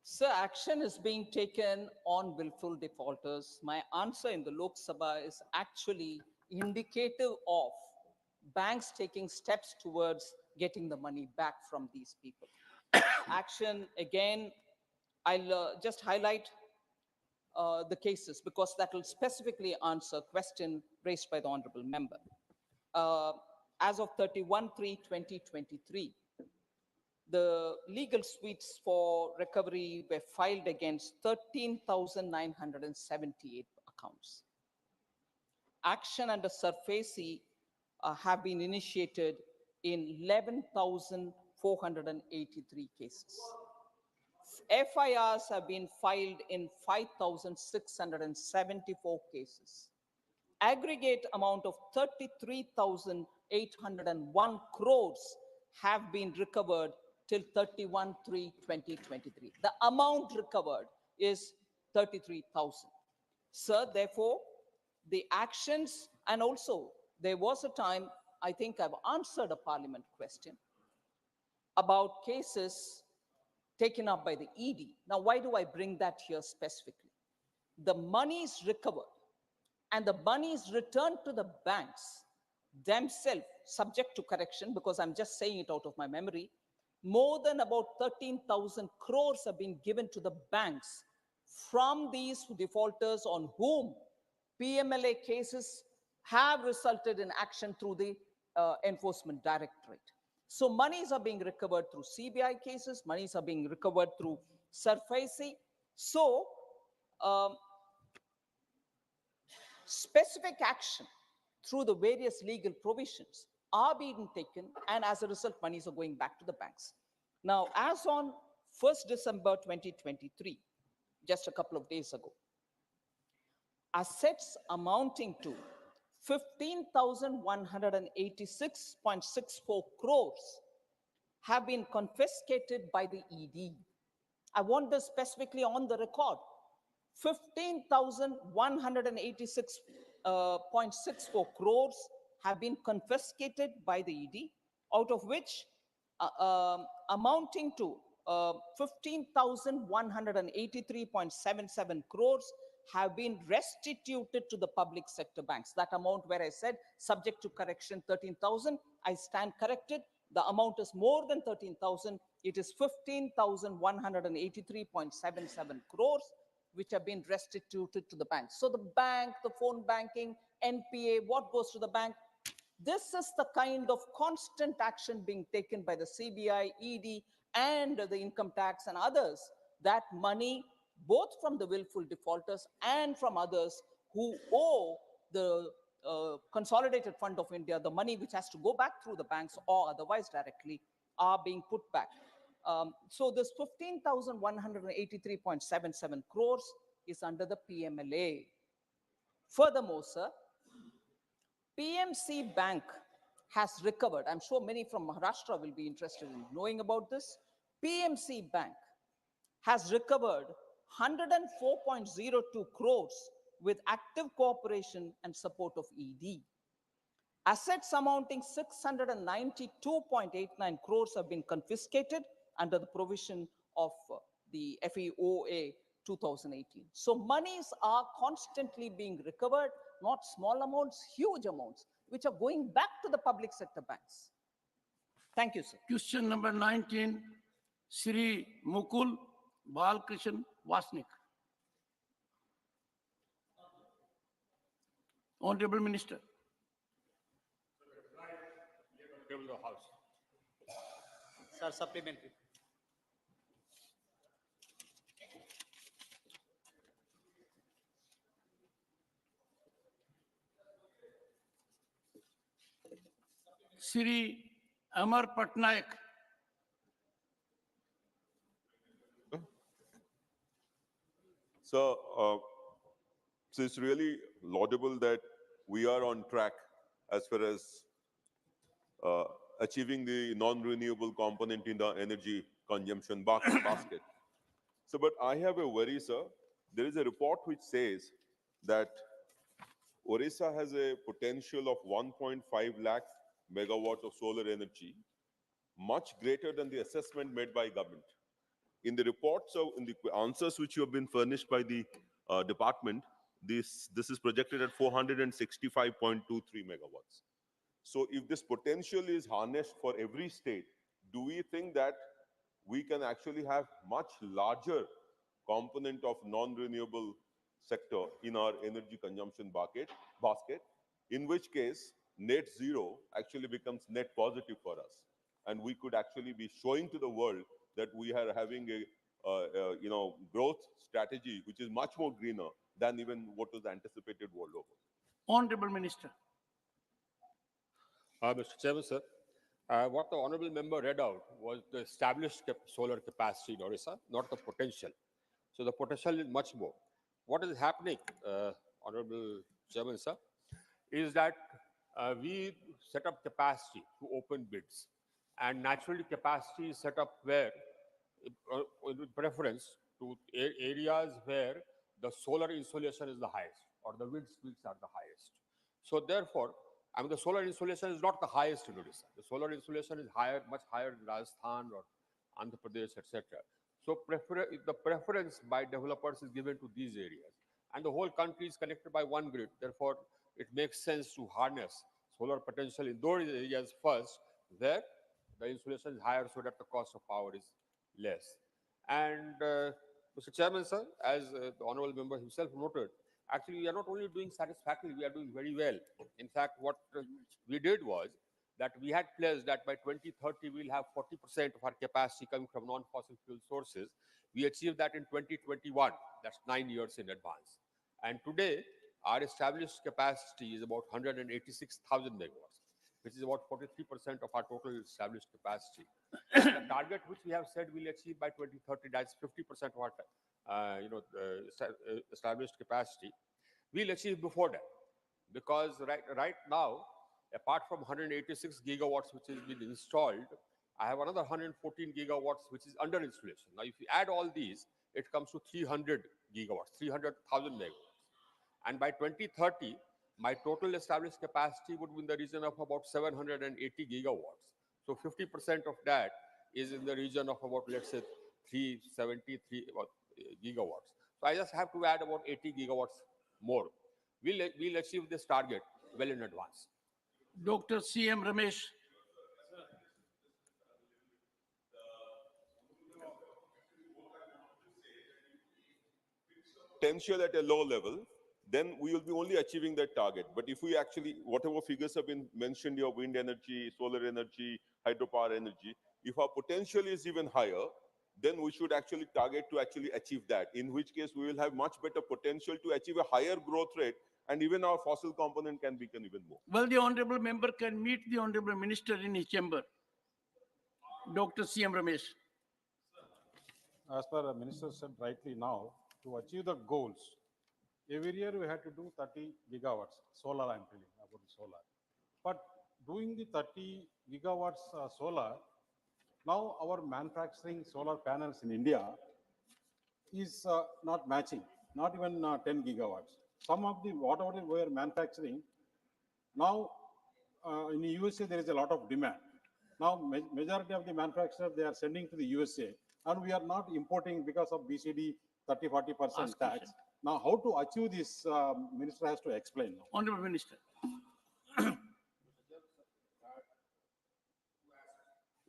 Sir, action is being taken on willful defaulters. My answer in the Lok Sabha is actually indicative of banks taking steps towards getting the money back from these people. Action, again, I'll just highlight the cases because that will specifically answer a question raised by the honorable member. As of 31/3/2023, the legal suites for recovery were filed against 13,978 accounts. Action under SURFACE have been initiated in 11,483 cases. FIRs have been filed in 5,674 cases. Aggregate amount of 33,801 crores have been recovered till 31/3/2023. The amount recovered is 33,000. Sir, therefore, the actions, and also there was a time, I think I've answered a parliament question about cases taken up by the ED. Now, why do I bring that here specifically? The money is recovered and the money is returned to the banks themselves, subject to correction, because I'm just saying it out of my memory. More than about 13,000 crores have been given to the banks from these defaulters on whom PMLA cases have resulted in action through the Enforcement Directorate. So monies are being recovered through CBI cases, monies are being recovered through SURFACE. So specific action through the various legal provisions are being taken, and as a result, monies are going back to the banks. Now, as on 1st December 2023, just a couple of days ago, assets amounting to 15,186.64 crores have been confiscated by the ED. I want this specifically on the record. 15,186.64 crores have been confiscated by the ED, out of which amounting to 15,183.77 crores have been restituted to the public sector banks. That amount where I said subject to correction 13,000, I stand corrected. The amount is more than 13,000. It is 15,183.77 crores which have been restituted to the bank. So the bank, the phone banking, NPA, what goes to the bank? This is the kind of constant action being taken by the CBI, ED, and the income tax and others, that money, both from the willful defaulters and from others who owe the Consolidated Fund of India, the money which has to go back through the banks or otherwise directly, are being put back. So this 15,183.77 crores is under the PMLA. Furthermore, sir, PMC Bank has recovered. I'm sure many from Maharashtra will be interested in knowing about this. PMC Bank has recovered 104.02 crores with active cooperation and support of ED. Assets amounting 692.89 crores have been confiscated under the provision of the FEOA 2018. So monies are constantly being recovered, not small amounts, huge amounts, which are going back to the public sector banks. Thank you, sir.
Question number 19, Sri Mukul Balkrishan Vasnik. Honorable Minister.
Sir, supplementary.
Sri Amar Patnaik.
So, so it's really laudable that we are on track as far as achieving the non-renewable component in the energy consumption basket. So, but I have a worry, sir. There is a report which says that Orissa has a potential of 1.5 lakh megawatts of solar energy, much greater than the assessment made by government. In the reports, in the answers which you have been furnished by the department, this is projected at 465.23 megawatts. So if this potential is harnessed for every state, do we think that we can actually have much larger component of non-renewable sector in our energy consumption basket, in which case net zero actually becomes net positive for us. And we could actually be showing to the world that we are having a growth strategy which is much more greener than even what was anticipated world over.
Honorable Minister.
Mr. Chairman, sir, what the honorable member read out was the established solar capacity in Orissa, not the potential. So the potential is much more. What is happening, honorable Chairman, sir, is that we set up capacity to open bids, and naturally capacity is set up where, with preference to areas where the solar insolation is the highest or the wind speeds are the highest. So therefore, I mean, the solar insolation is not the highest in Odisha. The solar insolation is higher, much higher in Rajasthan or Andhra Pradesh, etc. So the preference by developers is given to these areas. And the whole country is connected by one grid. Therefore, it makes sense to harness solar potential in those areas first, where the insolation is higher so that the cost of power is less. And Mr. Chairman, sir, as the honorable member himself noted, actually, we are not only doing satisfactorily, we are doing very well. In fact, what we did was that we had pledged that by 2030, we'll have 40% of our capacity coming from non-fossil fuel sources. We achieved that in 2021. That's 9 years in advance. And today, our established capacity is about 186,000 megawatts, which is about 43% of our total established capacity. The target which we have said we'll achieve by 2030, that's 50% of our established capacity, we'll achieve before that. Because right now, apart from 186 gigawatts which has been installed, I have another 114 gigawatts which is under installation. Now, if you add all these, it comes to 300 gigawatts, 300,000 megawatts. And by 2030, my total established capacity would be in the region of about 780 gigawatts. So 50% of that is in the region of about, let's say, 373 gigawatts. So I just have to add about 80 gigawatts more. We'll achieve this target well in advance.
Dr. C.M. Ramesh.
Potential at a low level, then we will be only achieving that target. But if we actually, whatever figures have been mentioned, your wind energy, solar energy, hydropower energy, if our potential is even higher, then we should actually target to actually achieve that, in which case we will have much better potential to achieve a higher growth rate, and even our fossil component can become even more.
Well, the honorable member can meet the honorable minister in his chamber. Dr. C.M. Ramesh.
As per the minister said rightly now, to achieve the goals, every year we had to do 30 gigawatts, solar I'm telling about solar. But doing the 30 gigawatts solar, now our manufacturing solar panels in India is not matching, not even 10 gigawatts. Some of the, whatever we are manufacturing, now in the USA there is a lot of demand. Now majority of the manufacturers, they are sending to the USA, and we are not importing because of BCD 30-40% tax. Now how to achieve this, Minister has to explain now.
Honorable Minister.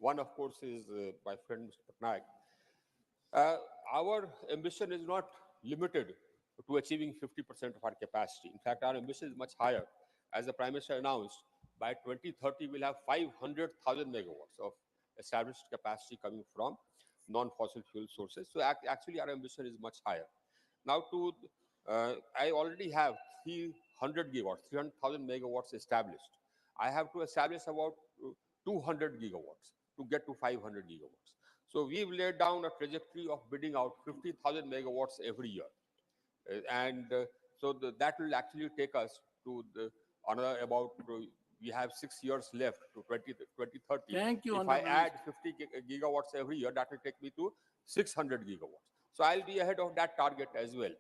One, of course, is my friend Mr. Patnaik. Our ambition is not limited to achieving 50% of our capacity. In fact, our ambition is much higher. As the Prime Minister announced, by 2030, we'll have 500,000 megawatts of established capacity coming from non-fossil fuel sources. So actually, our ambition is much higher. Now, I already have 300 gigawatts, 300,000 megawatts established. I have to establish about 200 gigawatts to get to 500 gigawatts. So we've laid down a trajectory of bidding out 50,000 megawatts every year. That will actually take us to another about, we have 6 years left to 2030.
Thank you,
If I
Honorable
add 50 gigawatts every year, that will take me to 600 gigawatts. So I'll be ahead of that target as well.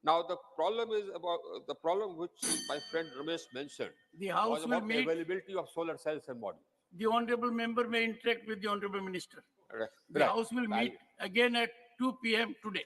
Now, the problem is about the problem which my friend Ramesh mentioned.
The House
was
will
about
meet.
availability of solar cells and modules.
The Honorable Member may interact with the Honorable Minister.
Right.
The House will meet again at 2 p.m. today.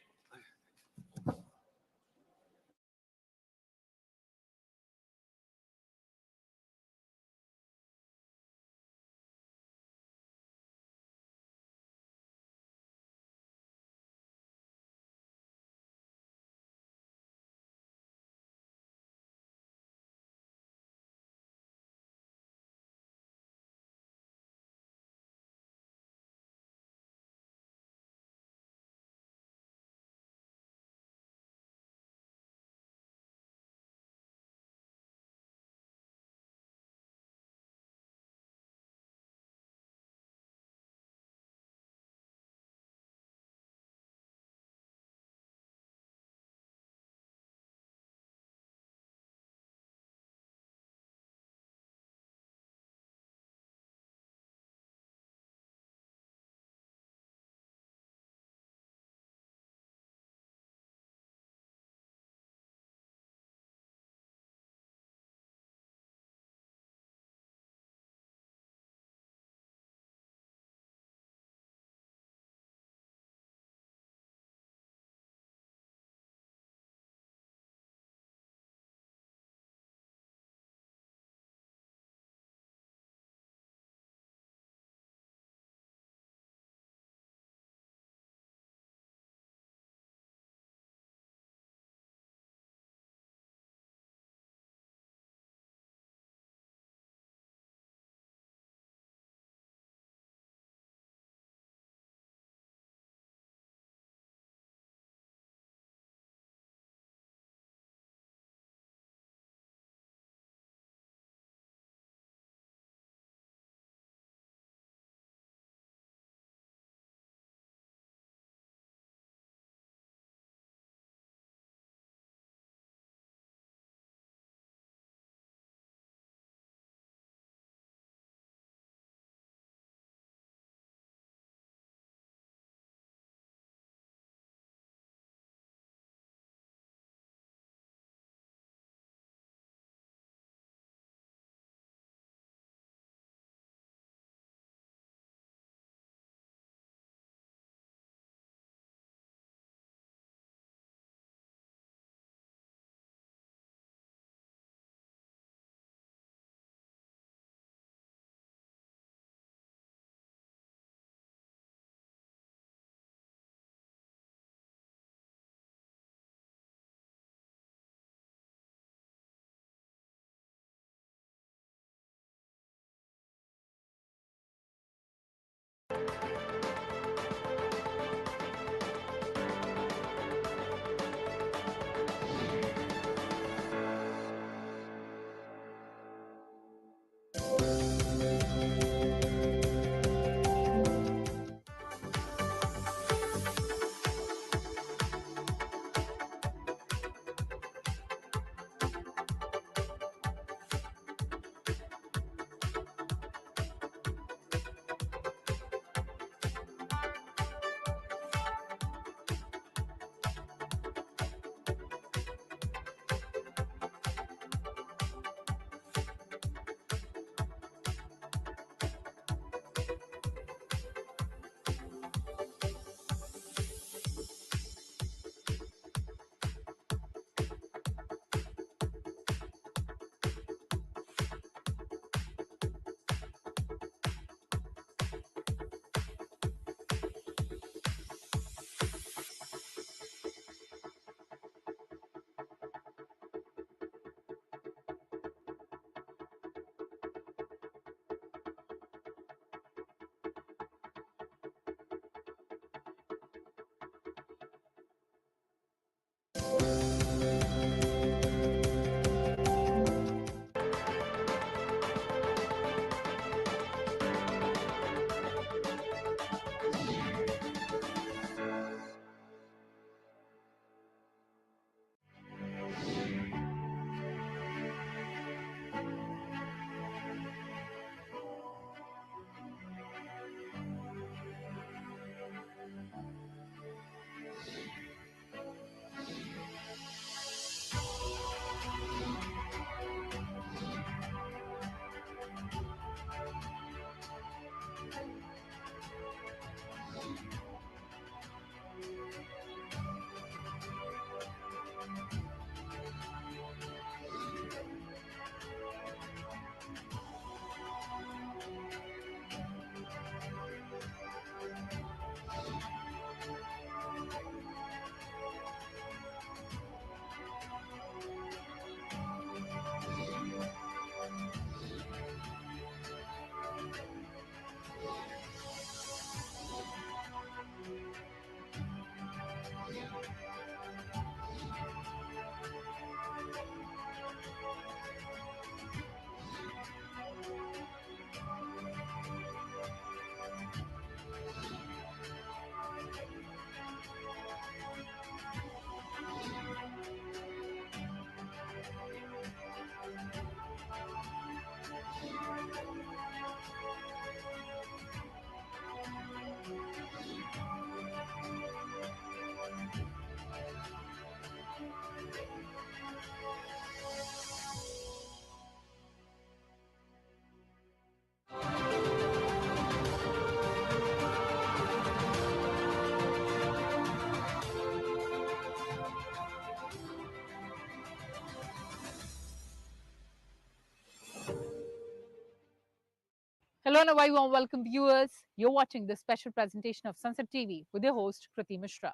Hello and a very warm welcome, viewers. You're watching this special presentation of Sunset TV with your host, Kriti Mishra.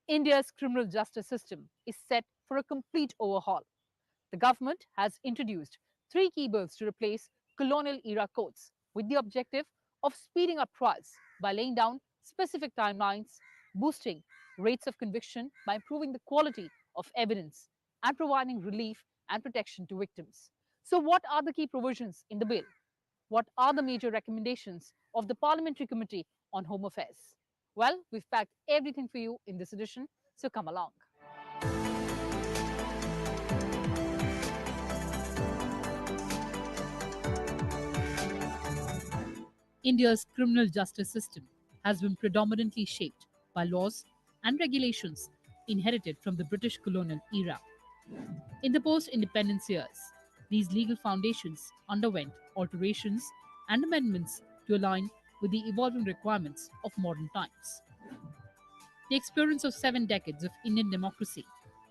India's criminal justice system is set for a complete overhaul. The government has introduced 3 key bills to replace colonial era courts with the objective of speeding up trials by laying down specific timelines, boosting rates of conviction by improving the quality of evidence, and providing relief and protection to victims. So, what are the key provisions in the bill? What are the major recommendations of the Parliamentary Committee on Home Affairs? Well, we've packed everything for you in this edition, so come along. India's criminal justice system has been predominantly shaped by laws and regulations inherited from the British colonial era. In the post-independence years, these legal foundations underwent alterations and amendments to align with the evolving requirements of modern times. The experience of 7 decades of Indian democracy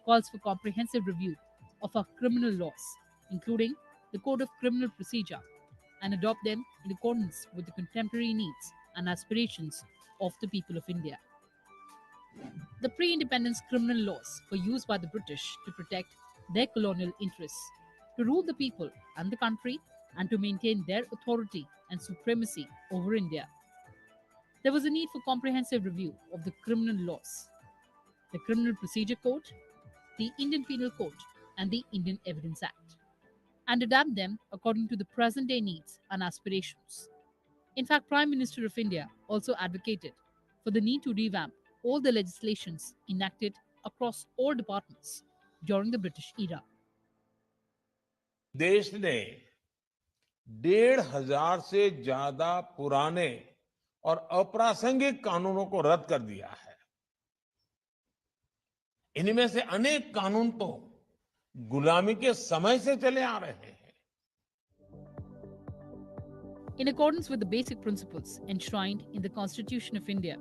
calls for comprehensive review of our criminal laws, including the Code of Criminal Procedure, and adopt them in accordance with the contemporary needs and aspirations of the people of India. The pre-independence criminal laws were used by the British to protect their colonial interests, to rule the people and the country, and to maintain their authority and supremacy over India. There was a need for comprehensive review of the criminal laws, the Criminal Procedure Code, the Indian Penal Code, and the Indian Evidence Act, and adapt them according to the present-day needs and aspirations. In fact, Prime Minister of India also advocated for the need to revamp all the legislations enacted across all departments during the British era.
देश ने 1,500 से ज्यादा पुराने और अप्रासंगिक कानूनों को रद्द कर दिया है। इनमें से अनेक कानून तो गुलामी के समय से चले आ रहे हैं।
In accordance with the basic principles enshrined in the Constitution of India,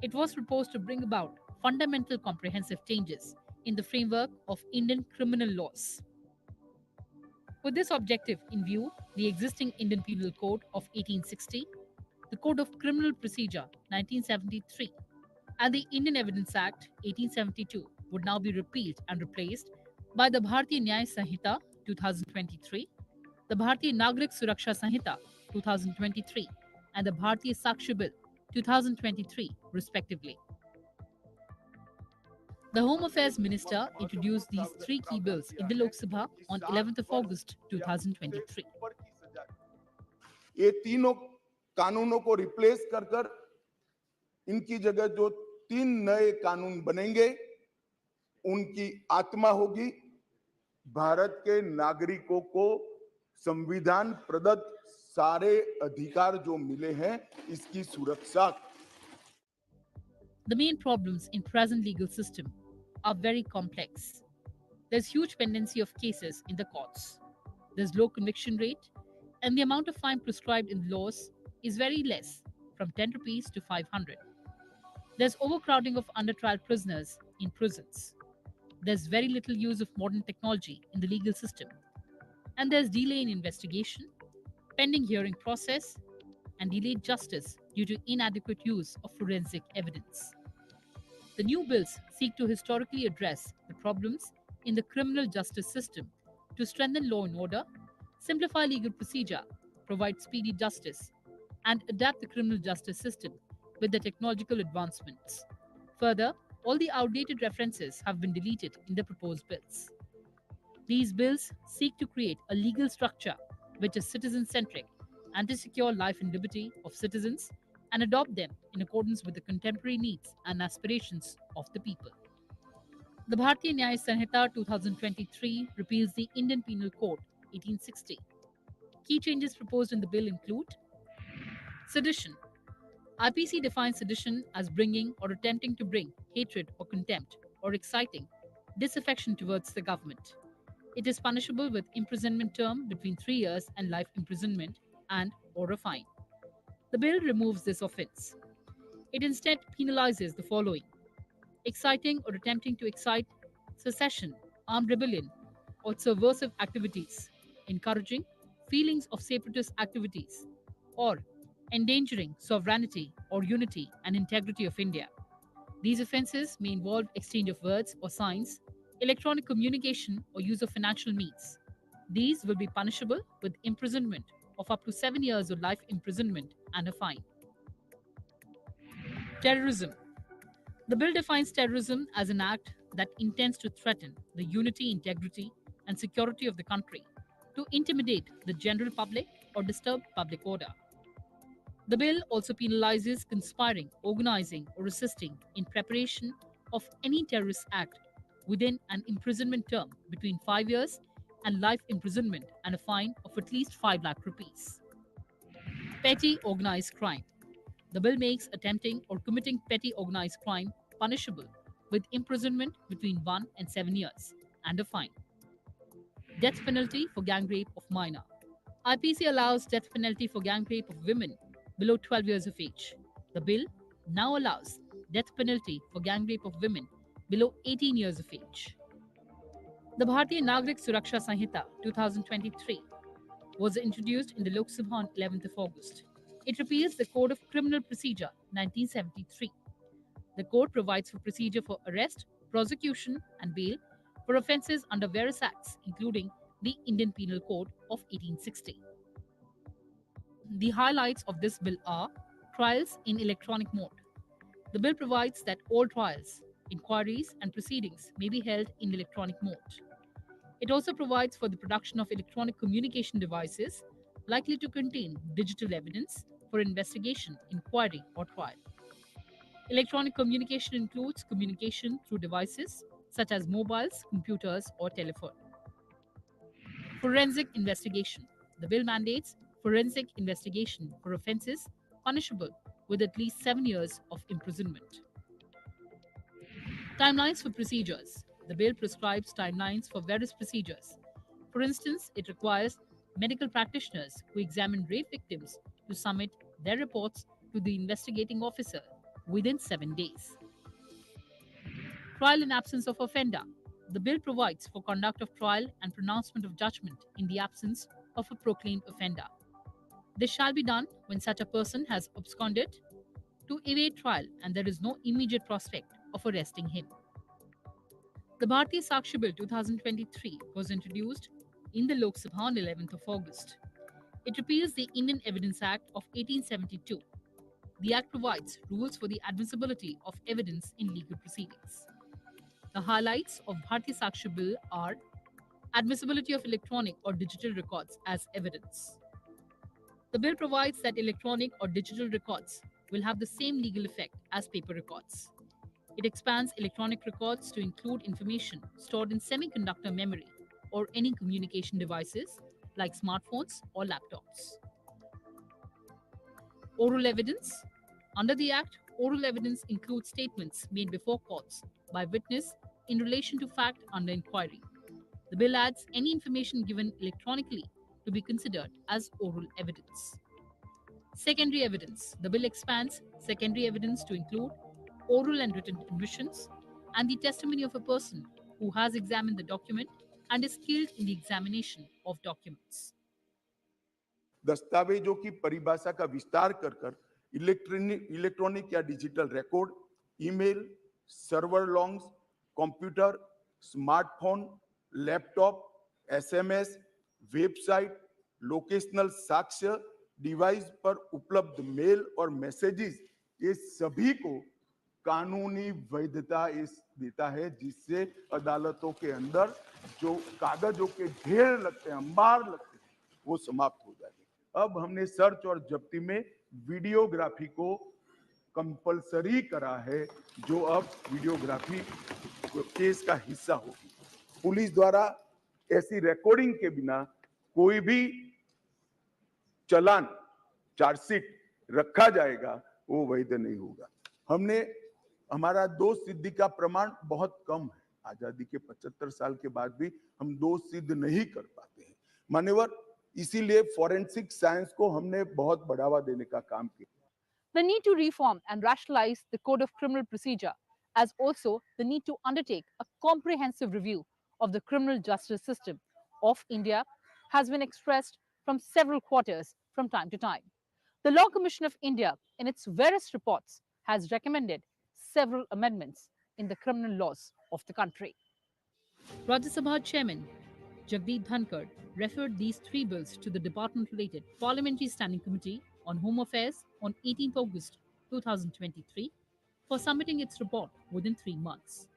it was proposed to bring about fundamental comprehensive changes in the framework of Indian criminal laws. With this objective in view, the existing Indian Penal Code of 1860, the Code of Criminal Procedure 1973, and the Indian Evidence Act 1872 would now be repealed and replaced by the Bharatiya Nyaya Sanhita 2023, the Bharatiya Nagrik Suraksha Sanhita 2023, and the Bharatiya Sakshi Bill 2023, respectively. The Home Affairs Minister introduced these 3 key bills in the Lok Sabha on 11th of August 2023.
ये तीनों कानूनों को replace कर इनकी जगह जो 3 नए कानून बनेंगे, उनकी आत्मा होगी भारत के नागरिकों को संविधान प्रदत्त सारे अधिकार जो मिले हैं, इसकी सुरक्षा.
The main problems in present legal system are very complex. There's huge pendency of cases in the courts. There's low conviction rate, and the amount of fine prescribed in laws is very less, from 10 rupees to 500. There's overcrowding of under-trial prisoners in prisons. There's very little use of modern technology in the legal system. And there's delay in investigation, pending hearing process, and delayed justice due to inadequate use of forensic evidence. The new bills seek to historically address the problems in the criminal justice system to strengthen law and order, simplify legal procedure, provide speedy justice, and adapt the criminal justice system with the technological advancements. Further, all the outdated references have been deleted in the proposed bills. These bills seek to create a legal structure which is citizen-centric and to secure life and liberty of citizens and adopt them in accordance with the contemporary needs and aspirations of the people. The Bharatiya Nyaya Sanhita 2023 repeals the Indian Penal Code 1860. Key changes proposed in the bill include sedition. IPC defines sedition as bringing or attempting to bring hatred or contempt or exciting disaffection towards the government. It is punishable with imprisonment term between 3 years and life imprisonment and or a fine. The bill removes this offence. It instead penalizes the following: exciting or attempting to excite secession, armed rebellion, or subversive activities, encouraging, feelings of separatist activities, or endangering sovereignty or unity and integrity of India. These offences may involve exchange of words or signs, electronic communication, or use of financial means. These will be punishable with imprisonment of up to 7 years or life imprisonment and a fine. Terrorism. The bill defines terrorism as an act that intends to threaten the unity, integrity, and security of the country, to intimidate the general public or disturb public order. The bill also penalizes conspiring, organizing, or assisting in preparation of any terrorist act within an imprisonment term between 5 years and life imprisonment and a fine of at least 5 lakh rupees. Petty organized crime. The bill makes attempting or committing petty organized crime punishable with imprisonment between 1 and 7 years and a fine. Death penalty for gang rape of minor. IPC allows death penalty for gang rape of women below 12 years of age. The bill now allows death penalty for gang rape of women below 18 years of age. The Bharatiya Nagrik Suraksha Sanhita 2023 was introduced in the Lok Sabha on 11th of August. It repeals the Code of Criminal Procedure 1973. The code provides for procedure for arrest, prosecution, and bail for offences under various acts, including the Indian Penal Code of 1860. The highlights of this bill are trials in electronic mode. The bill provides that all trials, inquiries, and proceedings may be held in electronic mode. It also provides for the production of electronic communication devices likely to contain digital evidence for investigation, inquiry, or trial. Electronic communication includes communication through devices such as mobiles, computers, or telephone. Forensic investigation. The bill mandates forensic investigation for offences punishable with at least 7 years of imprisonment. Timelines for procedures. The bill prescribes timelines for various procedures. For instance, it requires medical practitioners who examine rape victims to submit their reports to the investigating officer within 7 days. Trial in absence of offender. The bill provides for conduct of trial and pronouncement of judgment in the absence of a proclaimed offender. This shall be done when such a person has absconded to evade trial and there is no immediate prospect of arresting him. The Bharatiya Sakshi Bill 2023 was introduced in the Lok Sabha on 11th of August. It repeals the Indian Evidence Act of 1872. The Act provides rules for the admissibility of evidence in legal proceedings. The highlights of Bharatiya Sakshi Bill are admissibility of electronic or digital records as evidence. The bill provides that electronic or digital records will have the same legal effect as paper records. It expands electronic records to include information stored in semiconductor memory or any communication devices like smartphones or laptops. Oral evidence. Under the Act, oral evidence includes statements made before courts by witness in relation to fact under inquiry. The bill adds any information given electronically to be considered as oral evidence. Secondary evidence. The bill expands secondary evidence to include oral and written admissions and the testimony of a person who has examined the document and is skilled in the examination of documents.
दस्तावेजों की परिभाषा का विस्तार कर कर electronic या digital record, email, server longs, computer, smartphone, laptop, SMS, website, locational साक्ष्य, device पर उपलब्ध मेल और मैसेजेस, ये सभी को कानूनी वैधता देता है, जिससे अदालतों के अंदर जो कागजों के ढेर लगते हैं, अंबार लगते हैं, वो समाप्त हो जाएंगे। अब हमने सर्च और जब्ती में वीडियोग्राफी को कंपलसरी करा है, जो अब वीडियोग्राफी केस का हिस्सा होगी। पुलिस द्वारा ऐसी रिकॉर्डिंग के बिना कोई भी चालान, चार्जशीट रखा जाएगा, वो वैध नहीं होगा। हमने हमारा दोष सिद्धि का प्रमाण बहुत कम है। आजादी के 75 साल के बाद भी हम दोष सिद्ध नहीं कर पाते हैं। मान्यवर, इसीलिए फोरेंसिक साइंस को हमने बहुत बढ़ावा देने का काम किया।
The need to reform and rationalize the Code of Criminal Procedure, as also the need to undertake a comprehensive review of the criminal justice system of India, has been expressed from several quarters from time to time. The Law Commission of India, in its various reports, has recommended several amendments in the criminal laws of the country. Rajya Sabha Chairman Jagdeep Dhankar referred these three bills to the department-related Parliamentary Standing Committee on Home Affairs on 18 August 2023 for submitting its report within 3 months.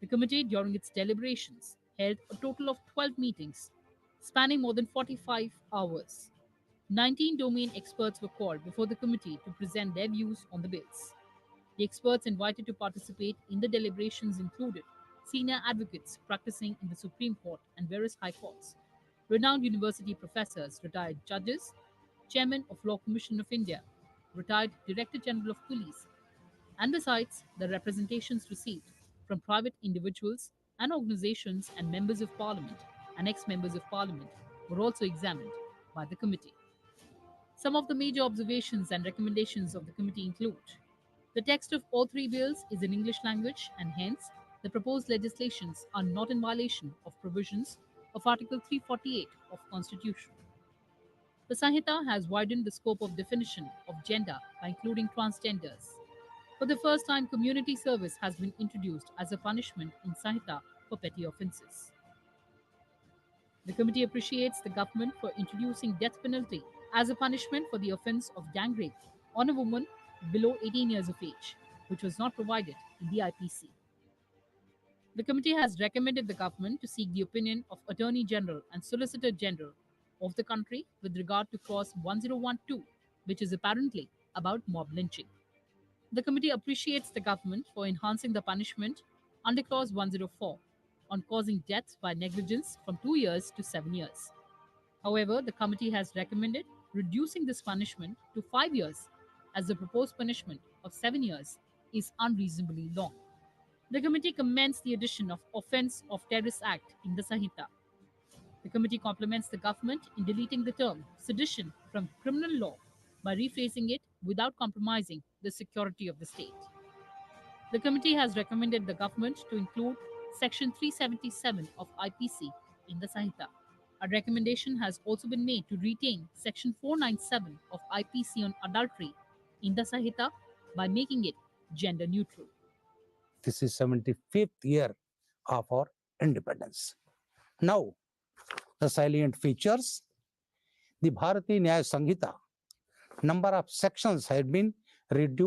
The committee, during its deliberations, held a total of 12 meetings spanning more than 45 hours. 19 domain experts were called before the committee to present their views on the bills. The experts invited to participate in the deliberations included senior advocates practicing in the Supreme Court and various high courts, renowned university professors, retired judges, chairman of Law Commission of India, retired Director General of Police, and besides, the representations received from private individuals and organizations and members of parliament and ex-members of parliament were also examined by the committee. Some of the major observations and recommendations of the committee include: the text of all three bills is in English language, and hence the proposed legislations are not in violation of provisions of Article 348 of Constitution. The Sanhita has widened the scope of definition of gender by including transgenders. For the first time, community service has been introduced as a punishment in Sanhita for petty offences. The committee appreciates the government for introducing death penalty as a punishment for the offence of gang rape on a woman below 18 years of age, which was not provided in the IPC. The committee has recommended the government to seek the opinion of Attorney General and Solicitor General of the country with regard to Clause 1012, which is apparently about mob lynching. The committee appreciates the government for enhancing the punishment under Clause 104 on causing death by negligence from 2 years to 7 years. However, the committee has recommended reducing this punishment to 5 years, as the proposed punishment of 7 years is unreasonably long. The committee commends the addition of Offence of Terrorist Act in the Sanhita. The committee compliments the government in deleting the term sedition from criminal law by rephrasing it without compromising the security of the state. The committee has recommended the government to include Section 377 of IPC in the Sanhita. A recommendation has also been made to retain Section 497 of IPC on adultery in the Sanhita by making it gender neutral.
This is 75th year of our independence. Now, the salient features: the Bharatiya Nyaya Sanhita, number of sections had been reduced